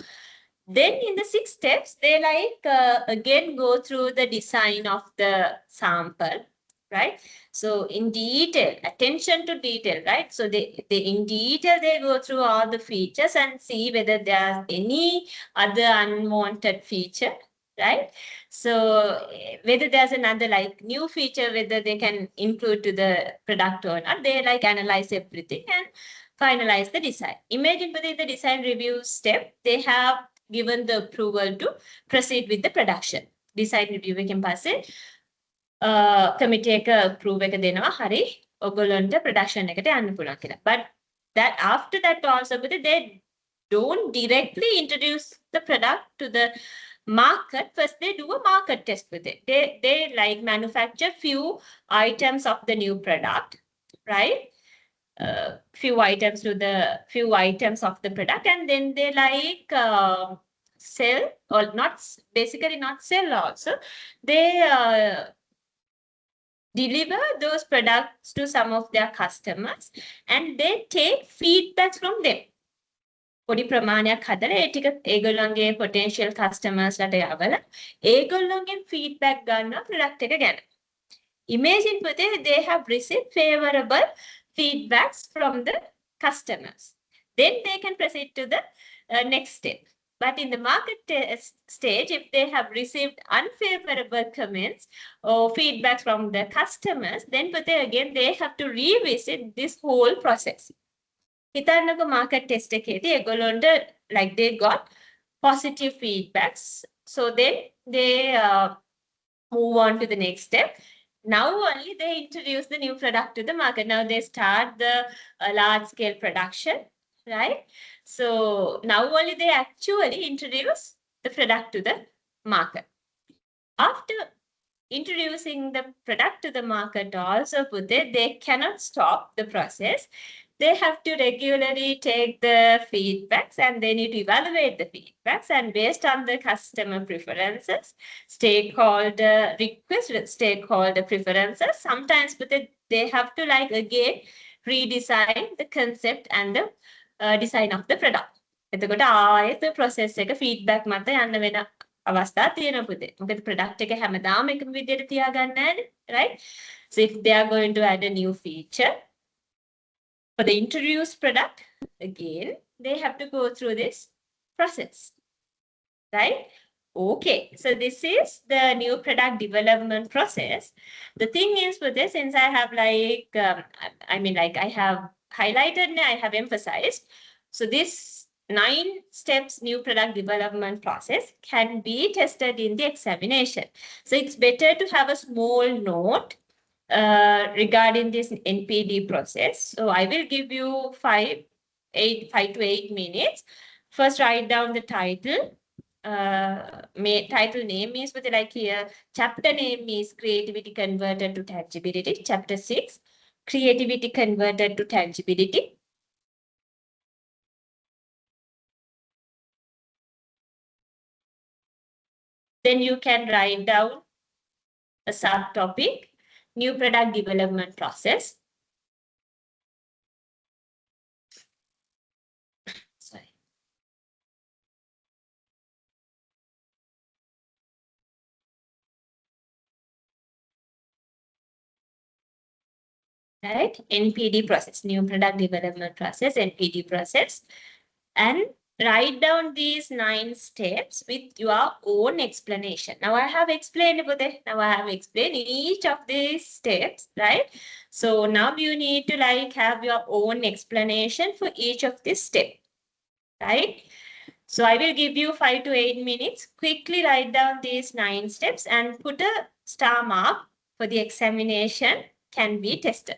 Then in the 6 steps, they like again go through the design of the sample, right? So in detail, attention to detail, right? So they in detail, they go through all the features and see whether there's any other unwanted feature, right? So whether there's another like new feature, whether they can include to the product or not, they like analyze everything and finalize the design. Imagine within the design review step, they have given the approval to proceed with the production. Design review එකෙන් පස්සේ committee එක approve එක දෙනවා හරි ඔයගොල්ලන්ට production එකට යන්න පුළුවන් කියලා. But that after that also they don't directly introduce the product to the market. First they do a market test with it. They like manufacture few items of the new product, right? Few items of the product, and then they like sell or not, basically not sell also. They deliver those products to some of their customers and they take feedback from them. පොඩි ප්‍රමාණයක් හදලා ඒ ටික ඒගොල්ලන්ගේ potential customers ලට යවලා ඒගොල්ලන්ගෙන් feedback ගන්නවා product එක ගැන. Imagine they have received favorable feedbacks from the customers. Then they can proceed to the next step. But in the market stage, if they have received unfavorable comments or feedback from the customers, then again they have to revisit this whole process. හිතන්නකො market test එකේදී ඒගොල්ලොන්ට like they got positive feedbacks. So then they move on to the next step. Now only they introduce the new product to the market. Now they start the large scale production, right? So now only they actually introduce the product to the market. After introducing the product to the market also, they cannot stop the process. They have to regularly take the feedbacks and they need to evaluate the feedbacks, and based on the customer preferences, stakeholder requests, stakeholder preferences, sometimes they have to like again redesign the concept and the design of the product. එතකොට ආයෙත් process එක feedback මත යන්න වෙන අවස්ථා තියෙනවා පුතේ. මොකද product එක හැමදාම එකම විදිහට තියාගන්න නැහැ, right? So if they are going to add a new feature for the introduced product, again, they have to go through this process, right? Okay, so this is the new product development process. The thing is with this, since I have like, I have highlighted and I have emphasized. So this 9 steps new product development process can be tested in the examination. So it's better to have a small note regarding this NPD process. So I will give you 5 to 8 minutes. First, write down the title. Title name is with like here. Chapter name is Creativity Converted to Tangibility. Chapter 6, Creativity Converted to Tangibility. Then you can write down a subtopic, new product development process. Sorry. Right? NPD process, new product development process, NPD process. And write down these 9 steps with your own explanation. Now I have explained about it. Now I have explained each of these steps, right? So now you need to like have your own explanation for each of these steps, right? So I will give you 5 to 8 minutes. Quickly write down these 9 steps and put a star mark for the examination can be tested.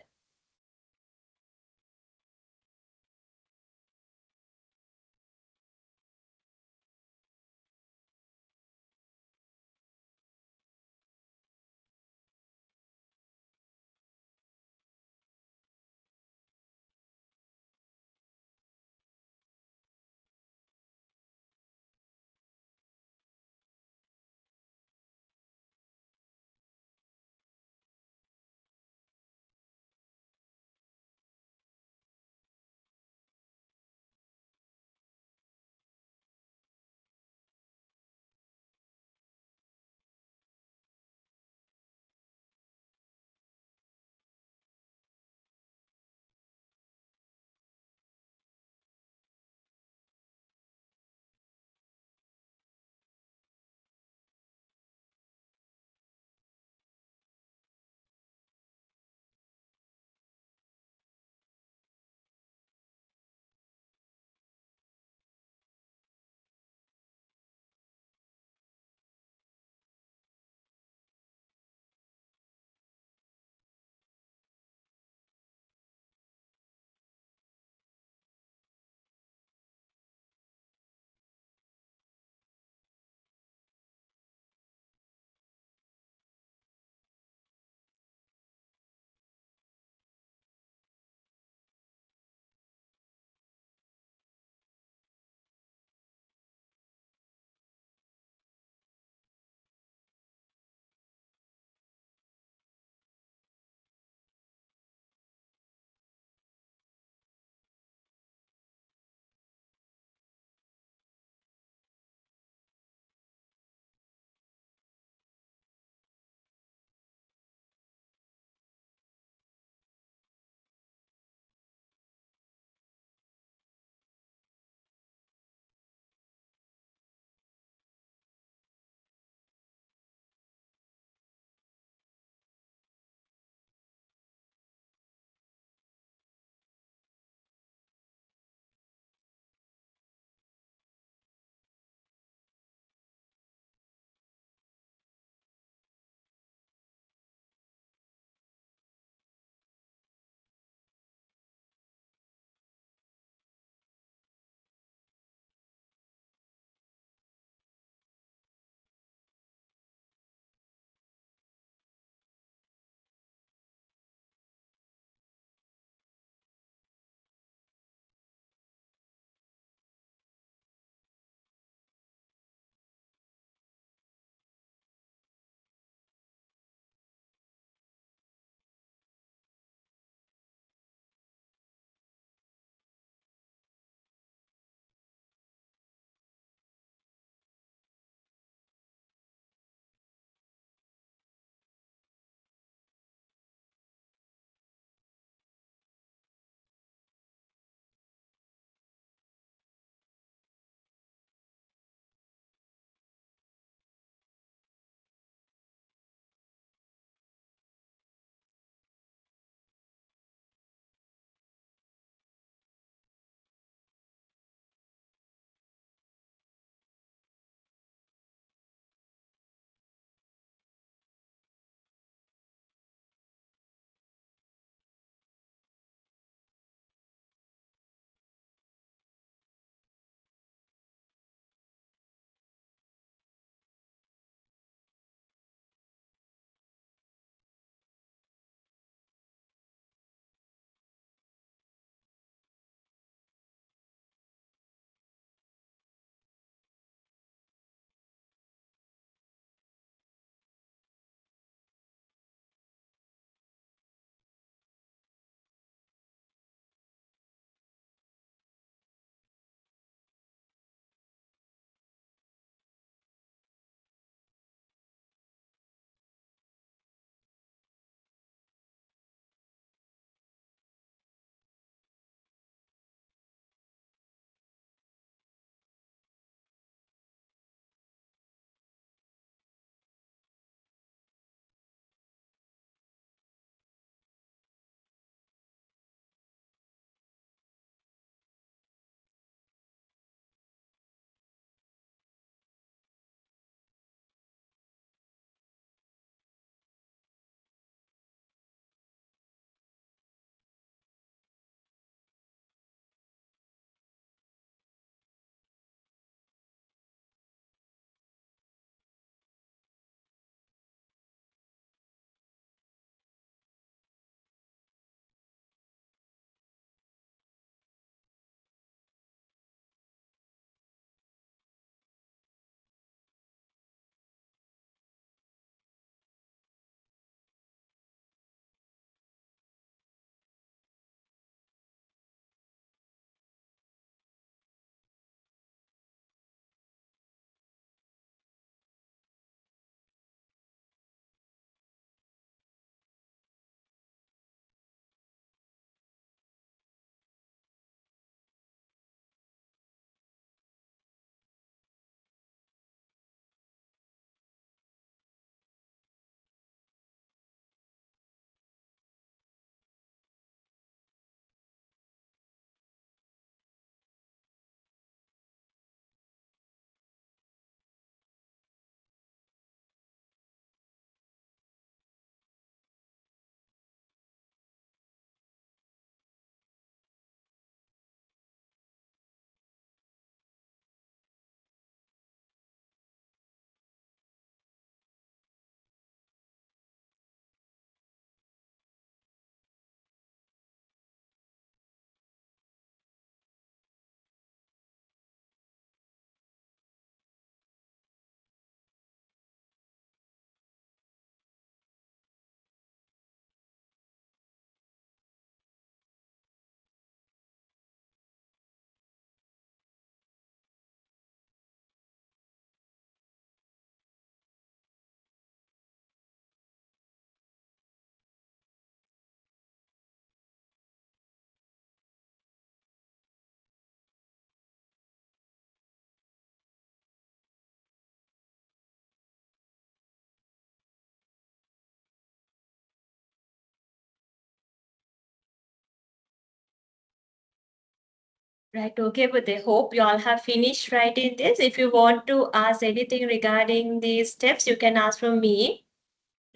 Right, okay, but I hope you all have finished writing this. If you want to ask anything regarding these steps, you can ask from me,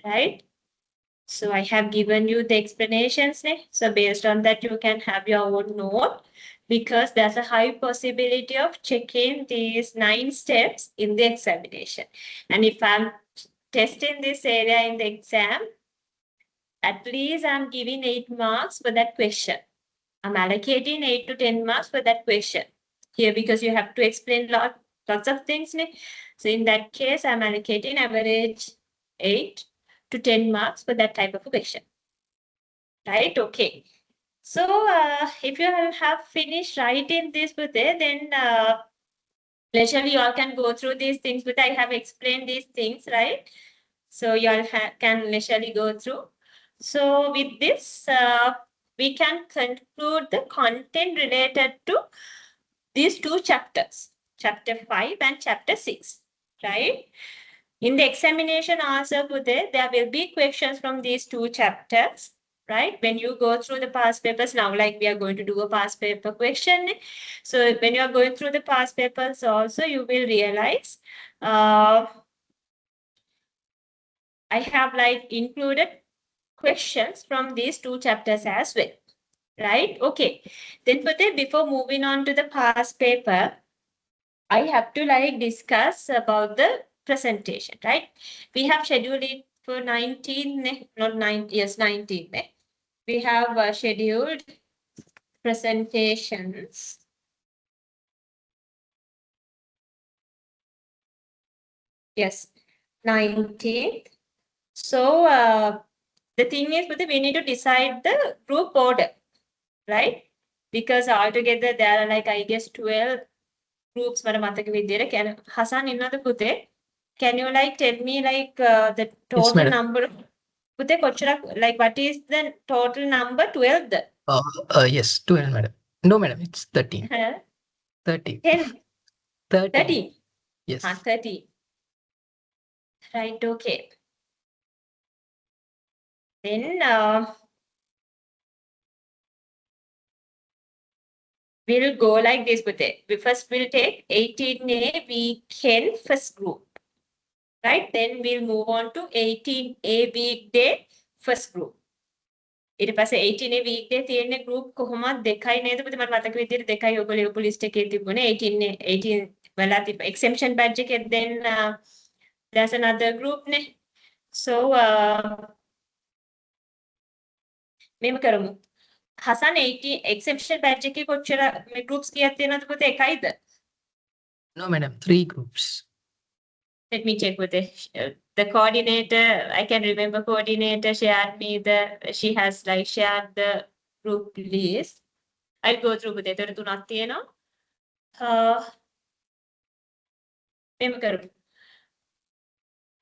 right? So I have given you the explanations. So based on that, you can have your own note because there's a high possibility of checking these 9 steps in the examination. And if I'm testing this area in the exam, at least I'm giving 8 marks for that question. I'm allocating 8 to 10 marks for that question here because you have to explain lots of things. So in that case, I'm allocating average 8 to 10 marks for that type of a question. Right? Okay. So if you have finished writing this with it, then leisurely you all can go through these things. But I have explained these things, right? So you all can leisurely go through. So with this, we can conclude the content related to these 2 chapters, chapter 5 and chapter 6, right? In the examination answer today, there will be questions from these 2 chapters, right? When you go through the past papers, now like we are going to do a past paper question. So when you are going through the past papers also, you will realize I have like included questions from these 2 chapters as well, right? Okay. Then before moving on to the past paper, I have to like discuss about the presentation, right? We have scheduled it for 19, not 9, yes, 19. We have scheduled presentations. Yes, 19th. So the thing is, we need to decide the group order, right? Because altogether there are like, I guess, 12 groups. Hasan, can you like tell me like the Yes, total madam. number? Like what is the total number? 12? Yes, 12, madam. No, madam, it's 13. 13. 10? 13. 30? Yes. 30. Right, okay. Then we'll go like this, we first will take 18A weekend first group. Right, then we'll move on to 18A weekday first group. ඊට පස්සේ 18 weekday තියෙන group කොහොමද දෙකයි නේද පුතේ මට මතක විදිහට දෙකයි ඔයගොල්ලෝ ලියපු list එකේ තිබුණේ 18 වෙලා තිබ්බ exemption badge එකේ then there's another group නේ so මෙහෙම කරමු හසන් 80 exemption badge එකේ කොච්චර groups කීයක් තියෙනවද පුතේ එකයිද No, madam, 3 groups. Let me check with the coordinator. I can remember coordinator shared me she has like shared the group list. I'll go through with it.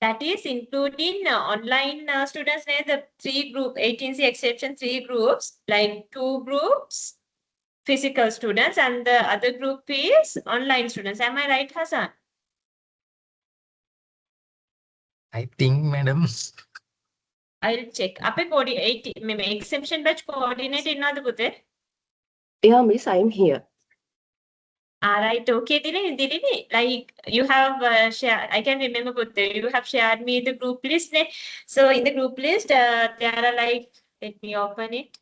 That is including online students, the 3 group, 18C exception 3 groups, like 2 groups, physical students, and the other group is online students. Am I right, Hassan? I think, madam. I'll check. Exemption batch coordinate in the Yeah, miss, I'm here. All right, okay, Dilini, like you have shared, I can remember you have shared me the group list. So in the group list, there are like, let me open it.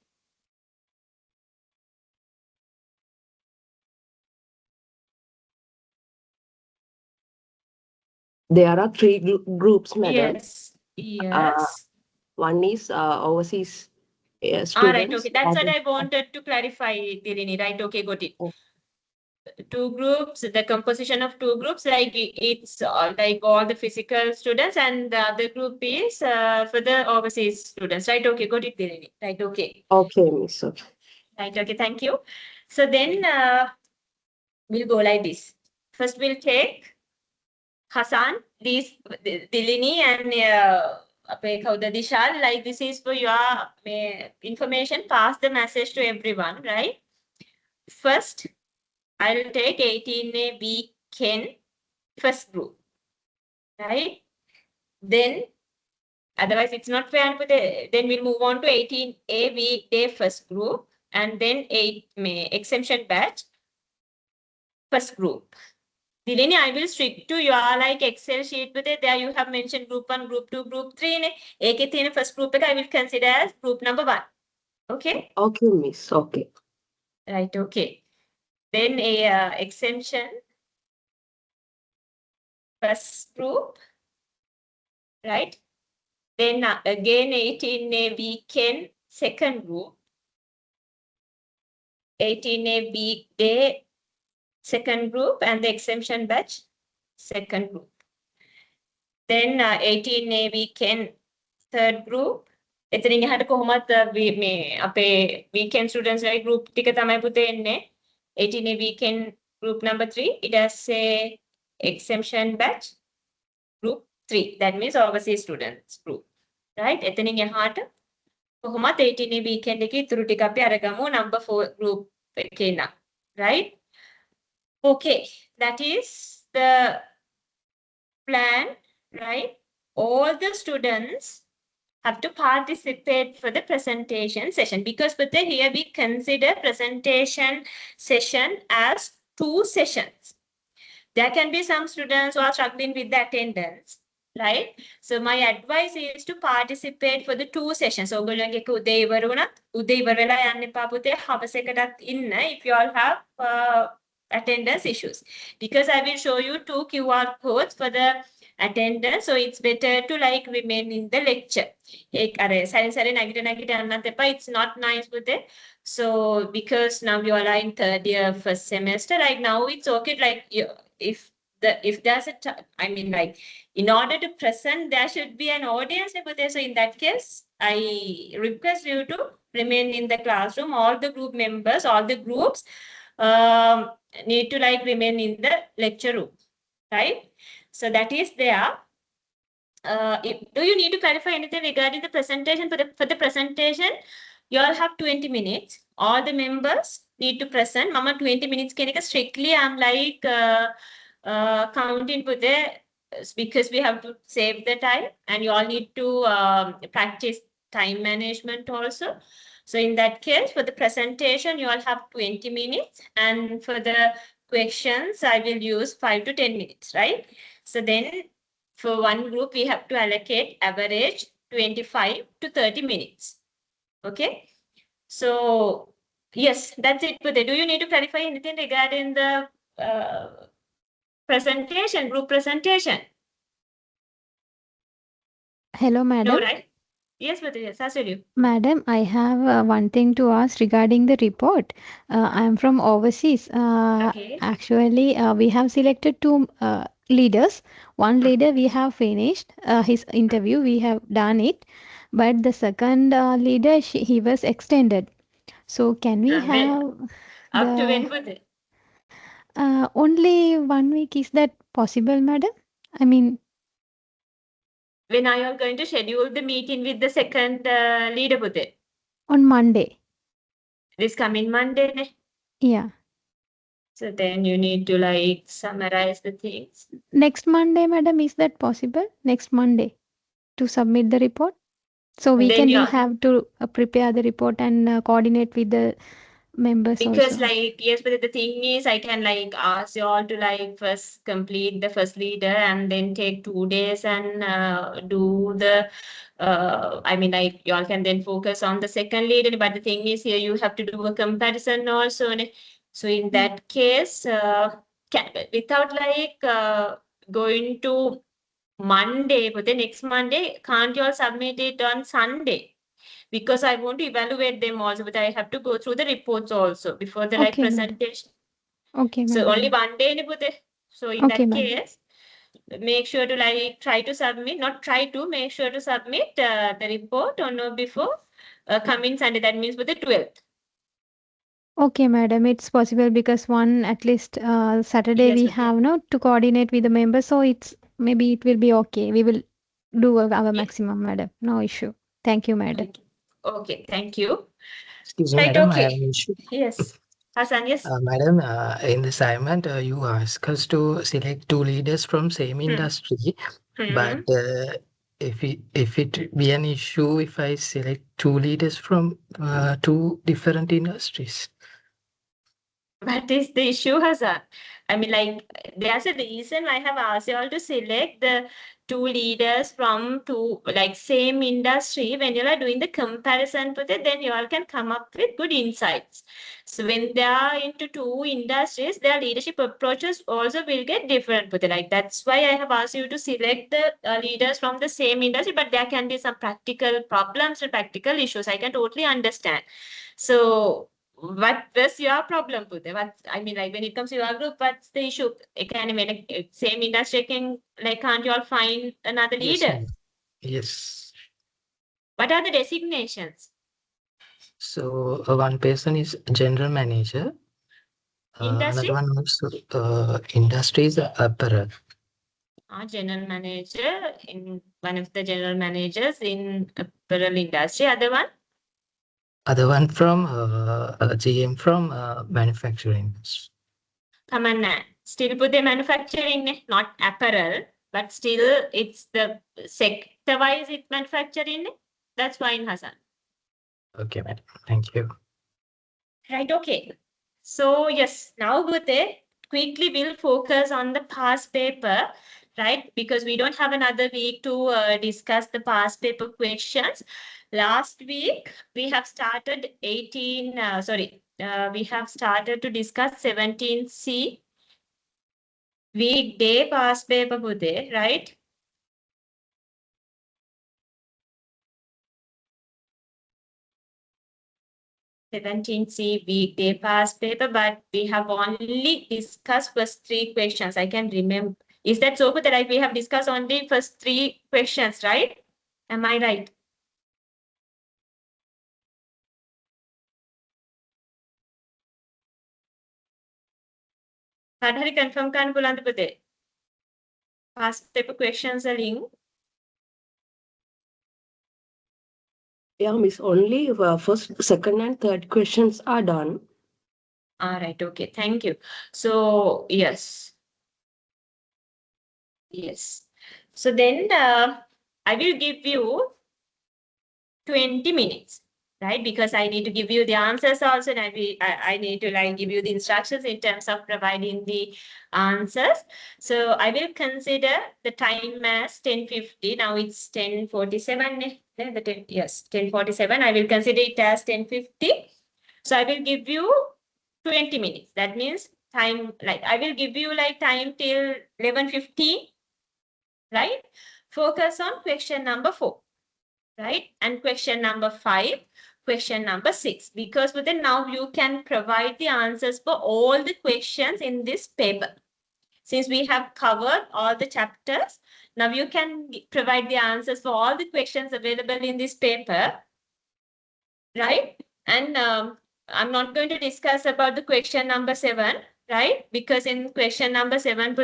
There are 3 groups, madam. Yes. One is overseas students. All right, okay, that's what I wanted to clarify, Dilini, right? Okay, got it. Oh. 2 groups, the composition of 2 groups, like it's like all the physical students, and the other group is for the overseas students, right? Okay, got it, Dilini, right? Okay. Okay, miss. Okay. Right, okay, thank you. So then we'll go like this. First, we'll take Hassan, Dilini, and Dishal. Like this is for your information. Pass the message to everyone, right? First, I'll take 18A weekend first group, right? Then, otherwise it's not fair. Then we'll move on to 18A weekday first group, and then 8 exemption batch. first group. Dilini, I will stick to your like Excel sheet with it. There you have mentioned group 1, group 2, group 3. Ne. First group I will consider as group number 1. Okay? Okay, miss. Okay. Right, okay. Then a exemption, first group, right? Then again 18A weekend, second group. 18A weekday, second group, and the exemption batch, second group. Then 18A weekend, third group. එතනින් එහාට කොහොමත් මේ අපේ weekend students like group ටික තමයි පුතේ එන්නේ. 18A weekend group number 3. It has a exemption batch group 3. That means overseas students group. Right? එතනින් එහාට කොහොමත් 18A weekend එකේ ඉතුරු ටික අපි අරගමු number 4 group එකේ නම්. Right? Okay. That is the plan, right? All the students have to participate for the presentation session because but here we consider presentation session as 2 sessions. There can be some students who are struggling with the attendance, right? So my advice is to participate for the 2 sessions. So උදේ ඉවර වුණත් උදේ ඉවර වෙලා යන්න එපා පුතේ හවස එකටත් ඉන්න if you all have attendance issues because I will show you 2 QR codes for the attendance, so it's better to like remain in the lecture. It's not nice with it. So because now you are in third year first semester, like now it's okay. Like if there's I mean like in order to present there should be an audience. So in that case, I request you to remain in the classroom. All the group members, all the groups need to like remain in the lecture room, right? So that is there. Do you need to clarify anything regarding the presentation? For the presentation, you all have 20 minutes. All the members need to present. Mama 20 minutes strictly I'm like counting for the because we have to save the time and you all need to practice time management also. So in that case, for the presentation, you all have 20 minutes and for the questions, I will use 5 to 10 minutes, right? So then for one group, we have to allocate average 25 to 30 minutes. Okay. So yes, that's it. But do you need to clarify anything regarding the presentation, group presentation? Hello, madam. No, right? Yes, but yes, as you. Madam, I have one thing to ask regarding the report. I am from overseas. Okay. Actually, we have selected 2 leaders. One leader we have finished his interview. We have done it, but the second leader he was extended. So can we have Up to when was it? only 1 week? Is that possible, madam? I mean, when are you going to schedule the meeting with the second leader with it? On Monday. This coming Monday, ne? Yeah. So then you need to like summarize the things. Next Monday, madam, is that possible? Next Monday to submit the report? So we Then can have to prepare the report and coordinate with the members because also. like yes, but the thing is I can like ask you all to like first complete the first leader and then take 2 days and do the I mean like you all can then focus on the second leader, but the thing is here you have to do a comparison also. So in that case without like going to Monday, but the next Monday can't you all submit it on Sunday? Because I want to evaluate them also, but I have to go through the reports also before the like Okay, madam. presentation. Okay, So madam. only 1 day, so in Okay, that madam. case, make sure to like try to submit, not try to, make sure to submit the report on or before coming Sunday. That means for the 12th. Okay, madam. It's possible because at least Saturday Yes, we okay. have to coordinate with the members. So maybe it will be okay. We will do our maximum, madam. No issue. Thank you, madam. Okay, thank you. Excuse me, Right, madam, I okay. have an issue. Yes. Hassan, yes. Madam, in the assignment, you ask us to select 2 leaders from same industry, but if it be an issue if I select 2 leaders from 2 different industries. What is the issue, Hassan? I mean, like, there's a reason I have asked you all to select the two leaders from two, like, same industry. When you are doing the comparison with it, then you all can come up with good insights. So when they are into two industries, their leadership approaches also will get different with it. Like, that's why I have asked you to select the leaders from the same industry, but there can be some practical problems and practical issues. I can totally understand. So what was your problem with it? What I mean, like when it comes to your group, what's the issue? Can like same industry can like can't you all find another Yes, leader? ma'am. Yes. What are the designations? So one person is general manager. Industry? Another one also industry is apparel. General manager in one of the general managers in apparel industry. Other one? Other one from GM from manufacturing. Come on, still put the manufacturing, not apparel, but still it's the sector wise it manufacturing. That's fine, Hassan. Okay, madam. Thank you. Right, okay. So yes, now Gute, quickly we'll focus on the past paper, right? Because we don't have another week to discuss the past paper questions. Last week, we have started we have started to discuss 17C weekday past paper, Gute, right? 17C weekday past paper, but we have only discussed first three questions. I can remember. Is that so good that we have discussed only first three questions, right? Am I right? Hadhari confirm kan bulan pute. Past paper questions are linked. Yeah, miss, only first, second, and third questions are done. All right, okay, thank you. So, yes. Yes. So then I will give you 20 minutes, right? Because I need to give you the answers also, and I need to like give you the instructions in terms of providing the answers. So I will consider the time as 10:50. Now it's 10:47. Yes, 10:47. I will consider it as 10:50. So I will give you 20 minutes. That means time, like I will give you like time till 11:15, right? Focus on question number 4. Right? And question number 5, question number 6, because within now you can provide the answers for all the questions in this paper. Since we have covered all the chapters, now you can provide the answers for all the questions available in this paper, right? And I'm not going to discuss about the question number 7, right? Because in question number 7,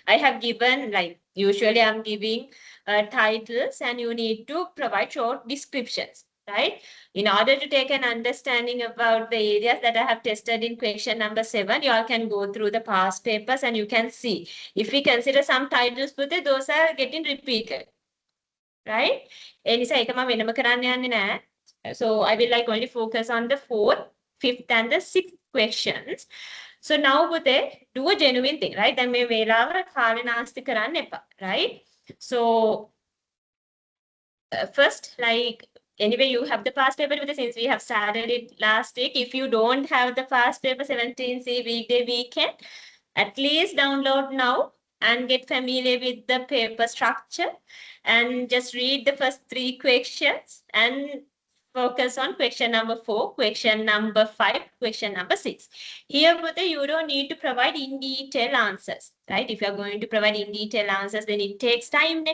I have given, like usually I'm giving titles and you need to provide short descriptions, right? In order to take an understanding about the areas that I have tested in question number 7, you all can go through the past papers and you can see. If we consider some titles, those are getting repeated, right? So I will like only focus on the 4th, 5th and the 6th questions. So now do a genuine thing, right? Then me velawa කාලනාස්ති කරන්න එපා, right? So first, like anyway, you have the past paper since we have started it last week. If you don't have the past paper 17C weekday weekend, at least download now and get familiar with the paper structure and just read the first 3 questions and focus on question number 4, question number 5, question number 6. Here, you don't need to provide in detail answers, right? If you're going to provide in detail answers, then it takes time.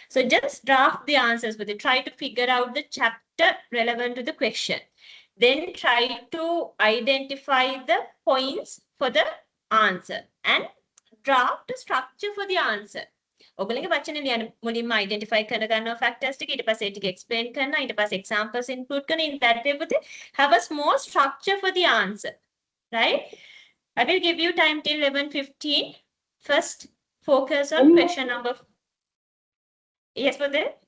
So just draft the answers, but try to figure out the chapter relevant to the question. Then try to identify the points for the answer and draft a structure for the answer. ඔගලගේ වචන ලියන්න මුලින්ම identify කරගන්නවා factors ටික ඊට පස්සේ ටික explain කරනවා ඊට පස්සේ examples include කරන in that way with have a small structure for the answer, right? I will give you time till 11:15. First focus on question number. Yes, for that.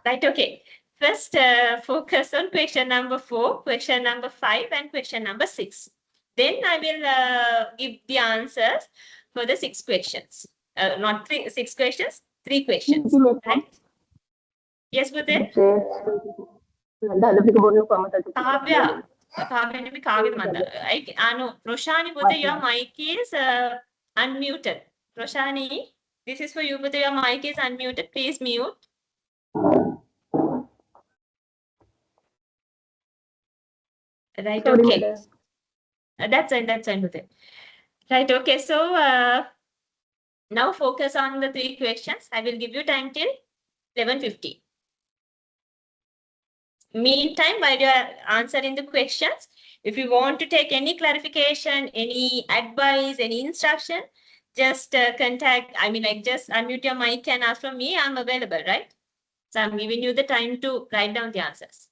Right, okay. First, focus on question number 4, question number 5, and question number 6. Then I will give the answers for the 6 questions. Not 6 questions, 3 questions. Right? Yes, Buddha? Kavya. Roshani, Buddha, your mic is unmuted. Roshani, this is for you, Buddha, your mic is unmuted. Please mute. Right, okay. That's fine, Buddha. Right, okay. So now focus on the 3 questions. I will give you time till 11:50. Meantime, while you are answering the questions, if you want to take any clarification, any advice, any instruction, just contact, just unmute your mic and ask from me. I'm available, right? So I'm giving you the time to write down the answers.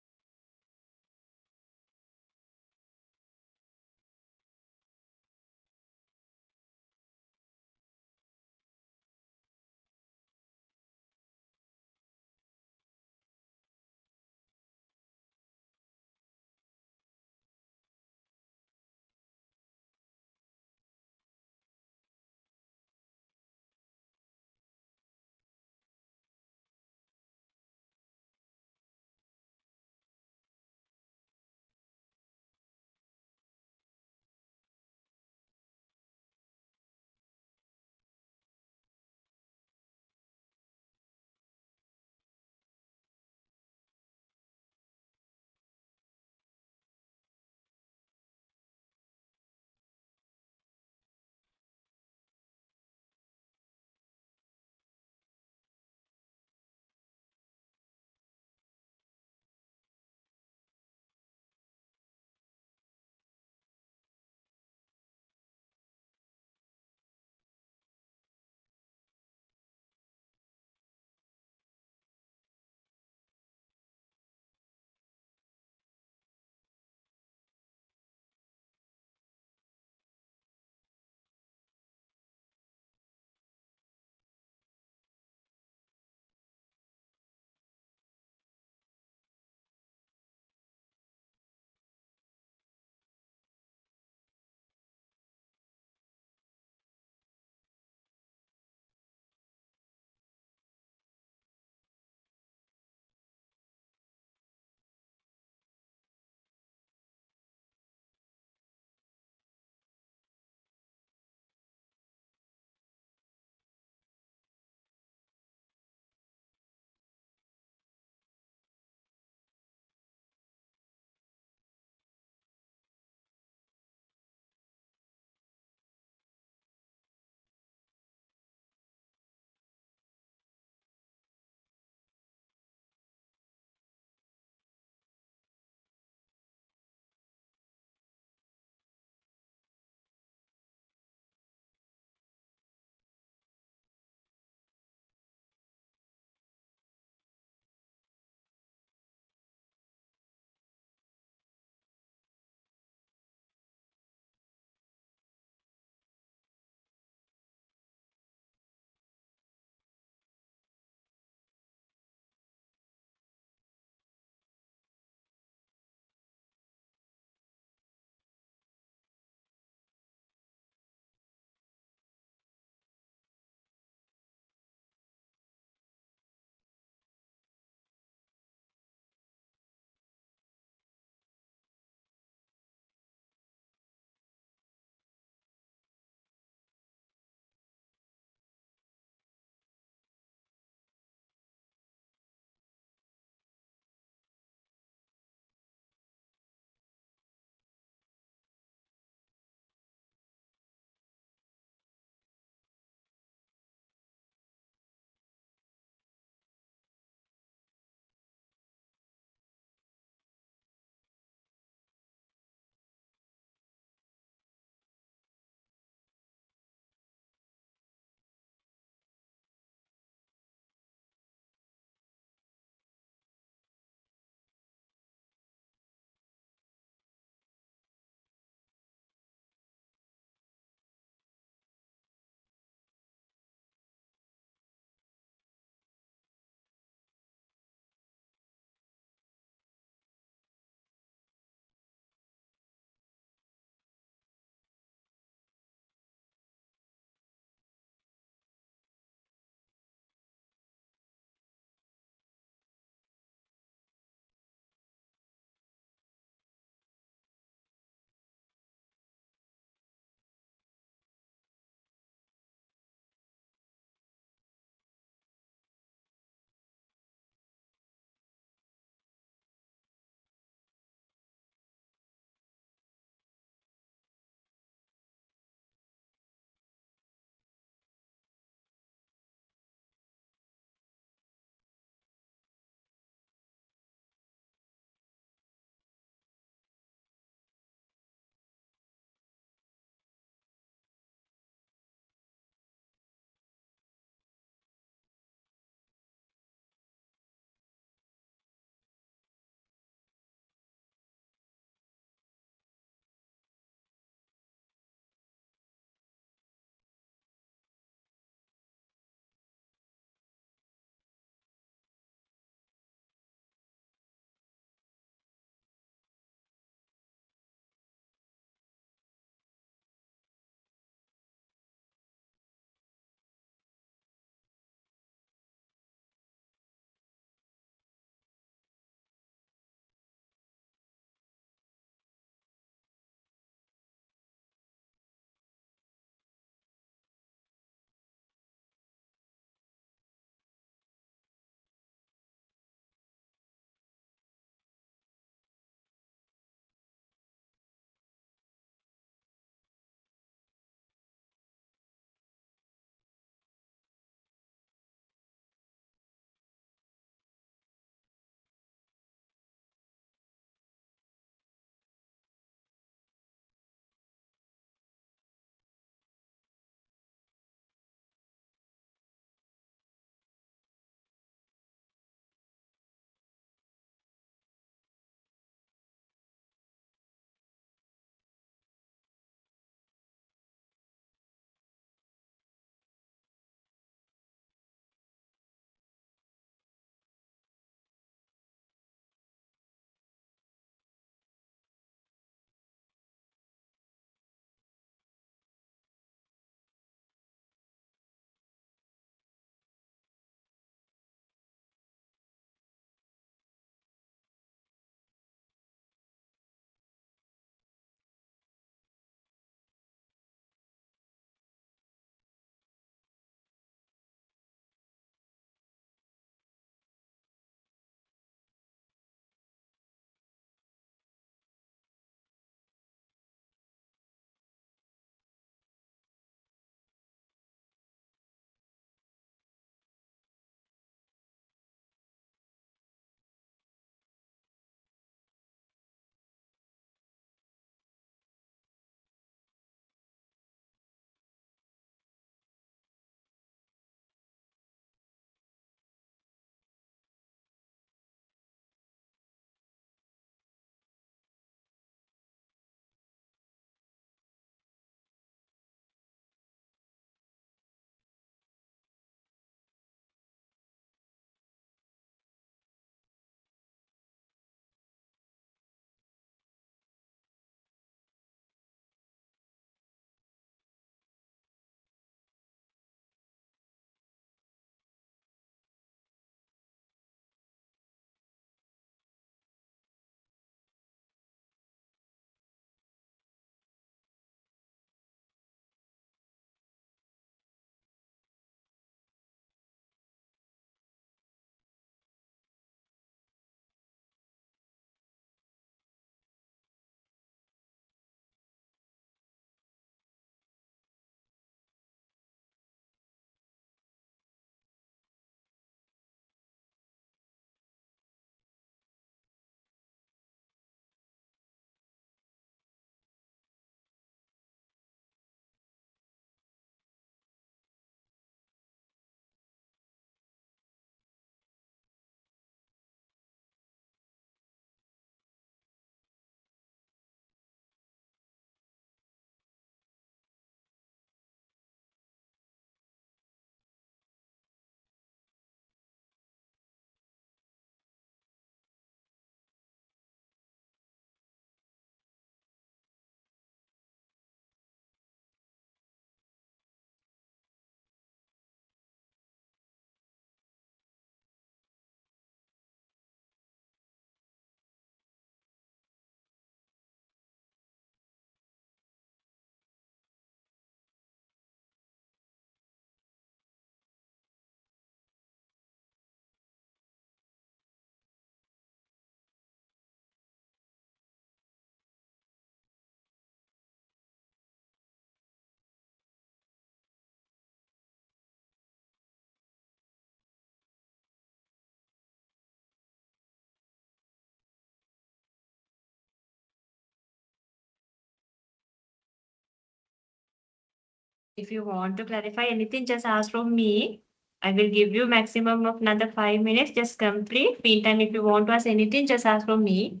If you want to clarify anything, just ask from me. I will give you maximum of another 5 minutes. Just complete. Meantime, if you want to ask anything, just ask from me.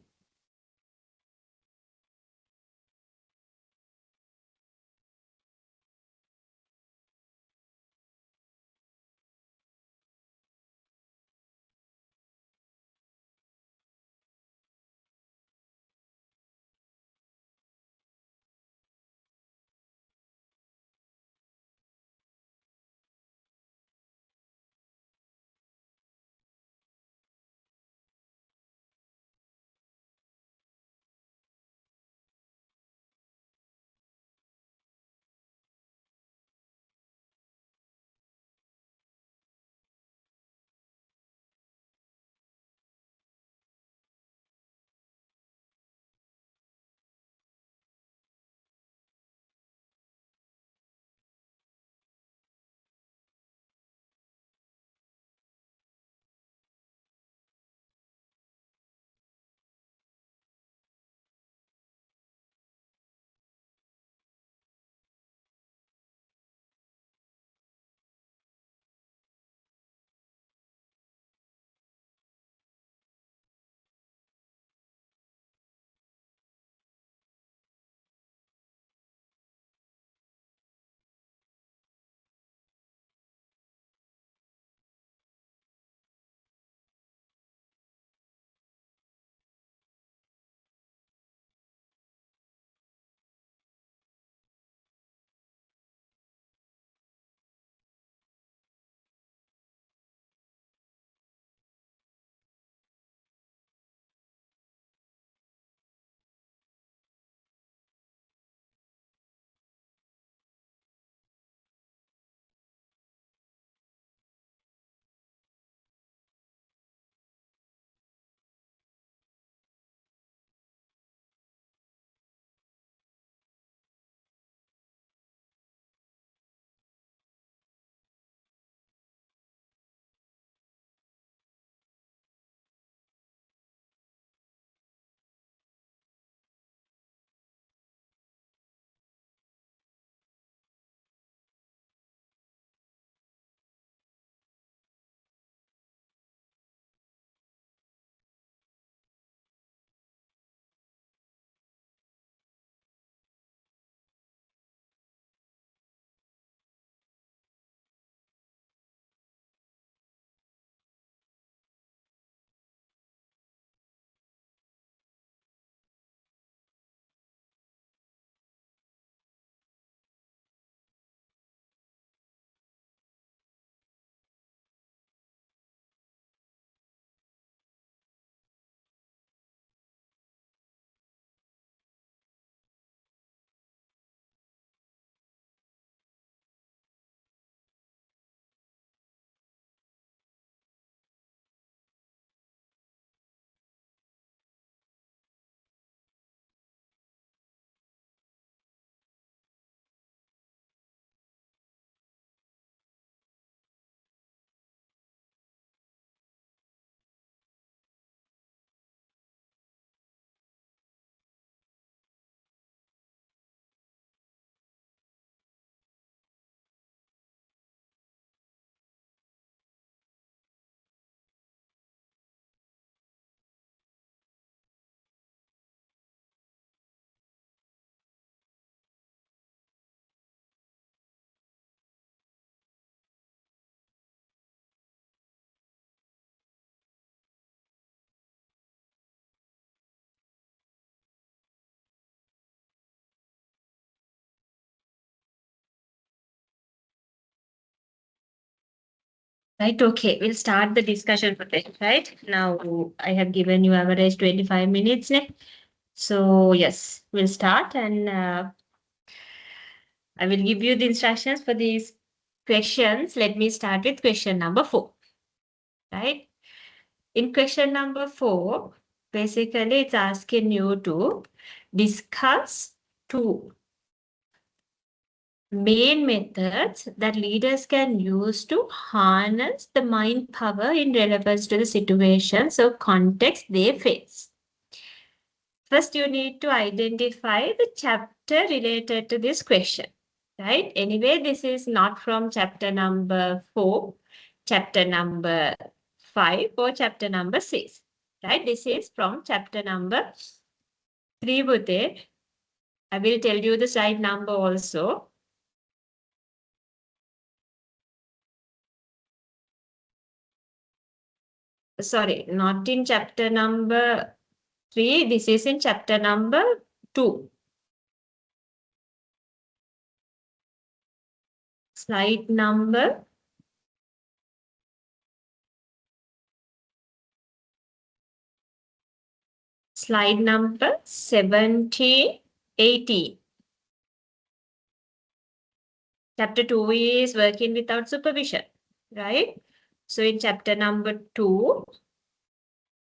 Right, okay, we'll start the discussion for that, right? Now, I have given you average 25 minutes. So, yes, we'll start and I will give you the instructions for these questions. Let me start with question number 4, right? In question number 4, basically it's asking you to discuss 2 main methods that leaders can use to harness the mind power in relevance to the situations or context they face. First, you need to identify the chapter related to this question, right? Anyway, this is not from chapter number 4, chapter number 5, or chapter number 6, right? This is from chapter number 3, Bute. I will tell you the slide number also. Sorry, not in chapter number 3. This is in chapter number 2. Slide number 17, 18. Chapter 2 is working without supervision, right? So in chapter number 2,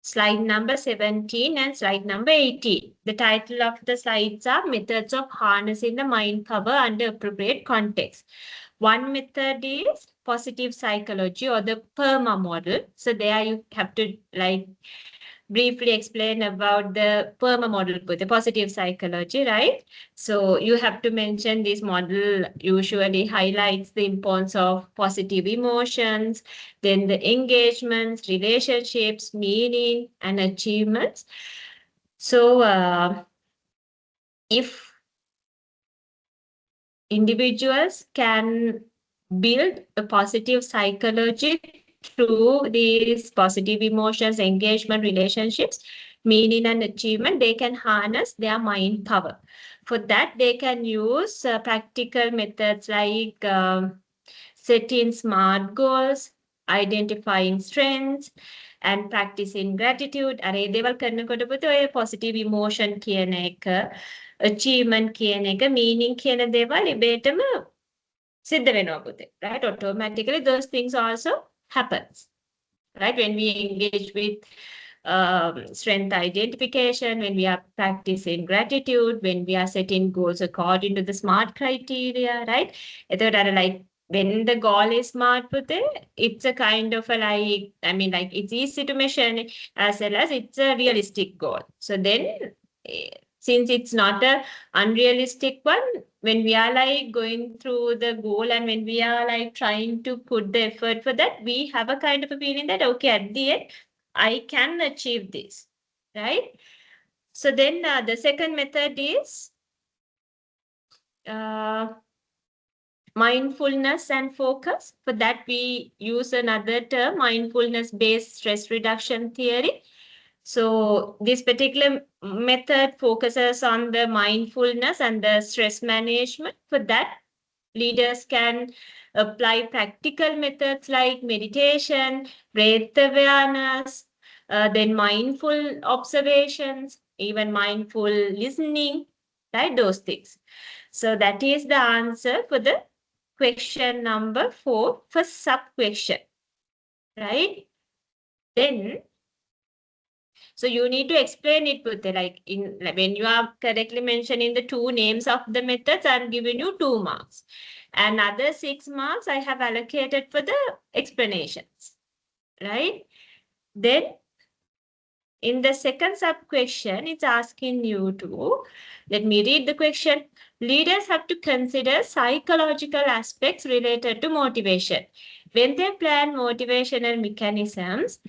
slide number 17 and slide number 18. The title of the slides are Methods of Harnessing the Mind Power Under Appropriate Context. One method is positive psychology or the PERMA model. So there you have to briefly explain about the PERMA model, the positive psychology, right? So you have to mention this model usually highlights the importance of positive emotions, then the engagements, relationships, meaning, and achievements. So if individuals can build a positive psychology through these positive emotions, engagement, relationships, meaning and achievement, they can harness their mind power. For that, they can use practical methods like setting smart goals, identifying strengths, and practicing gratitude. අර ඒ දේවල් කරනකොට පුතේ ඔය positive emotion කියන එක, achievement කියන එක, meaning කියන දේවල් ඉබේටම සිද්ධ වෙනවා පුතේ, right? Automatically those things also happens, right? When we engage with strength identification, when we are practicing gratitude, when we are setting goals according to the SMART criteria, right? When the goal is SMART, it's a kind of it's easy to measure as well as it's a realistic goal. So then, since it's not a unrealistic one, when we are going through the goal and when we are trying to put the effort for that, we have a kind of a feeling that, okay, at the end, I can achieve this, right? So then the second method is mindfulness and focus. For that, we use another term, mindfulness-based stress reduction theory. So this particular method focuses on the mindfulness and the stress management. For that, leaders can apply practical methods like meditation, breath awareness, then mindful observations, even mindful listening, right? Those things. So that is the answer for the question number 4, first sub-question, right? Then, so you need to explain it with when you are correctly mentioning the 2 names of the methods, I'm giving you 2 marks. Another 6 marks I have allocated for the explanations, right? Then in the second sub-question, it's asking you to, let me read the question. Leaders have to consider psychological aspects related to motivation when they plan motivational mechanisms.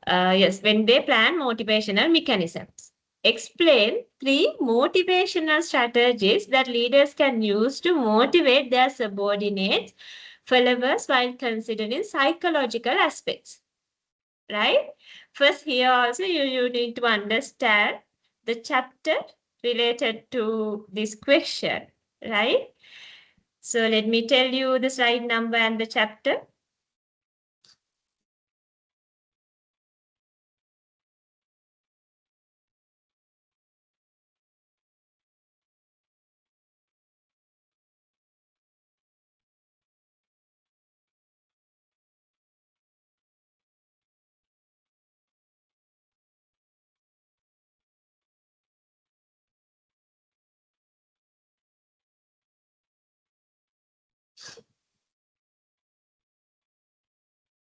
When they plan motivational mechanisms. Explain 3 motivational strategies that leaders can use to motivate their subordinates, followers, while considering psychological aspects. Right? First, here also you need to understand the chapter related to this question, right? So let me tell you the slide number and the chapter.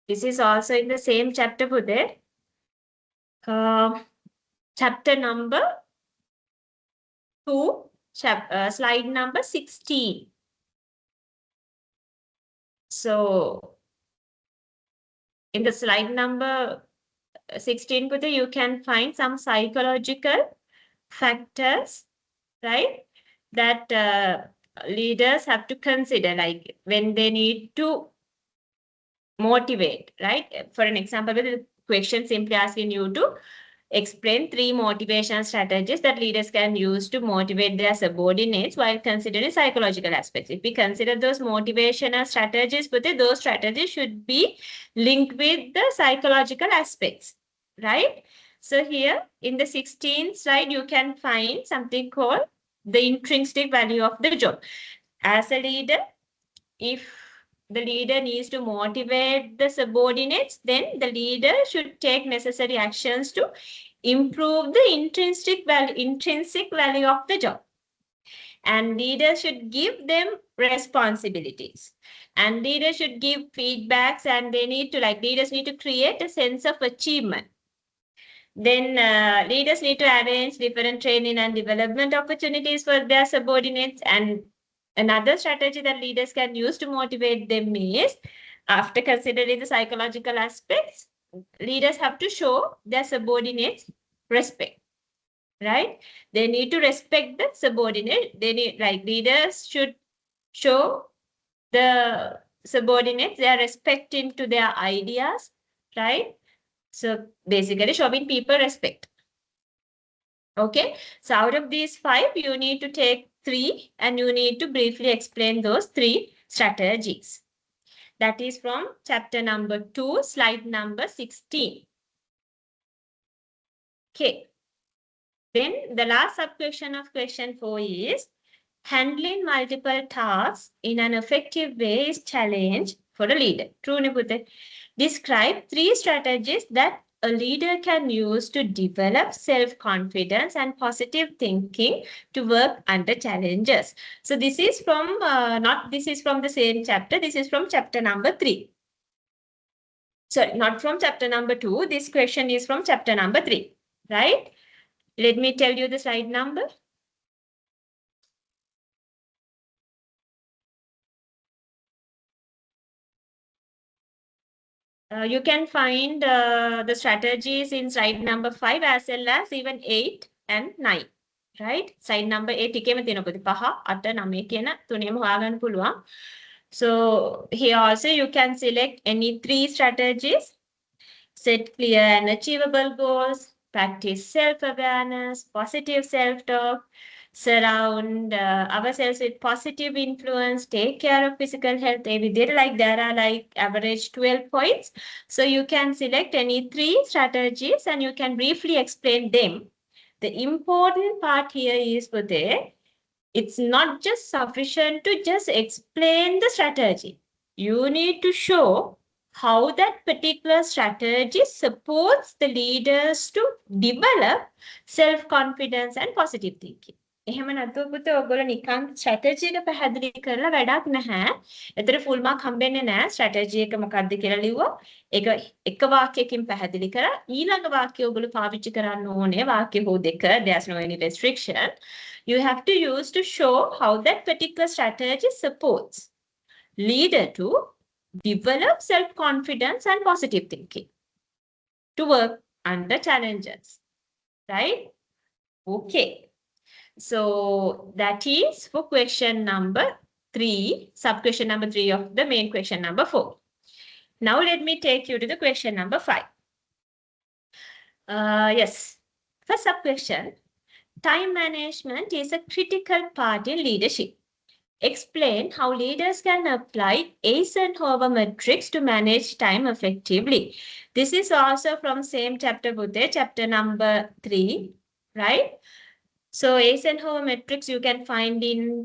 This is also in the same chapter, Pude. Chapter number 2, slide number 16. So in the slide number 16, you can find some psychological factors, right, that leaders have to consider, like when they need to motivate, right? For an example, the question simply asking you to explain 3 motivation strategies that leaders can use to motivate their subordinates while considering psychological aspects. If we consider those motivational strategies, but those strategies should be linked with the psychological aspects, right? So here in the 16th slide, you can find something called the intrinsic value of the job. As a leader, if the leader needs to motivate the subordinates, then the leader should take necessary actions to improve the intrinsic value of the job. And leaders should give them responsibilities. And leaders should give feedbacks, and they need to, leaders need to create a sense of achievement. Then leaders need to arrange different training and development opportunities for their subordinates. And another strategy that leaders can use to motivate them is, after considering the psychological aspects, leaders have to show their subordinates respect, right? They need to respect the subordinate. They need, leaders should show the subordinates their respect into their ideas, right? So basically showing people respect. Okay, so out of these 5, you need to take 3 and you need to briefly explain those 3 strategies. That is from chapter number 2, slide number 16. Okay. Then the last sub-question of question 4 is, handling multiple tasks in an effective way is challenge for a leader. True, Nipute? Describe 3 strategies that a leader can use to develop self-confidence and positive thinking to work under challenges. So this is from, this is from the same chapter. This is from chapter number 3. Sorry, not from chapter number 2. This question is from chapter number 3, right? Let me tell you the slide number. You can find the strategies in slide number 5 as well as even 8 and 9, right? Slide number 8 එකේම තියෙන පොඩි 5 8 9 කියන තුනේම හොයාගන්න පුළුවන්. So here also you can select any 3 strategies. Set clear and achievable goals, practice self-awareness, positive self-talk, surround ourselves with positive influence, take care of physical health. There are average 12 points. So you can select any 3 strategies and you can briefly explain them. The important part here is, it's not just sufficient to just explain the strategy. You need to show how that particular strategy supports the leaders to develop self-confidence and positive thinking. එහෙම නැතුව පුතේ ඔයගොල්ලෝ නිකන් strategy එක පැහැදිලි කරලා වැඩක් නැහැ. ඒතර ෆුල් මාක් හම්බෙන්නේ නැහැ. ස්ට්‍රැටජි එක මොකක්ද කියලා ලිව්වා. ඒක එක වාක්‍යයකින් පැහැදිලි කරා. ඊළඟ වාක්‍යය ඔයගොල්ලෝ පාවිච්චි කරන්න ඕනේ. වාක්‍ය හෝ දෙක. There's no any restriction. You have to use to show how that particular strategy supports leader to develop self-confidence and positive thinking to work under challenges, right? Okay. So that is for question number 3, sub-question number 3 of the main question number 4. Now let me take you to the question number 5. Yes, first sub-question, time management is a critical part in leadership. Explain how leaders can apply Eisenhower matrix to manage time effectively. This is also from same chapter, Buddha, chapter number 3, right? So Eisenhower matrix you can find in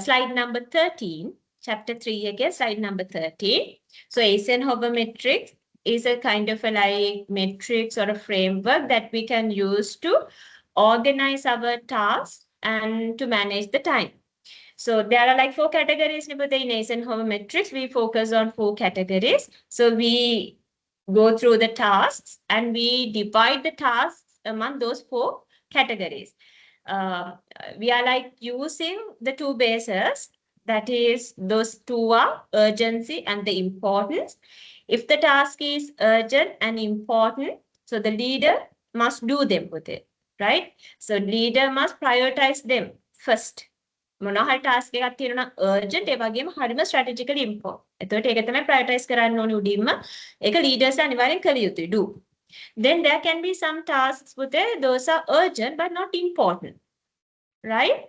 slide number 13, chapter 3 again, slide number 13. So Eisenhower matrix is a kind of a matrix or a framework that we can use to organize our tasks and to manage the time. So there are 4 categories in Eisenhower matrix. We focus on 4 categories. So we go through the tasks and we divide the tasks among those 4 categories. We are using the 2 bases, That is, those two are urgency and the importance. If the task is urgent and important, so the leader must do them with it, right? So leader must prioritize them first. මොනහරි task එකක් තියෙනවා නම් urgent ඒ වගේම හරිම strategically important. එතකොට ඒක තමයි prioritize කරන්න ඕනේ උඩින්ම. ඒක leaders අනිවාර්යෙන් කළ යුතුයි do. Then there can be some tasks with those are urgent but not important, right?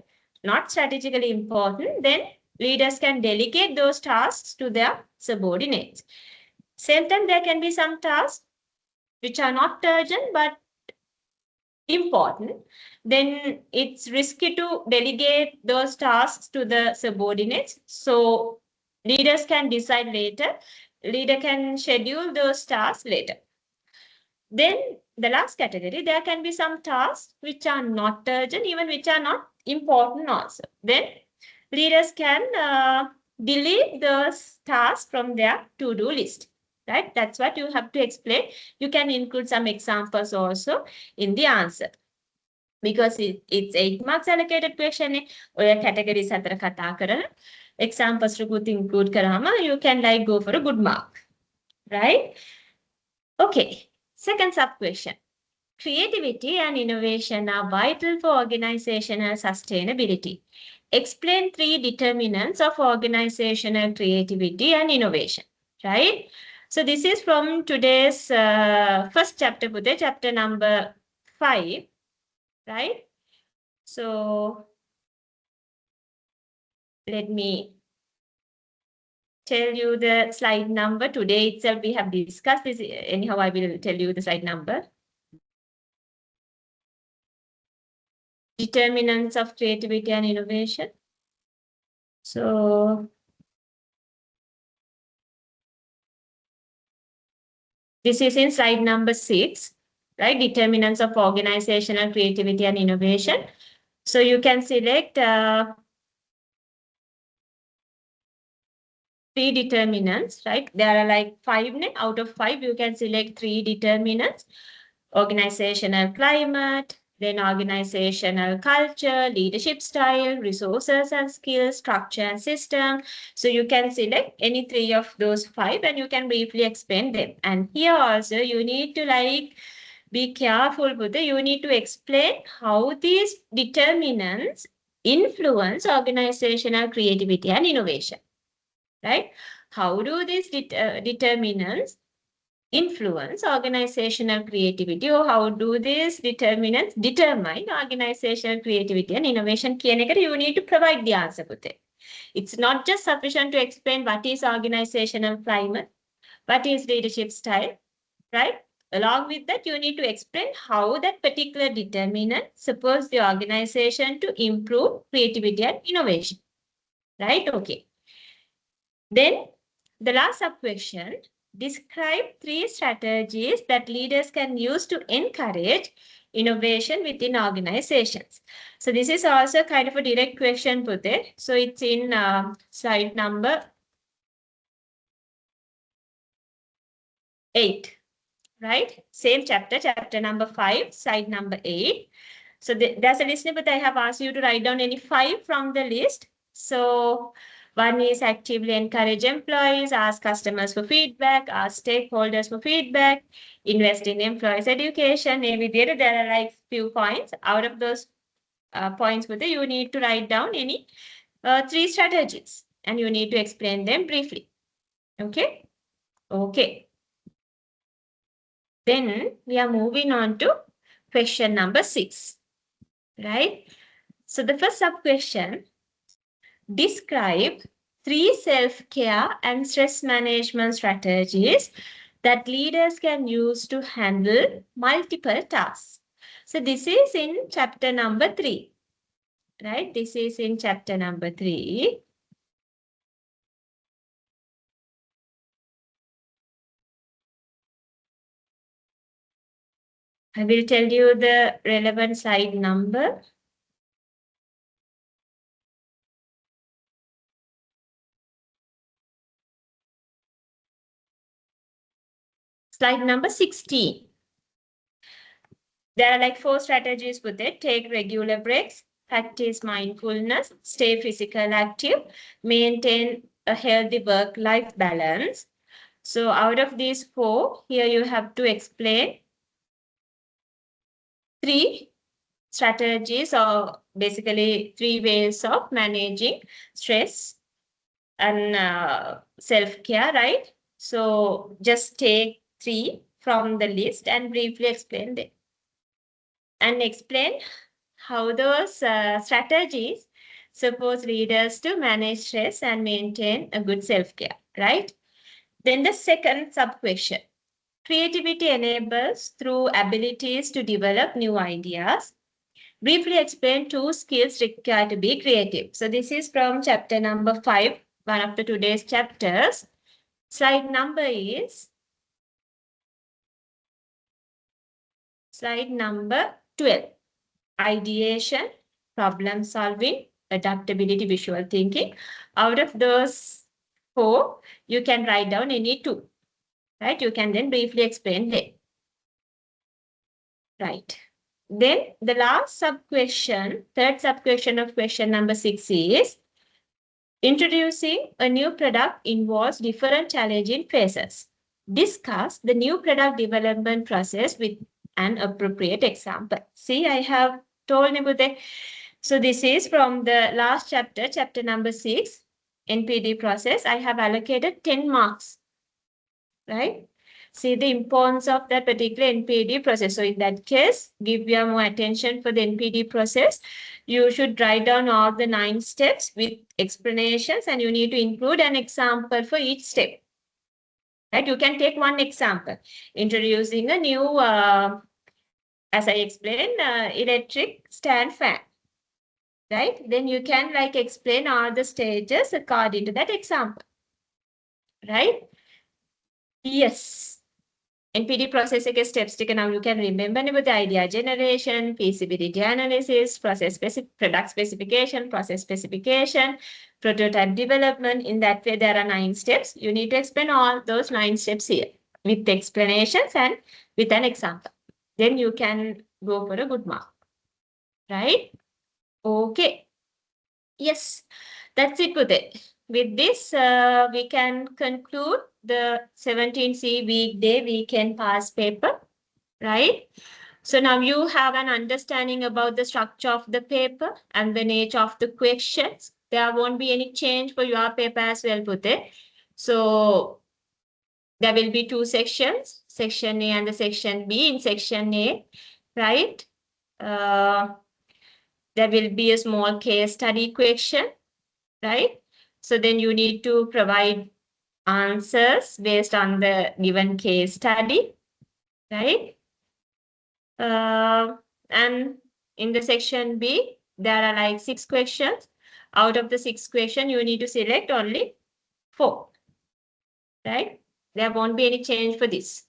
Not strategically important. Then leaders can delegate those tasks to their subordinates. Same time, there can be some tasks which are not urgent but important. Then it's risky to delegate those tasks to the subordinates. So leaders can decide later. Leader can schedule those tasks later. Then the last category, there can be some tasks which are not urgent, even which are not important also. Then leaders can delete those tasks from their to-do list, right? That's what you have to explain. You can include some examples also in the answer. Because it's 8 marks allocated question. Or categories අතර කතා කරලා examples include කරාම you can like go for a good mark, right? Okay, second sub question. Creativity and innovation are vital for organizational sustainability. Explain 3 determinants of organizational creativity and innovation, right? So this is from today's first chapter, chapter number 5, right? So let me tell you the slide number. Today itself we have discussed this. Anyhow, I will tell you the slide number. Determinants of creativity and innovation. So this is in slide number 6, right? Determinants of organizational creativity and innovation. So you can select 3 determinants, right? There are like 5 out of 5. You can select 3 determinants: organizational climate, then organizational culture, leadership style, resources and skills, structure and system. So you can select any 3 of those 5 and you can briefly explain them. And here also you need to like be careful with it. You need to explain how these determinants influence organizational creativity and innovation, right? How do these determinants influence organizational creativity, or how do these determinants determine organizational creativity and innovation? You need to provide the answer with it. It's not just sufficient to explain what is organizational climate, what is leadership style, right? Along with that, you need to explain how that particular determinant supports the organization to improve creativity and innovation, right? Okay. Then the last sub-question, describe 3 strategies that leaders can use to encourage innovation within organizations. So this is also kind of a direct question put there. So it's in slide number 8, right? Same chapter, chapter number 5, slide number 8. So there's a listener, but I have asked you to write down any 5 from the list. So one is actively encourage employees, ask customers for feedback, ask stakeholders for feedback, invest in employees' education. Maybe there are like few points. Out of those points, you need to write down any 3 strategies and you need to explain them briefly. Okay? Okay. Then we are moving on to question number 6, right? So the first sub-question, describe 3 self-care and stress management strategies that leaders can use to handle multiple tasks. So this is in chapter number 3, right? This is in chapter number 3. I will tell you the relevant slide number. Slide number 16. There are like 4 strategies with it. Take regular breaks, practice mindfulness, stay physical active, maintain a healthy work-life balance. So out of these 4, here you have to explain 3 strategies, or basically 3 ways of managing stress and self-care, right? So just take 3 from the list and briefly explain them. And explain how those strategies support leaders to manage stress and maintain a good self-care, right? Then the second sub-question. Creativity enables through abilities to develop new ideas. Briefly explain 2 skills required to be creative. So this is from chapter number 5, one of the today's chapters. Slide number is slide number 12. Ideation, problem solving, adaptability, visual thinking. Out of those 4, you can write down any 2, right? You can then briefly explain them. Right. Then the last sub-question, third sub-question of question number 6 is, introducing a new product involves different challenging phases. Discuss the new product development process with an appropriate example. See, I have told you that. So this is from the last chapter, chapter number 6, NPD process. I have allocated 10 marks, right? See the importance of that particular NPD process. So in that case, give your more attention for the NPD process. You should write down all the 9 steps with explanations, and you need to include an example for each step. Right? You can take one example, introducing a new, as I explained, electric stand fan. Right? Then you can like explain all the stages according to that example. Right? Yes. NPD process එක steps ටික now you can remember about the idea generation, feasibility analysis, product specification, process specification, prototype development. In that way, there are 9 steps. You need to explain all those 9 steps here with explanations and with an example. Then you can go for a good mark. Right? Okay. Yes, that's it with it. With this, we can conclude the 17C weekday weekend past paper, right? So now you have an understanding about the structure of the paper and the nature of the questions. There won't be any change for your paper as well, Pute. So there will be 2 sections, section A and the section B. In section A, right? There will be a small case study question, right? So then you need to provide answers based on the given case study, right? And in the section B, there are like 6 questions. Out of the 6 questions, you need to select only 4, right? There won't be any change for this.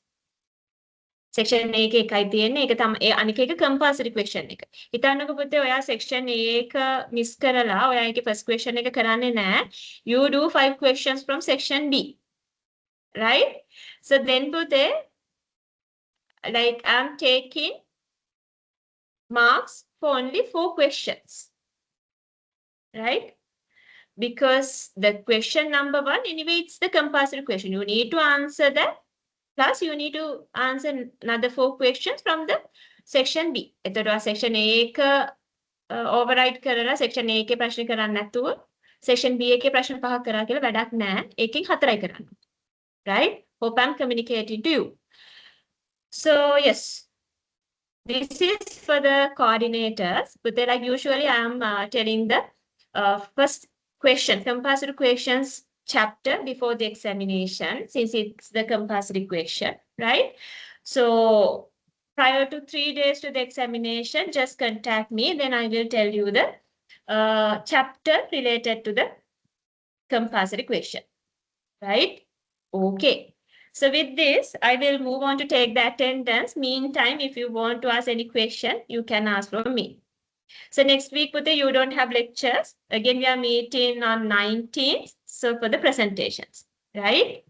Section A එකයි තියෙන්නේ. ඒක තමයි අනික එක compulsory question එක. හිතන්නකෝ පුතේ ඔයා section A එක miss කරලා ඔයා ඒකේ first question එක කරන්නේ නැහැ. You do 5 questions from section B. Right? So then පුතේ like I'm taking marks for only 4 questions. Right? Because the question number 1 anyway it's the compulsory question. You need to answer that. Plus, you need to answer another 4 questions from the section B. එතකොට section A එක override කරලා section A එකේ ප්‍රශ්න කරන්න නැතුව section B එකේ ප්‍රශ්න 5ක් කරා කියලා වැඩක් නැහැ. ඒකෙන් 4යි කරන්න. Right? Hope I'm communicating to you. So, yes. This is for the coordinators. But then, like usually, I'm telling the first question, compulsory questions chapter before the examination, since it's the compulsory question, right? So prior to 3 days to the examination, just contact me. Then I will tell you the chapter related to the compulsory question, right? Okay. So with this, I will move on to take the attendance. Meantime, if you want to ask any question, you can ask from me. So next week, Pute, you don't have lectures. Again, we are meeting on 19th. So for the presentations, right?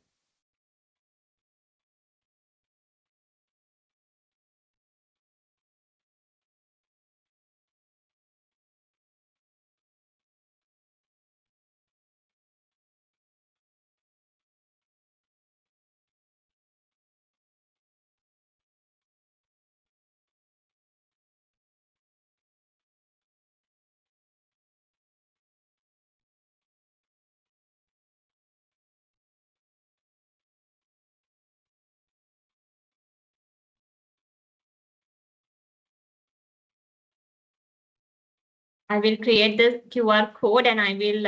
I will create the QR code and I will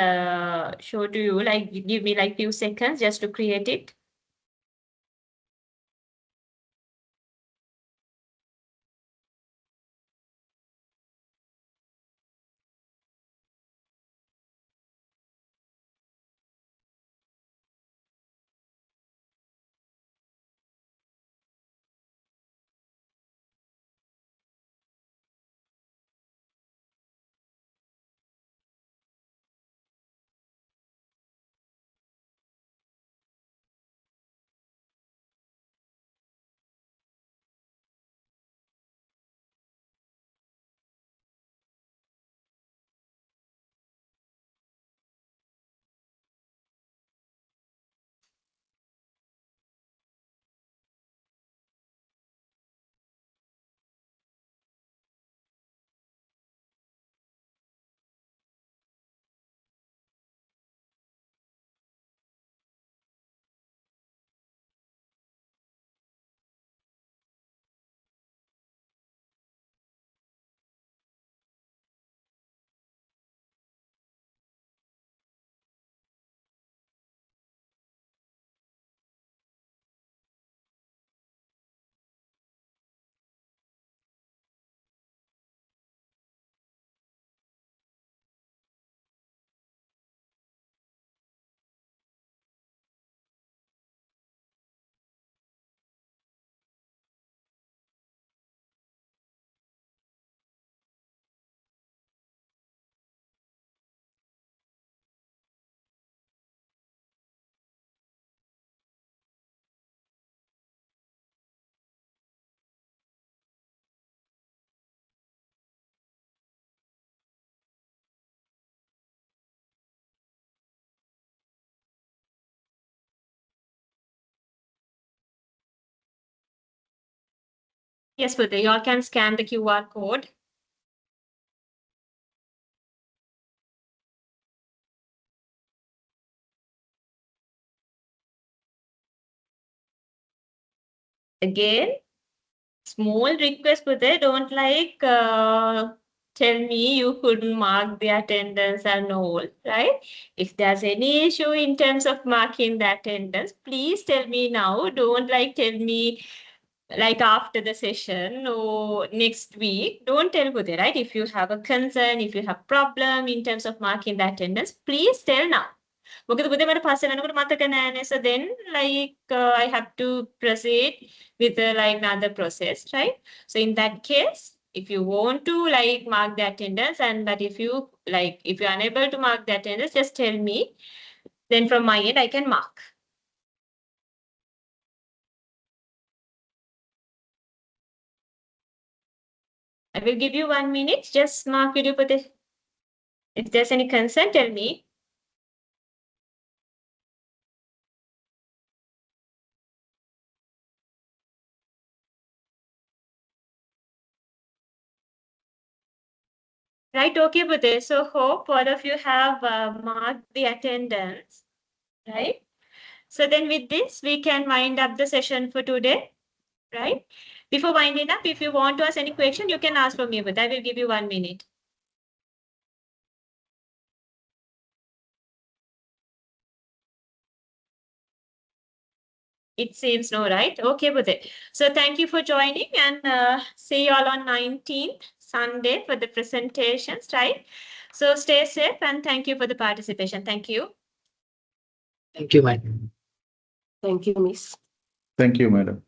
show to you, like give me like few seconds just to create it. Yes, Pute, you all can scan the QR code. Again, small request, Pute, don't like tell me you couldn't mark the attendance and all, right? If there's any issue in terms of marking the attendance, please tell me now. Don't like tell me like after the session or next week. Don't tell Pute, right? If you have a concern, if you have problem in terms of marking the attendance, please tell now. මොකද පුතේ මට පස්සේ වෙනකොට මතක නෑනේ. So then like I have to proceed with like another process, right? So in that case, if you want to like mark the attendance but if you're unable to mark the attendance, just tell me. Then from my end, I can mark. I will give you 1 minute. Just mark video Pute. If there's any concern, tell me. Right, okay, Pute. So hope all of you have marked the attendance, right? So then with this, we can wind up the session for today, right? Before winding up, if you want to ask any question, you can ask for me, but I will give you 1 minute. It seems no, right? Okay, Pute. So thank you for joining and see you all on 19th Sunday for the presentations, right? So stay safe and thank you for the participation. Thank you. Thank you, madam. Thank you, Miss. Thank you, madam.